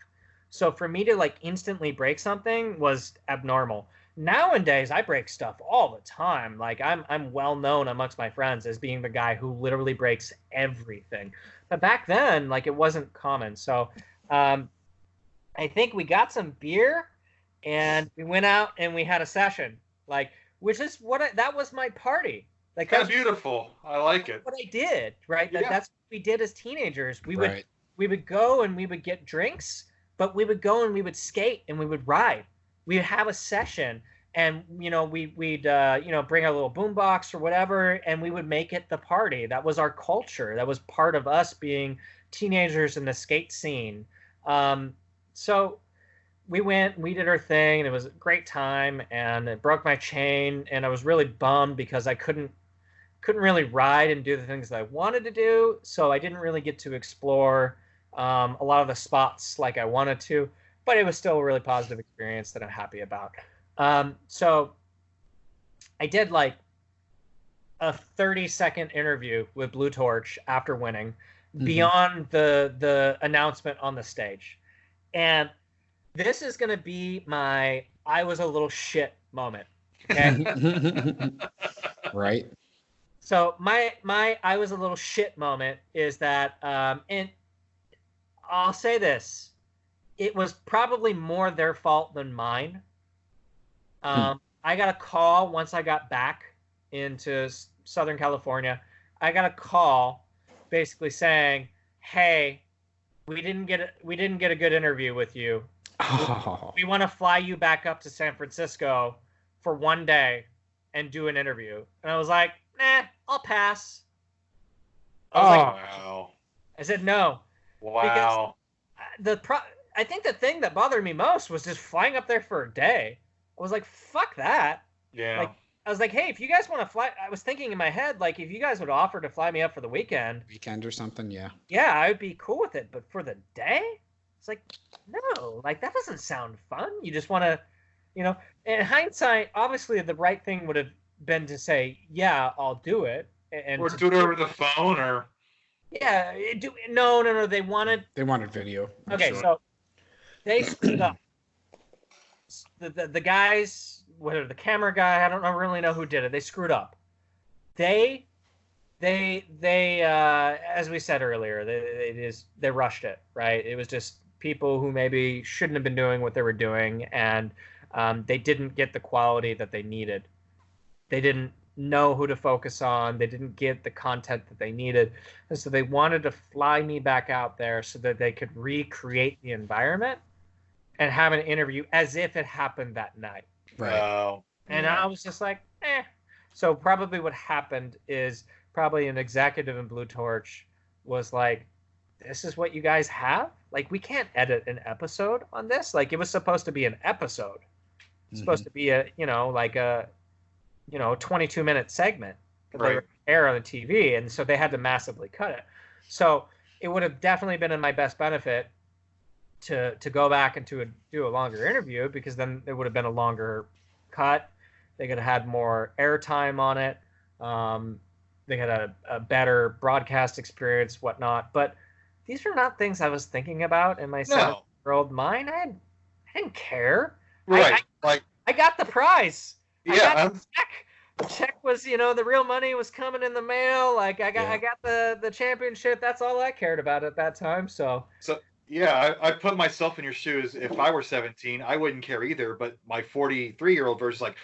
So for me to like instantly break something was abnormal. Nowadays, I break stuff all the time. Like I'm well known amongst my friends as being the guy who literally breaks everything. But back then, like it wasn't common. So I think we got some beer and we went out and we had a session. Like, which is that was my party. Like That's that's beautiful. I like it. what I did, right? Yeah. That's what we did as teenagers. We Right. would go and we would get drinks, but we would go and we would skate and we would ride. We'd have a session, and we'd bring a little boombox or whatever, and we would make it the party. That was our culture. That was part of us being teenagers in the skate scene. So we went, we did our thing, and it was a great time. And it broke my chain, and I was really bummed because I couldn't really ride and do the things that I wanted to do. So I didn't really get to explore a lot of the spots like I wanted to. But it was still a really positive experience that I'm happy about. So I did like a 30-second interview with Blue Torch after winning, beyond the announcement on the stage. And this is going to be my I was a little shit moment. Okay? Right. So my I was a little shit moment is that, and I'll say this, it was probably more their fault than mine. I got a call once I got back into Southern California. I got a call basically saying, "Hey, we didn't get a good interview with you. Oh. We want to fly you back up to San Francisco for one day and do an interview." And I was like, "Nah, I'll pass." Wow. I said no. Wow. I think the thing that bothered me most was just flying up there for a day. I was like, fuck that. Yeah. Like, I was like, hey, if you guys want to fly, I was thinking in my head, like, if you guys would offer to fly me up for the weekend, Weekend or something, yeah. yeah, I would be cool with it. But for the day, it's like, no, like, that doesn't sound fun. You just want to, in hindsight, obviously the right thing would have been to say, yeah, I'll do it. Or do it over the phone, or yeah, no. They wanted video. I'm Okay, sure. so they screwed up. The guys, whether the camera guy, I don't really know who did it. They screwed up. They as we said earlier, they rushed it, right? It was just people who maybe shouldn't have been doing what they were doing, and they didn't get the quality that they needed. They didn't know who to focus on. They didn't get the content that they needed. And so they wanted to fly me back out there so that they could recreate the environment and have an interview as if it happened that night. Right. Wow. And Yeah. I was just like, eh. So probably what happened is probably an executive in Blue Torch was like, this is what you guys have? Like, we can't edit an episode on this. Like, it was supposed to be an episode. It's supposed to be a 22-minute segment that they Right. would air on the TV, and so they had to massively cut it. So it would have definitely been in my best benefit to go back and to do a longer interview, because then it would have been a longer cut. They could have had more airtime on it. They had a better broadcast experience, whatnot. But these are not things I was thinking about in my 7-year-old mind. I didn't care. Right. I got the prize. I Yeah. got the check. The check was, the real money was coming in the mail. Like I got the championship. That's all I cared about at that time. So Yeah, I put myself in your shoes. If I were 17, I wouldn't care either. But my 43-year-old version is like,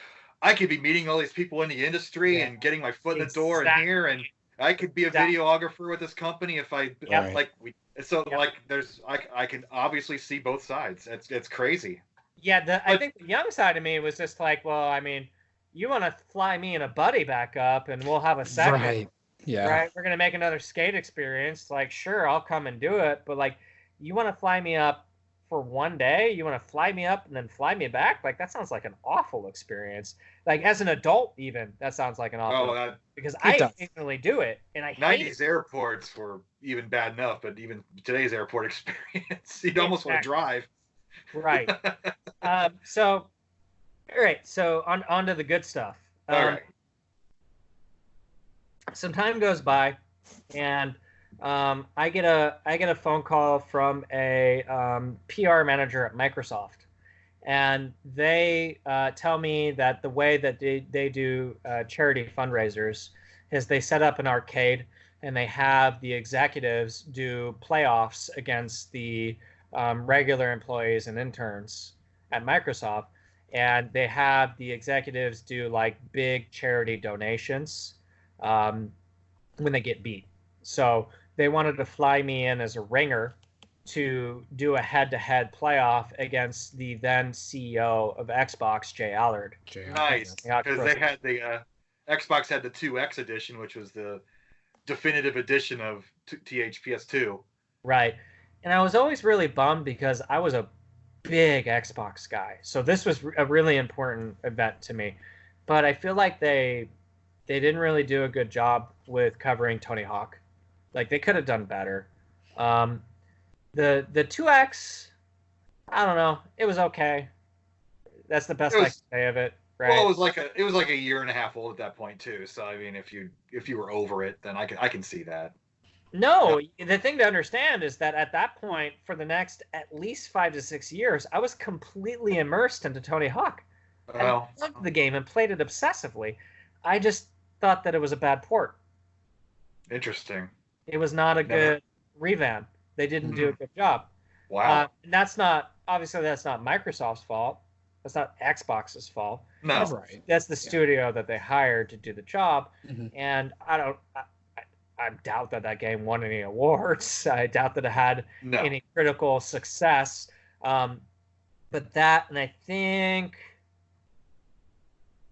I could be meeting all these people in the industry and getting my foot in the door in here, and I could be a videographer with this company if I like. I can obviously see both sides. It's crazy. Yeah, I think the young side of me was just like, well, I mean, you want to fly me and a buddy back up, and we'll have a segment. Right. Yeah. Right. We're gonna make another skate experience. Like, sure, I'll come and do it, but like, you want to fly me up for one day? You want to fly me up and then fly me back? Like, that sounds like an awful experience. Like, as an adult, even, that sounds like an awful because I occasionally do it, and I hate 90s airports were even bad enough, but even today's airport experience, you'd almost want to drive. Right. So, all right. So on to the good stuff. All right. Some time goes by, and I get a phone call from a PR manager at Microsoft, and they tell me that the way that they do charity fundraisers is they set up an arcade, and they have the executives do playoffs against the regular employees and interns at Microsoft, and they have the executives do like big charity donations when they get beat. So they wanted to fly me in as a ringer to do a head-to-head playoff against the then CEO of Xbox, Jay Allard. Nice, because they had the Xbox had the 2X edition, which was the definitive edition of THPS 2. Right. And I was always really bummed because I was a big Xbox guy. So this was a really important event to me. But I feel like they didn't really do a good job with covering Tony Hawk. Like, they could have done better. The 2X, I don't know. It was okay. That's the best I can say of it. Right. Well, it was like a year and a half old at that point too. So I mean, if you were over it, then I can see that. No, the thing to understand is that at that point, for the next at least 5 to 6 years, I was completely immersed into Tony Hawk. I loved the game and played it obsessively. I just thought that it was a bad port. Interesting. It was not a good revamp. They didn't do a good job. Wow. And that's not Microsoft's fault. That's not Xbox's fault. No, that's the studio that they hired to do the job. And I doubt that game won any awards. I doubt that it had any critical success. But that, and I think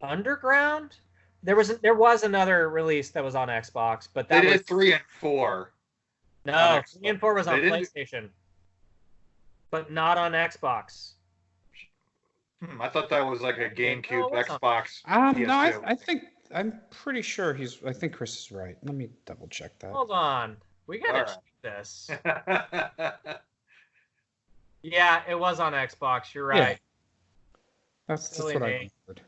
Underground, there was another release that was on Xbox, but that they did 3 and 4. No, 3 and 4 was on PlayStation, but not on Xbox. I thought that was like a GameCube, Xbox. No, I think I'm pretty sure I think Chris is right. Let me double check that. Hold on, we gotta check this. Yeah, it was on Xbox. You're right. Yeah. That's what I heard.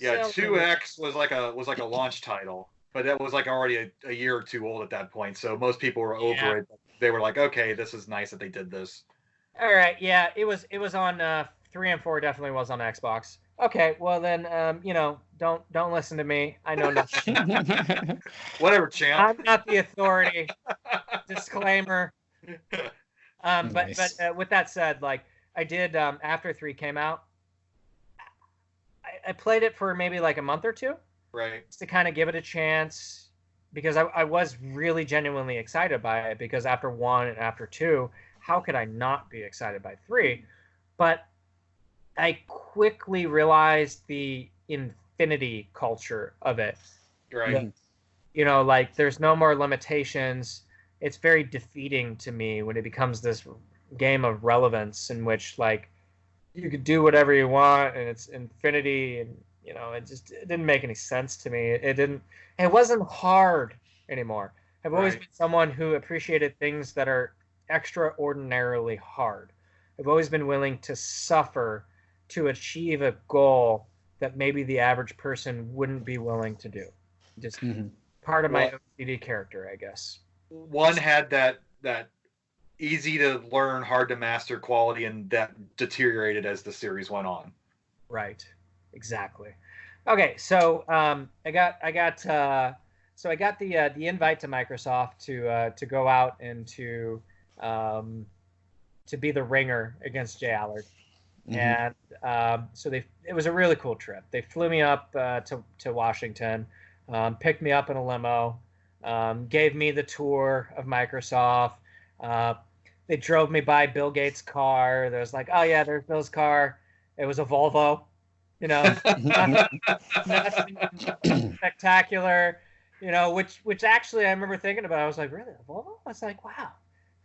Yeah, 2X was like a launch title, but that was like already a year or two old at that point. So most people were over it. They were like, okay, this is nice that they did this. All right, yeah, it was on 3 and 4 definitely was on Xbox. Okay, well then, don't listen to me. I know nothing. Whatever, champ. I'm not the authority. Disclaimer. But with that said, like I did after 3 came out, I played it for maybe like a month or two, right? Just to kind of give it a chance, because I was really genuinely excited by it. Because after 1 and after 2, how could I not be excited by 3? But I quickly realized the infinity culture of it. Right. Like there's no more limitations. It's very defeating to me when it becomes this game of relevance in which like you could do whatever you want and it's infinity, and it didn't make any sense to me. It wasn't hard anymore. I've always been someone who appreciated things that are extraordinarily hard. I've always been willing to suffer to achieve a goal that maybe the average person wouldn't be willing to do. Just part of my OCD character, I guess. One had that easy to learn, hard to master quality, and that deteriorated as the series went on. Right. Exactly. Okay, so I got the invite to Microsoft to go out and to be the ringer against Jay Allard. And so it was a really cool trip. They flew me up to Washington, picked me up in a limo, gave me the tour of Microsoft. They drove me by Bill Gates' car. There's like, oh yeah, there's Bill's car. It was a Volvo, nothing spectacular, which actually I remember thinking about. I was like, really, a Volvo? I was like, wow,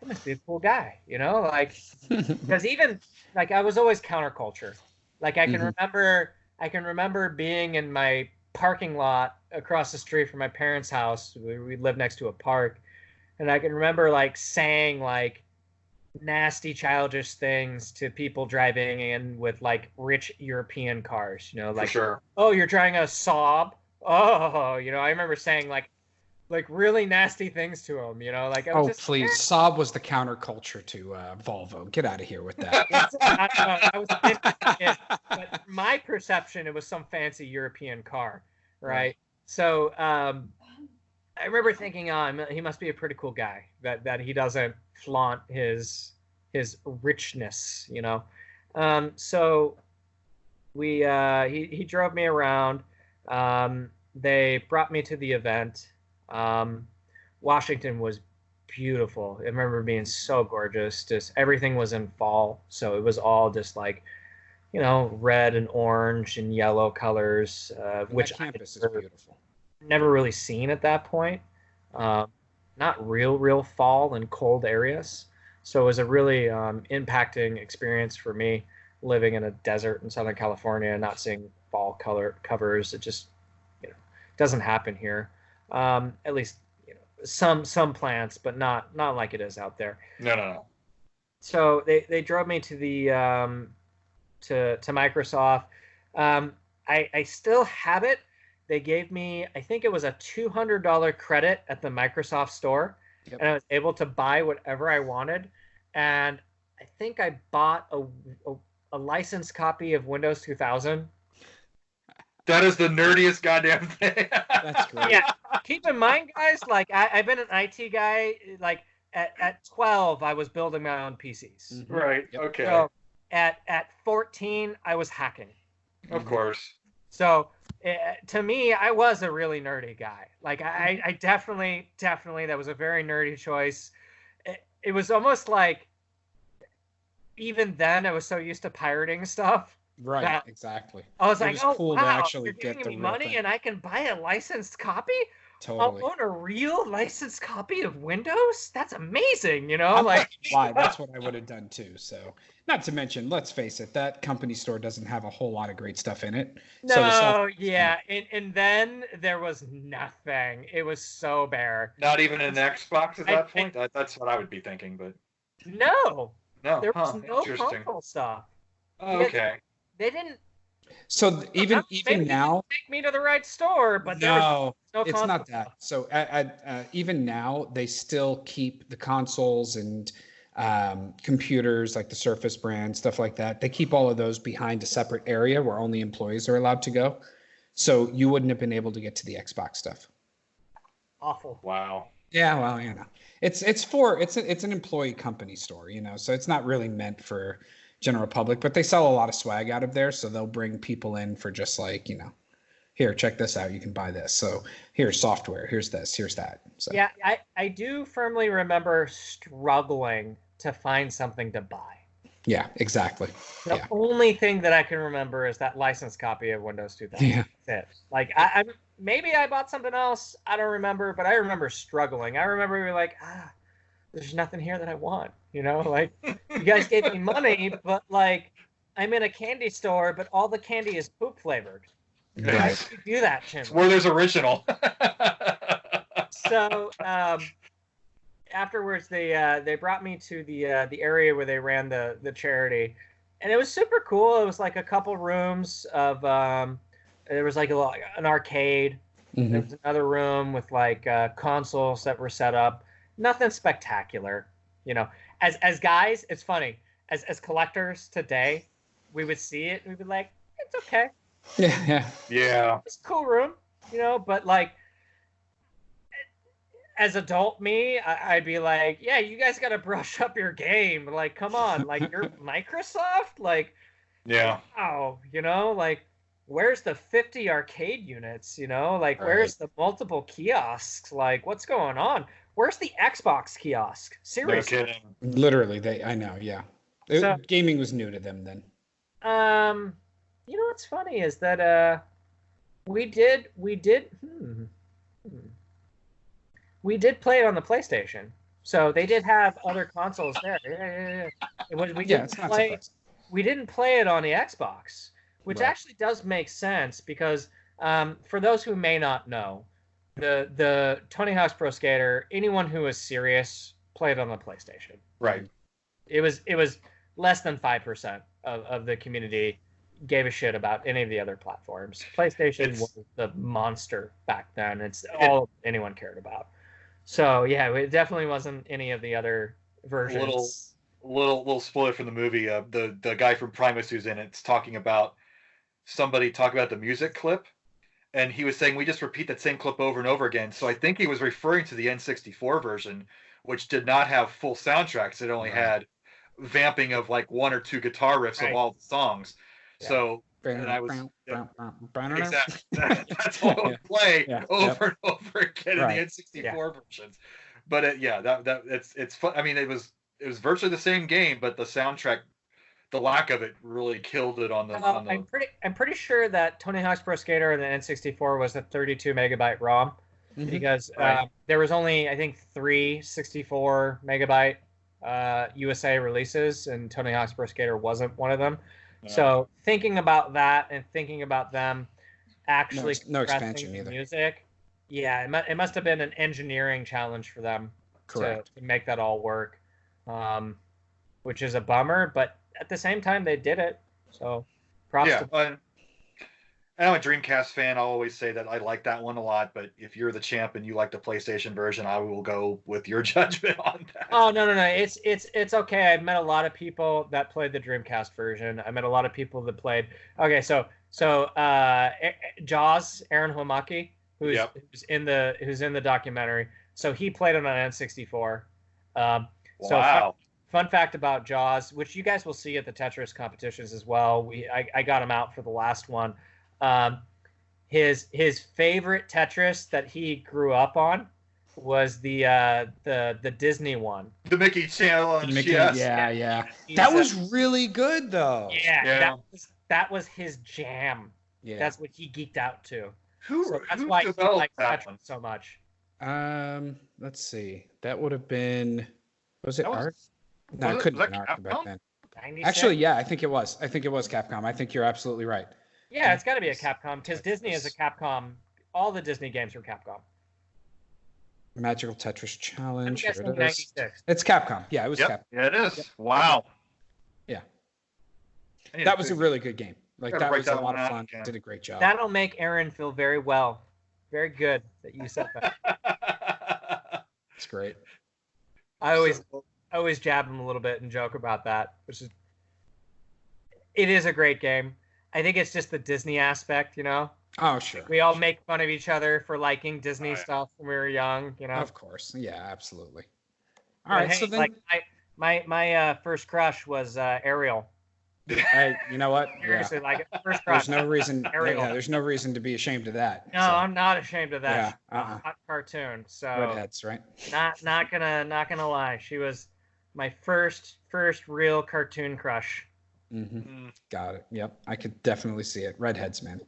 must be a cool guy, you know, like, because even like I was always counterculture. Like I can remember being in my parking lot across the street from my parents' house. We lived next to a park, and I can remember like saying like nasty childish things to people driving in with like rich European cars, you know, like, For sure. oh, you're driving a Saab. Oh, you know, I remember saying like really nasty things to him, you know, like I was Oh, just please. Saab was the counterculture to Volvo. Get out of here with that. I was a bit kid, but from my perception, it was some fancy European car, right? So I remember thinking, oh, he must be a pretty cool guy that he doesn't flaunt his richness, you know. So he drove me around. They brought me to the event. Washington was beautiful. I remember being so gorgeous. Just everything was in fall, so it was all just like, you know, red and orange and yellow colors, which that campus is beautiful. Never really seen at that point. Not real fall in cold areas. So it was a really impacting experience for me living in a desert in Southern California and not seeing fall color covers. It just, you know, doesn't happen here. At least, you know, some plants, but not like it is out there. No. So they drove me to the to Microsoft. I still have it. They gave me, I think it was a $200 credit at the Microsoft store, and I was able to buy whatever I wanted. And I think I bought a licensed copy of Windows 2000. That is the nerdiest goddamn thing. That's great. Yeah. Keep in mind, guys, like I've been an IT guy. Like at 12, I was building my own PCs. Mm-hmm. Right. Okay. So at 14, I was hacking. Of course. So to me, I was a really nerdy guy. Like I definitely, that was a very nerdy choice. It was almost like, even then I was so used to pirating stuff. Right, exactly. I was It like, was oh, cool wow, to actually you're get giving the me real money thing. and I can buy a licensed copy? Totally. I'll own a real licensed copy of Windows? That's amazing, you know? Like, why? That's what I would have done too. So, not to mention, let's face it, that company store doesn't have a whole lot of great stuff in it. no, yeah, and then there was nothing. It was so bare. Not even an Xbox at that point? That's what I would be thinking, but... No, No, there was no interesting. console stuff. Oh, okay. They didn't. So even now, take me to the right store, but no, there was it's no not that. So even now, they still keep the consoles and computers like the Surface brand, stuff like that. They keep all of those behind a separate area where only employees are allowed to go. So you wouldn't have been able to get to the Xbox stuff. Awful. Wow. Yeah, well, you know, it's an employee company store, you know, so it's not really meant for general public, but they sell a lot of swag out of there, so they'll bring people in for just like, you know, here, check this out, you can buy this. So here's software, here's this, here's that. So yeah, I do firmly remember struggling to find something to buy. yeah, exactly. The only thing that I can remember is that licensed copy of Windows 2000. Yeah. That's it. Like I maybe I bought something else, I don't remember, but I remember struggling. I remember we were like, there's nothing here that I want, you know, like you guys gave me money, but like I'm in a candy store, but all the candy is poop flavored. Right. Why would you do that, Tim? Where there's original. So afterwards, they brought me to the area where they ran the charity, and it was super cool. It was like a couple rooms of there was like an arcade. Mm-hmm. There was another room with like consoles that were set up. Nothing spectacular, you know. As guys, it's funny. As collectors today, we would see it and we'd be like, it's okay. Yeah. It's a cool room, you know. But like, as adult me, I'd be like, yeah, you guys got to brush up your game. Like, come on, like you're Microsoft, like, Yeah. wow, you know, like, where's the 50 arcade units, you know, like, where's the multiple kiosks, like, what's going on? Where's the Xbox kiosk? Seriously. No kidding. Literally, I know, yeah. Gaming was new to them then. You know what's funny is that we did play it on the PlayStation. So they did have other consoles there. Yeah. It's not surprising. We didn't play it on the Xbox, which Right. actually does make sense because for those who may not know, the Tony Hawk's Pro Skater, anyone who is serious played on the PlayStation. Right. It was less than 5% of the community gave a shit about any of the other platforms. PlayStation was the monster back then. It's all anyone cared about. So yeah, it definitely wasn't any of the other versions. Little spoiler from the movie. The guy from Primus who's in it's talking about the music clip, and he was saying we just repeat that same clip over and over again. So I think he was referring to the N64 version, which did not have full soundtracks. It only had vamping of like one or two guitar riffs of all the songs. Yeah. So and I was exactly that's what I would play over and over again in the N64 versions. But it's fun. I mean, it was virtually the same game, but the soundtrack, the lack of it, really killed it on the. I'm pretty sure that Tony Hawk's Pro Skater and the N64 was a 32 megabyte ROM, because there was only I think 3 64 megabyte USA releases, and Tony Hawk's Pro Skater wasn't one of them. Yeah. So thinking about that and thinking about them actually no expansion either. Music, it must have been an engineering challenge for them to make that all work, which is a bummer. But at the same time, they did it. So props to I'm a Dreamcast fan. I'll always say that I like that one a lot, but if you're the champ and you like the PlayStation version, I will go with your judgment on that. Oh, no. It's okay. I've met a lot of people that played the Dreamcast version. I met a lot of people that played. Okay, so Jaws, Aaron Homaki, who's in the documentary. So he played it on N64. Wow. So fun fact about Jaws, which you guys will see at the Tetris competitions as well. I got him out for the last one. His favorite Tetris that he grew up on was the Disney one, the Mickey Challenge. Yeah. That was really good though. Yeah. That was his jam. Yeah, that's what he geeked out to. That's why he liked Tetris so much. Let's see. That would have been. Was it Art? No, it couldn't have been Art back then. 96? Actually, I think it was. I think it was Capcom. I think you're absolutely right. Yeah, it's got to be a Capcom because Disney is a Capcom. All the Disney games are Capcom. Magical Tetris Challenge. Here it is. 96. It's Capcom. Yeah, it was Capcom. Yeah, it is. Yep. Wow. Yeah. That was a really good game. Like that was a lot of fun. Did a great job. That'll make Aaron feel very well. Very good that you said that. It's great. I always jab him a little bit and joke about that, it is a great game. I think it's just the Disney aspect, Oh, sure. We all make fun of each other for liking Disney stuff when we were young, Of course. Yeah, absolutely. All right. So then my first crush was Ariel. Hey, you know what? Seriously, first crush. There's no reason. There's no reason to be ashamed of that. No, I'm not ashamed of that. Yeah. Hot cartoon. So redheads, right? Not gonna lie. She was my first real cartoon crush. Mm-hmm. Got it. Yep, I could definitely see it. Redheads, man.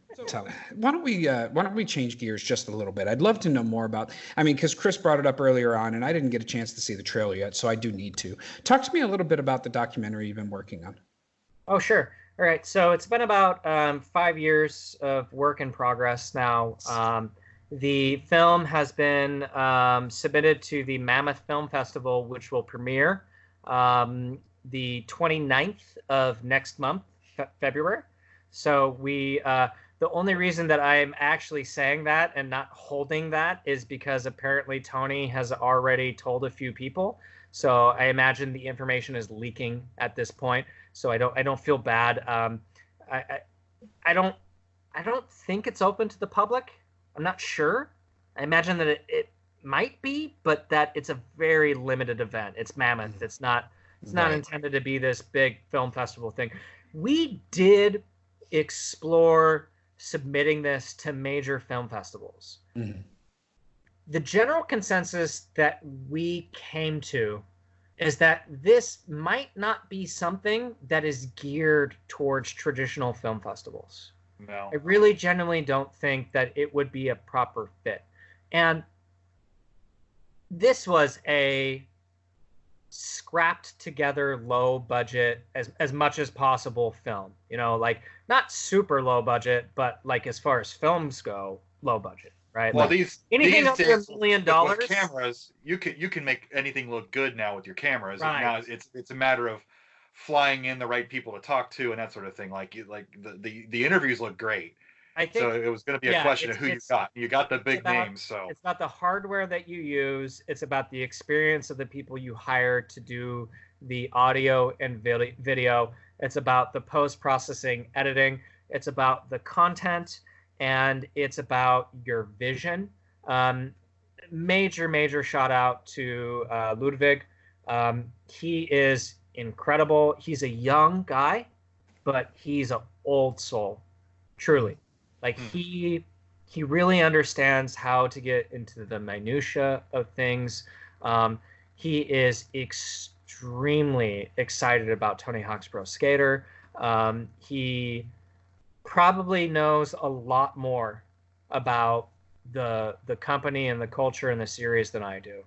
Why don't we change gears just a little bit? I'd love to know more about. Because Chris brought it up earlier on, and I didn't get a chance to see the trailer yet, so I do need to talk to me a little bit about the documentary you've been working on. Oh, sure. All right. So it's been about 5 years of work in progress now. The film has been submitted to the Mammoth Film Festival, which will premiere the 29th of next month, February. So the only reason that I'm actually saying that and not holding that is because apparently Tony has already told a few people. So I imagine the information is leaking at this point. So I don't feel bad. I don't think it's open to the public. I'm not sure. I imagine that it might be, but that it's a very limited event. It's Mammoth. It's not intended to be this big film festival thing. We did explore submitting this to major film festivals. Mm-hmm. The general consensus that we came to is that this might not be something that is geared towards traditional film festivals. No. I really genuinely don't think that it would be a proper fit. And this was a scrapped together low budget as much as possible film. You know, like not super low budget, but like as far as films go, low budget, right? Well, Like these anything under days, $1 million. with cameras, you can make anything look good now with your cameras. Right. Now it's a matter of flying in the right people to talk to and that sort of thing. Like the interviews look great. I think So it was going to be a question of who you got. You got the big names. So it's about the hardware that you use. It's about the experience of the people you hire to do the audio and video. It's about the post-processing editing. It's about the content, and it's about your vision. Major shout out to Ludwig. He is incredible. He's a young guy, but he's an old soul, truly. Like he really understands how to get into the minutia of things. He is extremely excited about Tony Hawk's Pro Skater. He probably knows a lot more about the company and the culture and the series than I do.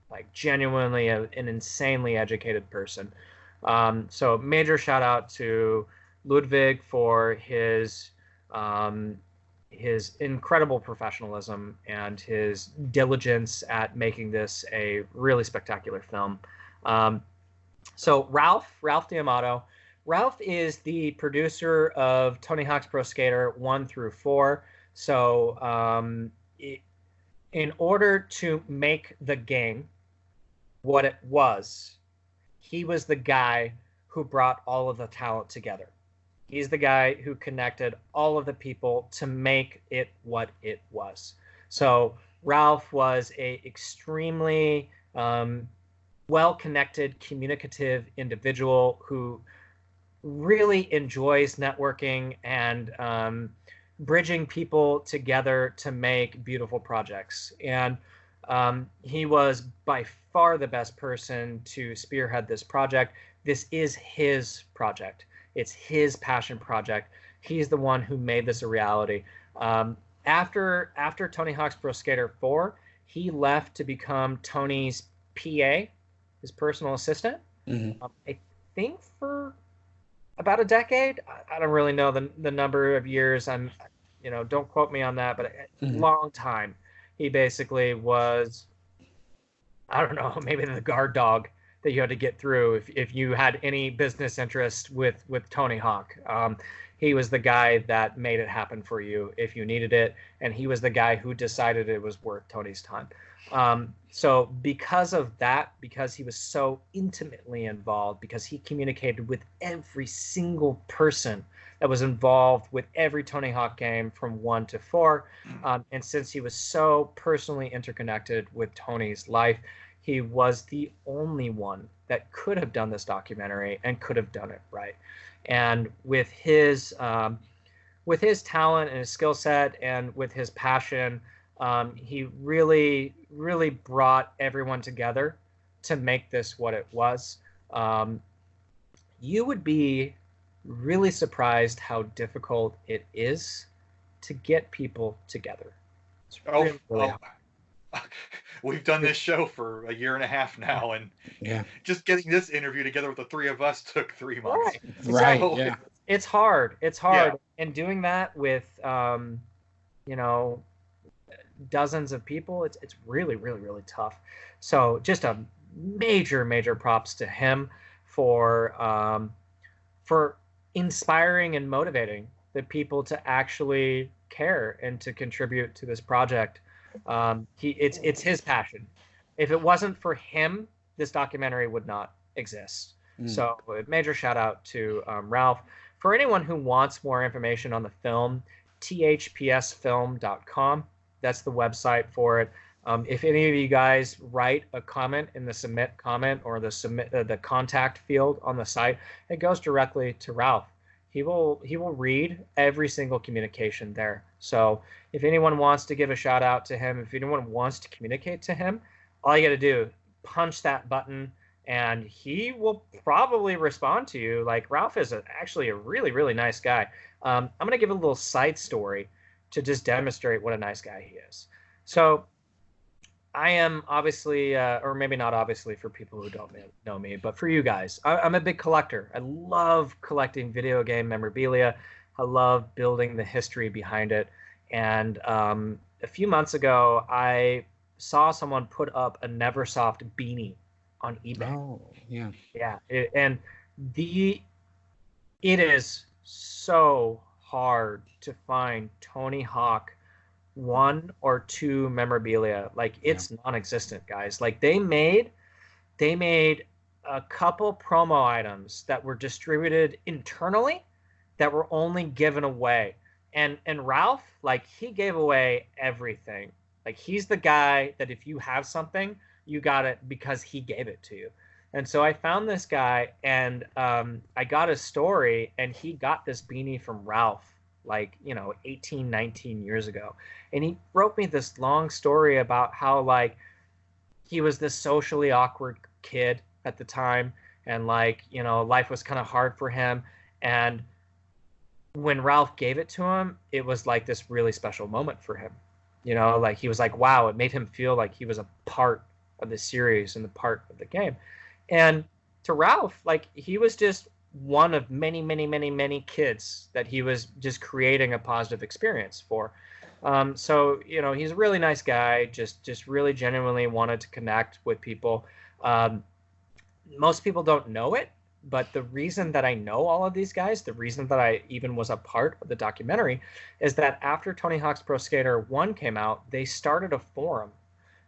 Like genuinely an insanely educated person. So major shout out to Ludwig for his incredible professionalism and his diligence at making this a really spectacular film. So Ralph D'Amato. Ralph is the producer of Tony Hawk's Pro Skater 1 through 4. So in order to make the game what it was, he was the guy who brought all of the talent together. He's the guy who connected all of the people to make it what it was. So Ralph was a extremely well-connected, communicative individual who really enjoys networking and bridging people together to make beautiful projects. And he was by far the best person to spearhead this project. This is his project. It's his passion project. He's the one who made this a reality. After Tony Hawk's Pro Skater 4, he left to become Tony's PA, his personal assistant. I think for about a decade. I don't really know the number of years. Don't quote me on that, but a long time. He basically was, I don't know, maybe the guard dog that you had to get through if you had any business interest with Tony Hawk. He was the guy that made it happen for you if you needed it, and he was the guy who decided it was worth Tony's time. So because of that, because he was so intimately involved, because he communicated with every single person that was involved with every Tony Hawk game from 1 to 4, and since he was so personally interconnected with Tony's life, he was the only one that could have done this documentary and could have done it right. And with his talent and his skill set and with his passion, he really brought everyone together to make this what it was. You would be really surprised how difficult it is to get people together. It's really hard. We've done this show for a year and a half now, and just getting this interview together with the three of us took 3 months. Right. So, yeah. It's hard. Yeah. And doing that with, dozens of people, it's really tough. So just a major props to him for inspiring and motivating the people to actually care and to contribute to this project. It's his passion. If it wasn't for him, this documentary would not exist. So a major shout out to Ralph. For anyone who wants more information on the film, THPSfilm.com. That's the website for it. If any of you guys write a comment in the submit comment or the contact field on the site, it goes directly to Ralph. He will read every single communication there. So if anyone wants to give a shout out to him, if anyone wants to communicate to him, all you got to do, punch that button, and he will probably respond to you. Like, Ralph is actually a really nice guy. I'm going to give a little side story to just demonstrate what a nice guy he is. So I am obviously, or maybe not obviously for people who don't know me, but for you guys, I'm a big collector. I love collecting video game memorabilia. I love building the history behind it. And a few months ago, I saw someone put up a Neversoft beanie on eBay. Oh, yeah. Yeah, and it is so hard to find Tony Hawk 1 or 2 memorabilia. Like it's non-existent, guys. Like they made a couple promo items that were distributed internally that were only given away. And Ralph, like he gave away everything. Like he's the guy that if you have something, you got it because he gave it to you. And so I found this guy, and I got his story, and he got this beanie from Ralph, like, 18, 19 years ago. And he wrote me this long story about how, like, he was this socially awkward kid at the time, and, like, life was kind of hard for him. And when Ralph gave it to him, it was like this really special moment for him. Like he was like, wow, it made him feel like he was a part of the series and the part of the game. And to Ralph, like he was just one of many, many, many, many kids that he was just creating a positive experience for. So, he's a really nice guy, just really genuinely wanted to connect with people. Most people don't know it, but the reason that I know all of these guys, the reason that I even was a part of the documentary is that after Tony Hawk's Pro Skater 1 came out, they started a forum.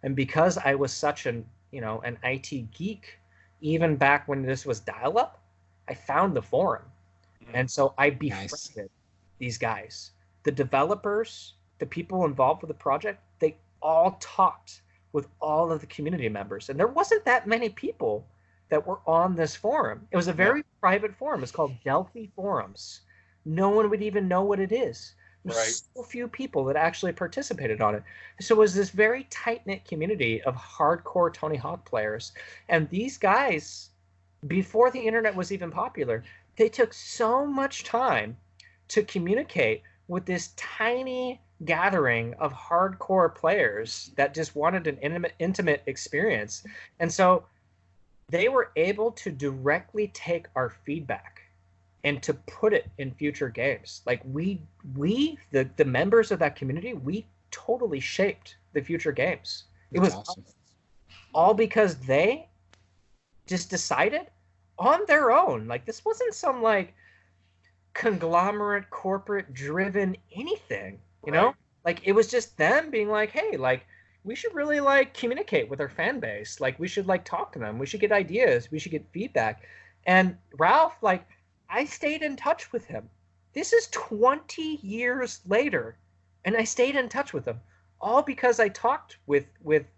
And because I was such an IT geek, even back when this was dial-up, I found the forum. And so I befriended these guys. The developers, the people involved with the project, they all talked with all of the community members. And there wasn't that many people that were on this forum. It was a very private forum. It's called Delphi Forums. No one would even know what it is. There's so few people that actually participated on it. So it was this very tight-knit community of hardcore Tony Hawk players. And these guys, before the internet was even popular, they took so much time to communicate with this tiny gathering of hardcore players that just wanted an intimate experience. And so they were able to directly take our feedback and to put it in future games. Like we the members of that community, we totally shaped the future games. It was awesome. All because they just decided on their own. Like this wasn't some like conglomerate, corporate driven anything, you know? Like it was just them being like, hey, like we should really like communicate with our fan base. Like we should like talk to them. We should get ideas. We should get feedback. And Ralph, like I stayed in touch with him. This is 20 years later, and I stayed in touch with him, all because I talked with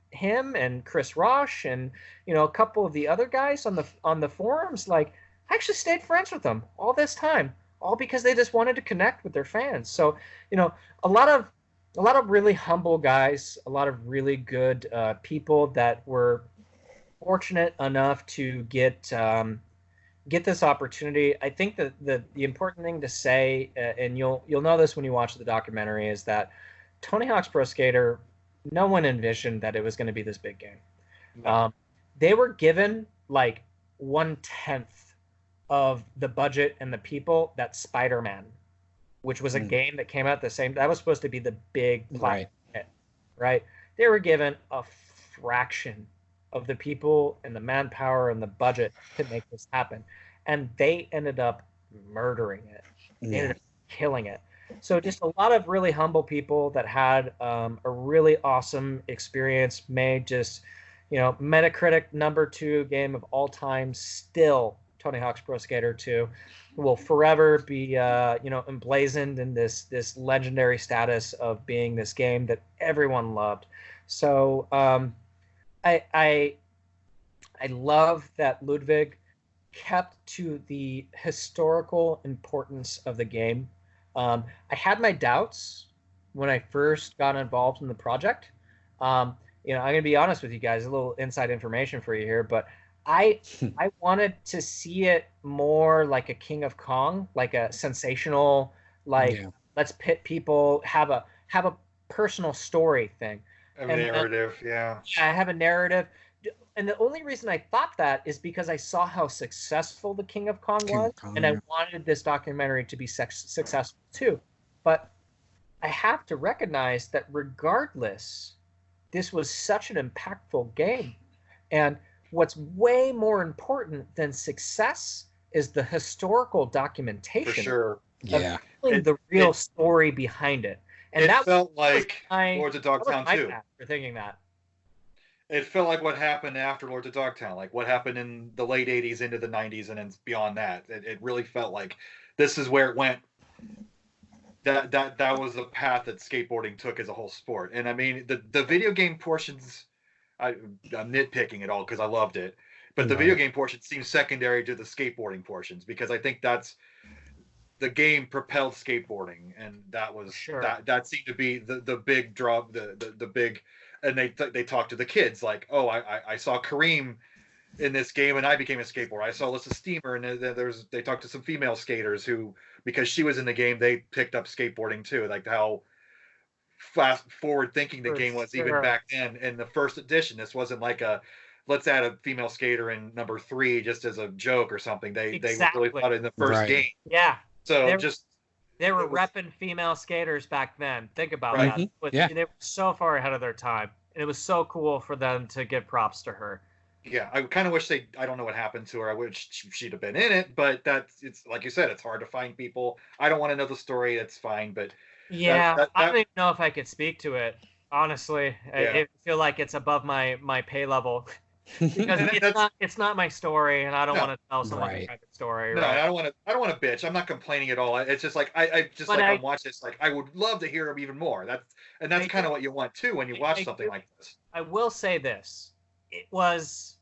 him and Chris Roche and a couple of the other guys on the forums. Like I actually stayed friends with them all this time, all because they just wanted to connect with their fans. So a lot of really humble guys, a lot of really good people that were fortunate enough to get this opportunity. I think that the important thing to say, and you'll know this when you watch the documentary, is that Tony Hawk's Pro Skater, no one envisioned that it was going to be this big game. No. They were given like 1/10 of the budget and the people that Spider-Man, which was a game that came out that was supposed to be the big hit, right? They were given a fraction of the people and the manpower and the budget to make this happen. And they ended up murdering it. They ended up killing it. So just a lot of really humble people that had a really awesome experience, made just, Metacritic #2 game of all time, still Tony Hawk's Pro Skater 2 will forever be, emblazoned in this legendary status of being this game that everyone loved. So, I love that Ludwig kept to the historical importance of the game. I had my doubts when I first got involved in the project. I'm going to be honest with you guys, a little inside information for you here, but I wanted to see it more like a King of Kong, like a sensational, let's pit people, have a personal story thing. A narrative, yeah. I have a narrative. And the only reason I thought that is because I saw how successful the King of Kong was, and I wanted this documentary to be successful too. But I have to recognize that regardless, this was such an impactful game. And what's way more important than success is the historical documentation. For sure. Yeah. The real story behind it. And that felt like Lords of Dogtown too. For thinking that. It felt like what happened after Lords of Dogtown, like what happened in the late 80s into the 90s and then beyond that. It really felt like this is where it went. That was the path that skateboarding took as a whole sport. And I mean, the video game portions, I'm nitpicking it all because I loved it, but the video game portion seems secondary to the skateboarding portions, because I think that's the game propelled skateboarding, and that was that seemed to be the big draw, the big. And they talked to the kids like, oh, I saw Kareem in this game and I became a skateboarder. I saw Alyssa Steamer, and they talked to some female skaters who, because she was in the game, they picked up skateboarding too. Like how fast forward thinking the game was even back then. In the first edition, this wasn't like let's add a female skater in number 3 just as a joke or something. They really thought in the first game. Yeah. So they were repping female skaters back then. Think about that. They were so far ahead of their time. And it was so cool for them to give props to her. Yeah, I kind of wish I don't know what happened to her. I wish she'd have been in it, but it's like you said, it's hard to find people. I don't want to know the story. That's fine, but yeah, I don't even know if I could speak to it. Honestly, I feel like it's above my pay level. Because it's not my story, and I don't want to tell someone's private story. No, I don't want to bitch. I'm not complaining at all. It's just like I'm watching this. Like, I would love to hear even more. That's kind of what you want too when you watch something like this. I will say this: it was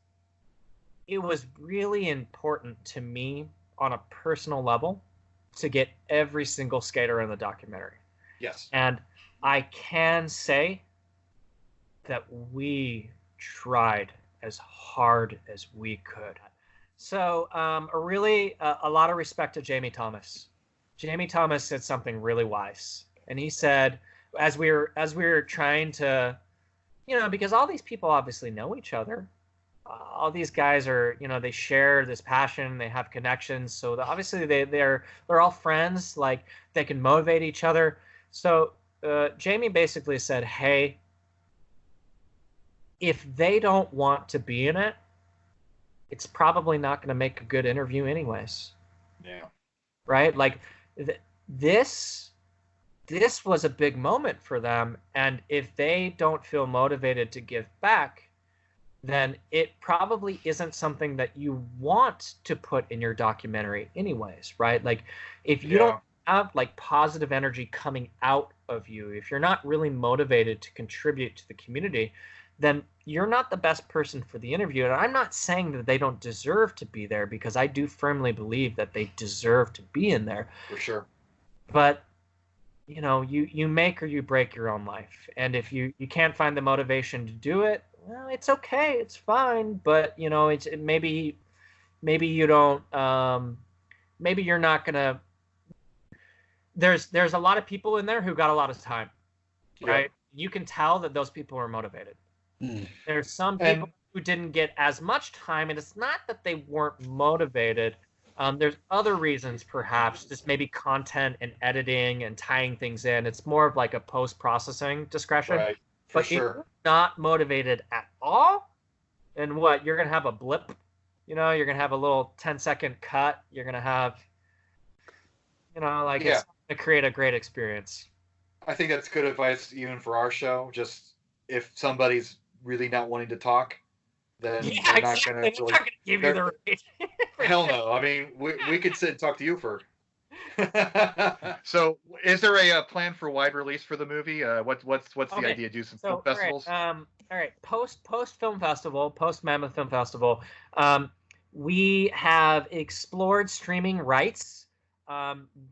really important to me on a personal level to get every single skater in the documentary. Yes, and I can say that we tried as hard as we could. So a lot of respect to Jamie Thomas. Jamie Thomas said something really wise, and he said, as we were trying to, because all these people obviously know each other. All these guys are, they share this passion, they have connections, so obviously they're all friends. Like, they can motivate each other. So Jamie basically said, hey, if they don't want to be in it, it's probably not going to make a good interview anyways. Yeah. Right? Like, this was a big moment for them. And if they don't feel motivated to give back, then it probably isn't something that you want to put in your documentary anyways, right? Like, if you don't have like positive energy coming out of you, if you're not really motivated to contribute to the community, then you're not the best person for the interview. And I'm not saying that they don't deserve to be there, because I do firmly believe that they deserve to be in there. For sure. But, you make or you break your own life. And if you can't find the motivation to do it, well, it's okay. It's fine. But, maybe you don't, maybe you're not going to, there's a lot of people in there who got a lot of time, right? You can tell that those people are motivated. There's some people who didn't get as much time, and it's not that they weren't motivated. There's other reasons, perhaps, just maybe content and editing and tying things in. It's more of like a post-processing discretion. Right, but if you're not motivated at all, then what? You're going to have a blip. You're going to have a little 10-second cut. You're going to have, it's going to create a great experience. I think that's good advice even for our show. Just if somebody's really not wanting to talk, then they're not going to give you the rate. Hell no. I mean, we could sit and talk to you for. So, is there a plan for wide release for the movie? What's the idea? Do some film festivals? All right. Post film festival, post Mammoth Film Festival. We have explored streaming rights.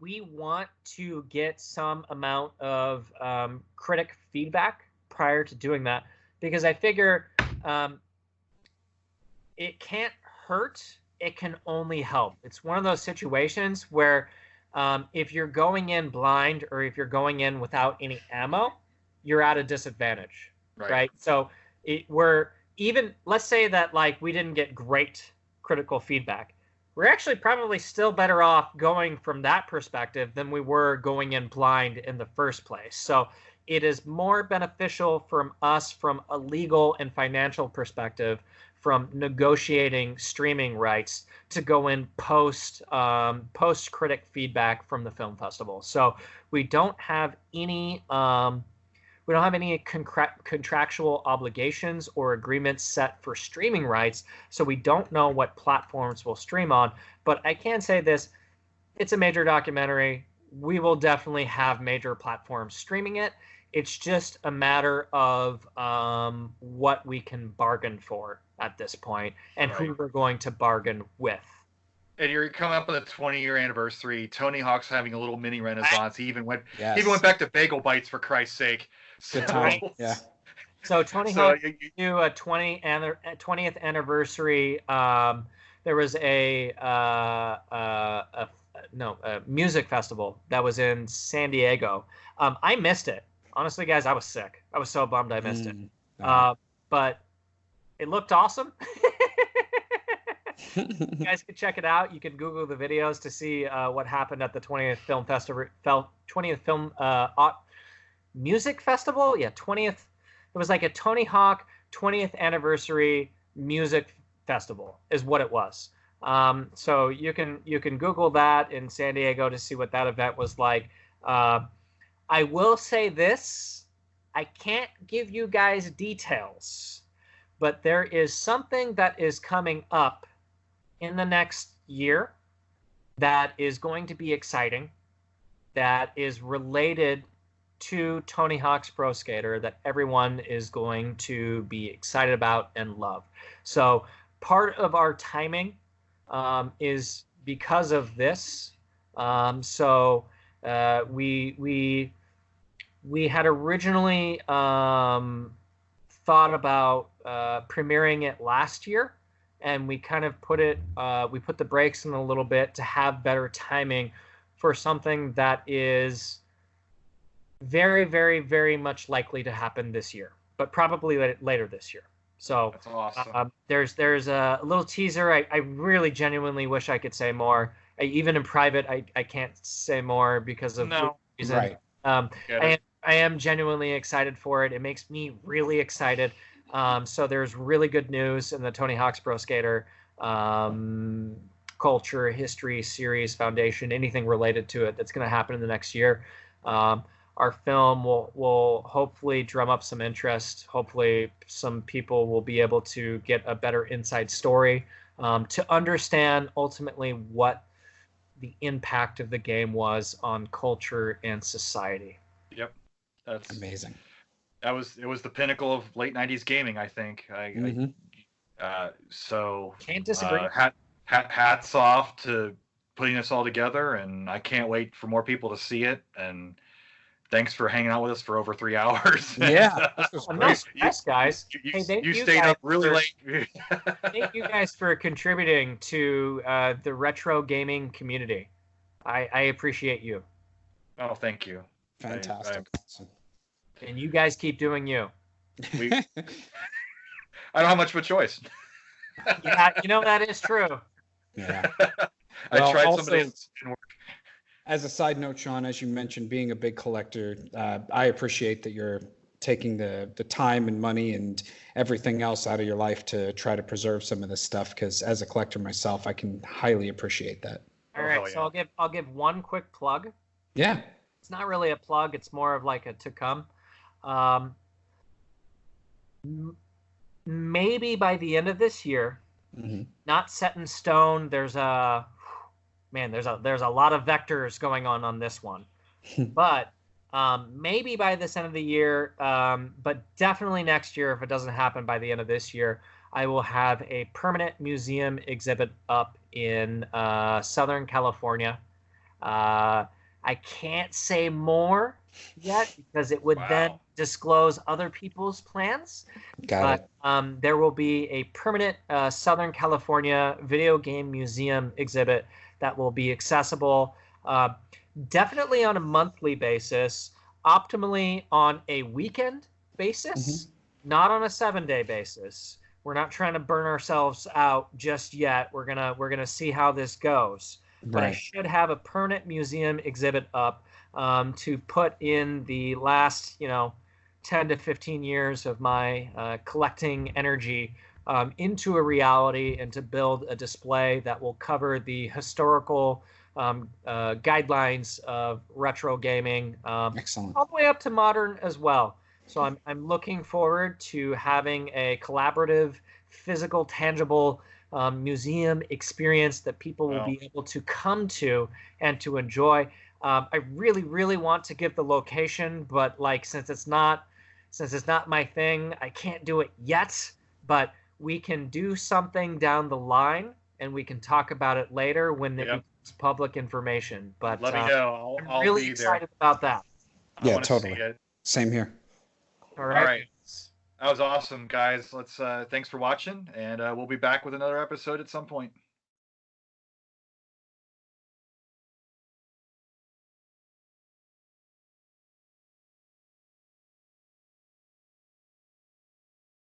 We want to get some amount of critic feedback prior to doing that, because I figure it can't hurt, it can only help. It's one of those situations where if you're going in blind, or if you're going in without any ammo, you're at a disadvantage, right? So let's say that like we didn't get great critical feedback. We're actually probably still better off going from that perspective than we were going in blind in the first place. So it is more beneficial from us from a legal and financial perspective, from negotiating streaming rights, to go in post critic feedback from the film festival. So we don't have any contractual obligations or agreements set for streaming rights, so we don't know what platforms we'll stream on. But I can say this, it's a major documentary. We will definitely have major platforms streaming it. It's just a matter of what we can bargain for at this point, and who we're going to bargain with. And you're coming up on the 20-year anniversary. Tony Hawk's having a little mini renaissance. He even went back to bagel bites, for Christ's sake. Good time. Yeah. So Tony Hawk do a 20th anniversary. There was a music festival that was in San Diego. I missed it. Honestly, guys, I was sick. I was so bummed I missed it. But it looked awesome. You guys can check it out. You can Google the videos to see what happened at the 20th Film Festival, 20th Film Music Festival. Yeah, 20th. It was like a Tony Hawk 20th anniversary music festival is what it was. So you can Google that in San Diego to see what that event was like. I will say this: I can't give you guys details, but there is something that is coming up in the next year that is going to be exciting, that is related to Tony Hawk's Pro Skater, that everyone is going to be excited about and love. So part of our timing is because of this. We had originally thought about premiering it last year, and we kind of we put the brakes in a little bit to have better timing for something that is very, very, very much likely to happen this year, but probably later this year. So that's awesome. There's a little teaser. I really genuinely wish I could say more. Even in private, I can't say more because of reason. Right. I am genuinely excited for it. It makes me really excited. So there's really good news in the Tony Hawk's Pro Skater culture, history, series, foundation, anything related to it that's going to happen in the next year. Our film will hopefully drum up some interest. Hopefully some people will be able to get a better inside story to understand ultimately what the impact of the game was on culture and society. Yep. That's amazing. It was the pinnacle of late 90s gaming, I think. So can't disagree. Hats off to putting this all together, and I can't wait for more people to see it. And thanks for hanging out with us for over 3 hours. Yeah, this was great. Thanks, guys. You stayed up really late. Thank you guys for contributing to the retro gaming community. I appreciate you. Oh, thank you. Fantastic. Awesome. And you guys keep doing you. I don't have much of a choice. Yeah, that is true. Yeah. I tried somebody else. Didn't work. As a side note, Sean, as you mentioned, being a big collector, I appreciate that you're taking the time and money and everything else out of your life to try to preserve some of this stuff, because as a collector myself, I can highly appreciate that. All right, so I'll give one quick plug. Yeah. It's not really a plug, it's more of like a to come. Maybe by the end of this year, not set in stone. There's a lot of vectors going on this one, but maybe by this end of the year, but definitely next year, if it doesn't happen by the end of this year, I will have a permanent museum exhibit up in Southern California. I can't say more yet because it would then disclose other people's plans. Got it. There will be a permanent Southern California video game museum exhibit that will be accessible definitely on a monthly basis, optimally on a weekend basis. not on a 7-day basis. We're not trying to burn ourselves out just yet. We're gonna see how this goes. But I should have a permanent museum exhibit up to put in the last 10 to 15 years of my collecting energy into a reality, and to build a display that will cover the historical guidelines of retro gaming, Excellent. all the way up to modern as well. So I'm looking forward to having a collaborative, physical, tangible museum experience that people will be able to come to and to enjoy. I really, really want to give the location, but since it's not my thing, I can't do it yet. But we can do something down the line, and we can talk about it later when it becomes public information. But let me know. I'll really be excited there. about that. Yeah, totally. Same here. All right. That was awesome, guys. Let's thanks for watching, and we'll be back with another episode at some point.